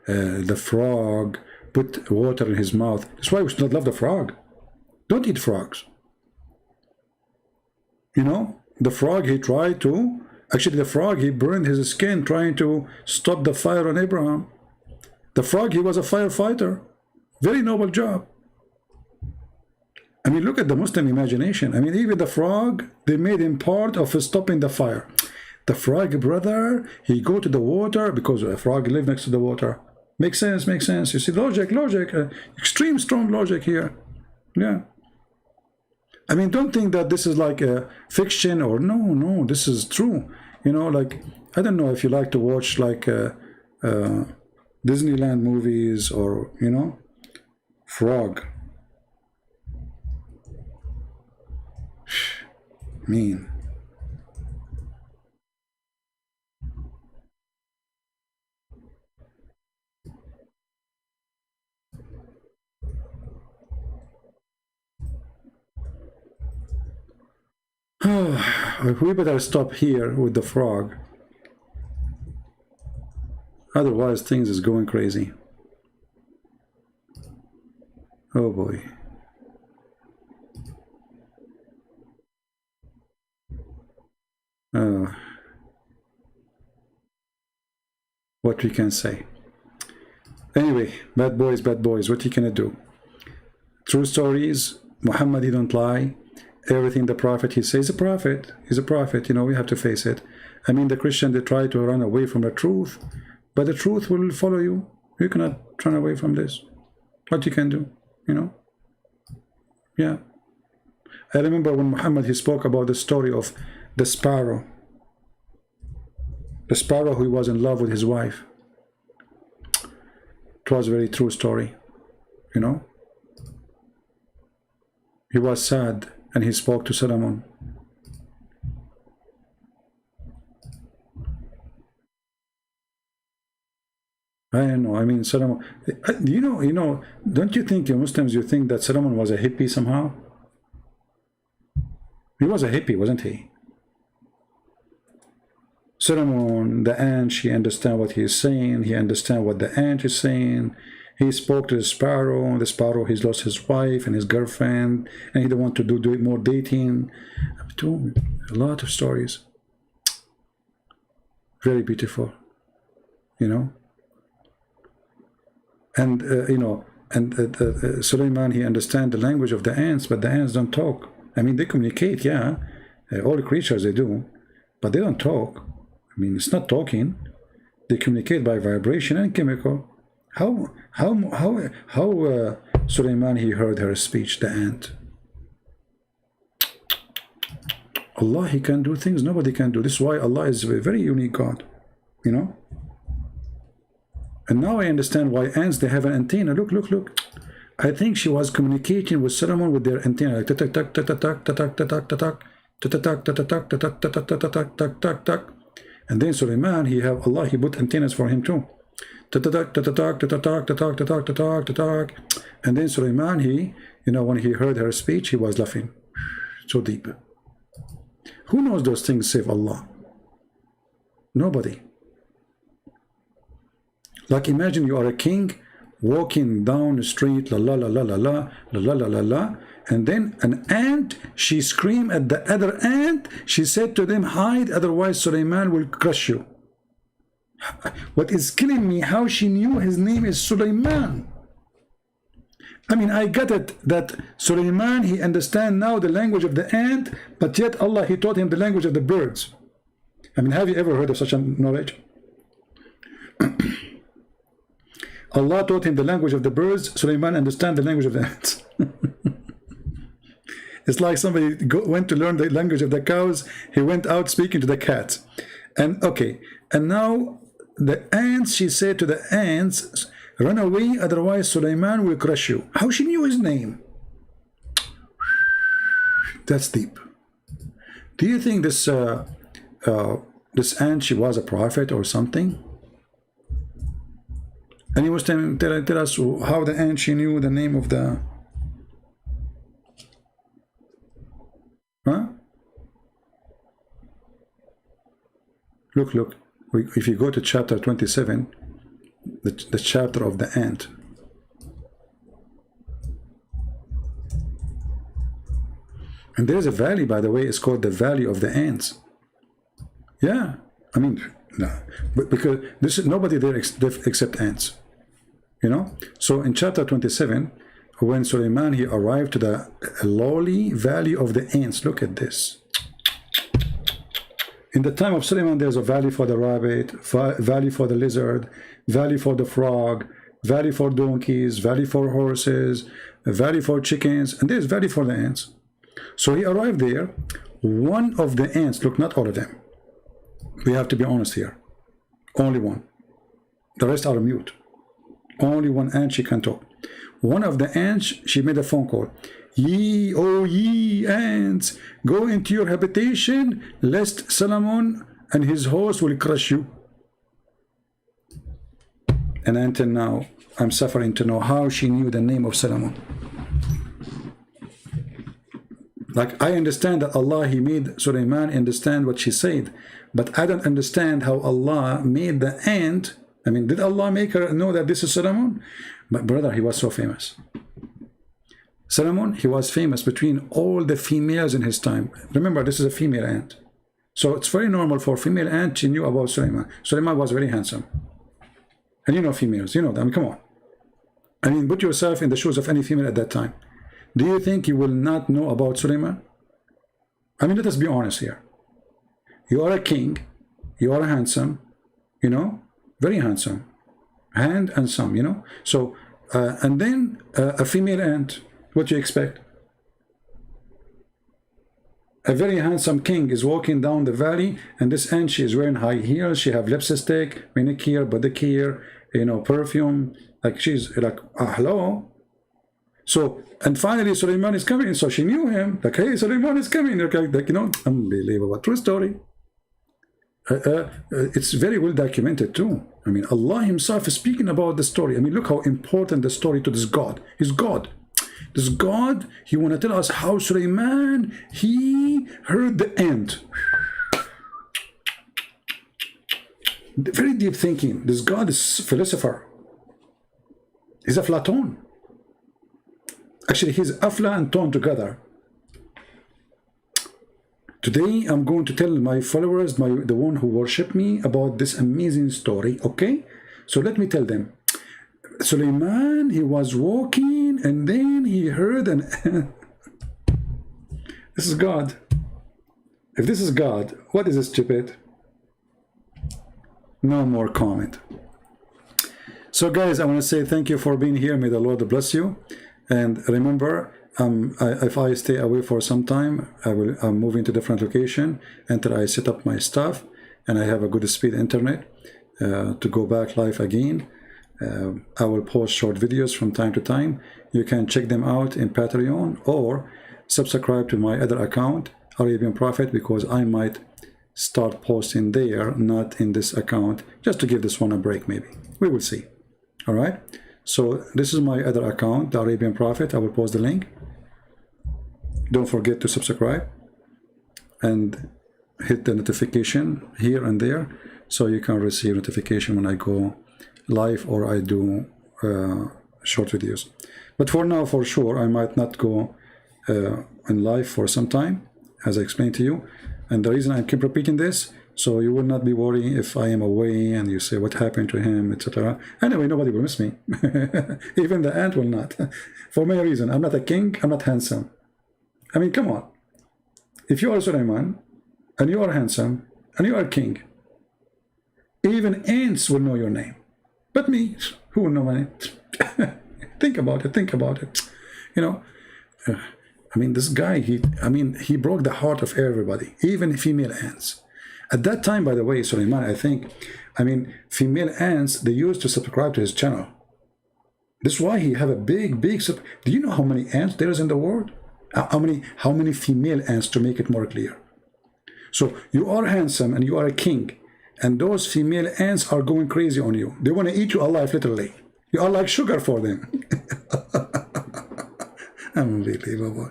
the frog put water in his mouth. That's why we should not love the frog. Don't eat frogs. You know, the frog, he tried to, actually the frog, he burned his skin trying to stop the fire on Abraham. The frog, he was a firefighter. Very noble job. I mean, look at the Muslim imagination. I mean, even the frog, they made him part of stopping the fire. The frog, brother, he go to the water because a frog live next to the water. Makes sense, makes sense. You see, logic, extreme strong logic here. Yeah. I mean, don't think that this is like a fiction or no, this is true. You know, like, I don't know if you like to watch like Disneyland movies or, you know, frog. Mean. We better stop here with the frog. Otherwise, things is going crazy. Oh boy. What we can say. Anyway, bad boys, what you gonna do? True stories, Muhammad, he don't lie. Everything the prophet, he says, he's a prophet, you know, we have to face it. I mean, the Christian, they try to run away from the truth, but the truth will follow you. You cannot run away from this. What you can do, you know? Yeah. I remember when Muhammad, he spoke about the story of the sparrow. The sparrow who was in love with his wife. It was a very true story, you know? He was sad and he spoke to Solomon. I don't know, I mean, Solomon, you know, don't you think, you Muslims, you think that Solomon was a hippie somehow? He was a hippie, wasn't he? Solomon, the ant, she understand what he is saying. He understand what the ant is saying. He spoke to the sparrow. The sparrow, he's lost his wife and his girlfriend, and he don't want to do more dating. I've told a lot of stories. Very beautiful, you know. And you know, and Suleiman, he understand the language of the ants, but the ants don't talk. I mean, they communicate, yeah. All creatures, they do, but they don't talk. I mean, it's not talking. They communicate by vibration and chemical. How Suleiman, he heard her speech, the ant. Allah, he can do things nobody can do. This is why Allah is a very unique God, you know. And now I understand why ants, they have an antenna. Look. I think she was communicating with Solomon with their antenna, like tak tak tak tak tak tak tak tak tak tak tak tak tak tak tak tak. And then Suleiman, he have Allah, he put antennas for him too. And then Suleiman, he, you know, when he heard her speech, he was laughing so deep. Who knows those things save Allah? Nobody. Like, imagine you are a king walking down the street, la la la la la la la la la la, and then an ant, she screamed at the other ant. She said to them, hide, otherwise Suleiman will crush you. What is killing me, how she knew his name is Suleiman. I mean, I get it that Suleiman, he understand now the language of the ant, but yet Allah, he taught him the language of the birds. I mean, have you ever heard of such a knowledge? Allah taught him the language of the birds. Suleiman understand the language of the ants. It's like somebody went to learn the language of the cows. He went out speaking to the cats. And okay, and now the ants, she said to the ants, run away, otherwise Suleiman will crush you. How she knew his name? That's deep. Do you think this this ant, she was a prophet or something? And he was telling tell us how the ant, she knew the name of the... Huh? Look. If you go to chapter 27, the chapter of the ant. And there's a valley, by the way, it's called the Valley of the Ants. Yeah, I mean, no, but because this is nobody there except ants, you know. So in chapter 27, when Suleiman he arrived to the lowly Valley of the Ants, look at this. In the time of Suleiman, there's a valley for the rabbit, valley for the lizard, valley for the frog, valley for donkeys, valley for horses, a valley for chickens, and there's valley for the ants. So he arrived there. One of the ants, look, not all of them. We have to be honest here. Only one. The rest are mute. Only one ant she can talk. One of the ants, she made a phone call. Ye, oh ye ants, go into your habitation, lest Solomon and his host will crush you. And until now, I'm suffering to know how she knew the name of Solomon. Like, I understand that Allah, he made Suleiman understand what she said, but I don't understand how Allah made the ant. I mean, did Allah make her know that this is Solomon? But brother, he was so famous. Solomon, he was famous between all the females in his time. Remember, this is a female ant. So it's very normal for female ant, she knew about Suleiman. Suleiman was very handsome. And you know females, you know them, come on. I mean, put yourself in the shoes of any female at that time. Do you think you will not know about Suleiman? I mean, let us be honest here. You are a king, you are handsome, you know, very handsome, hand and some, you know. So, and then a female ant, what do you expect? A very handsome king is walking down the valley, and this ant, she is wearing high heels, she have lipstick, manicure, pedicure, you know, perfume, like she's like, hello. So, and finally Suleiman is coming, so she knew him, like, hey, Suleiman is coming, like, you know, unbelievable, true story. It's very well documented too. I mean, Allah himself is speaking about the story. I mean, look how important the story to this God. He's God. This God, he want to tell us how Suleiman, he heard the ant. Very deep thinking. This God is a philosopher. He's a Platon. Actually, he's Afla and Ton together. Today, I'm going to tell my followers, the one who worship me, about this amazing story, okay? So let me tell them. Suleiman, he was walking, and then he heard an... This is God. If this is God, what is stupid? No more comment. So guys, I want to say thank you for being here. May the Lord bless you. And remember, if I stay away for some time, I'm moving to different location until I set up my stuff and I have a good speed internet to go back live again. I will post short videos from time to time. You can check them out in Patreon or subscribe to my other account, Arabian Prophet, because I might start posting there, not in this account, just to give this one a break maybe. We will see. All right. So this is my other account, the Arabian Prophet. I will post the link. Don't forget to subscribe and hit the notification here and there so you can receive notification when I go live or I do short videos. But for now, for sure, I might not go in live for some time, as I explained to you. And the reason I keep repeating this, so you will not be worried if I am away and you say what happened to him, etc. Anyway, nobody will miss me. Even the ant will not. For many reasons. I'm not a king, I'm not handsome. I mean, come on. If you are Suleiman, and you are handsome, and you are king, even ants will know your name. But me, who will know my name? Think about it, think about it. You know, I mean, this guy, he broke the heart of everybody, even female ants. At that time, by the way, Suleiman, I mean, female ants, they used to subscribe to his channel. This is why he have a big, do you know how many ants there is in the world? How many female ants, to make it more clear? So you are handsome and you are a king, and those female ants are going crazy on you. They want to eat you alive, literally. You are like sugar for them. Unbelievable.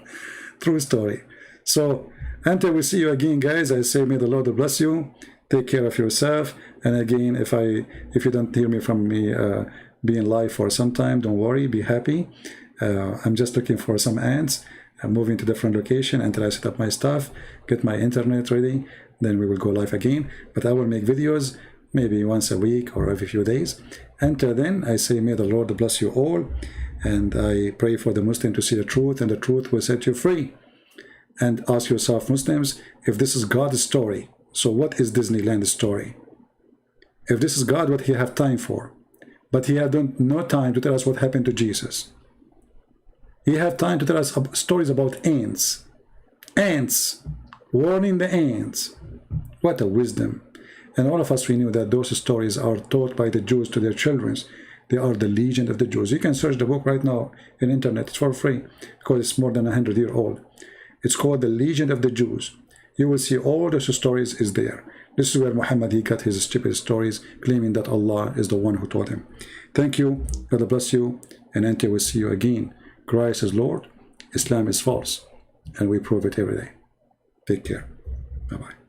True story. So until we see you again, guys, I say may the Lord bless you. Take care of yourself. And again, if you don't hear me from me being live for some time, don't worry, be happy. I'm just looking for some ants. I'm moving to different location until I set up my stuff, get my internet ready, then we will go live again. But I will make videos maybe once a week or every few days. Until then, I say may the Lord bless you all, and I pray for the Muslim to see the truth, and the truth will set you free. And ask yourself, Muslims, if this is God's story, so what is Disneyland's story? If this is God, what he have time for? But he had no time to tell us what happened to Jesus. He had time to tell us stories about ants. Ants. Warning the ants. What a wisdom. And all of us, we knew that those stories are taught by the Jews to their children. They are the legend of the Jews. You can search the book right now in internet. It's for free because it's more than 100 years old. It's called the Legend of the Jews. You will see all those stories is there. This is where Muhammad, he got his stupid stories, claiming that Allah is the one who taught him. Thank you. God bless you. And until we see you again. Christ is Lord, Islam is false, and we prove it every day. Take care. Bye-bye.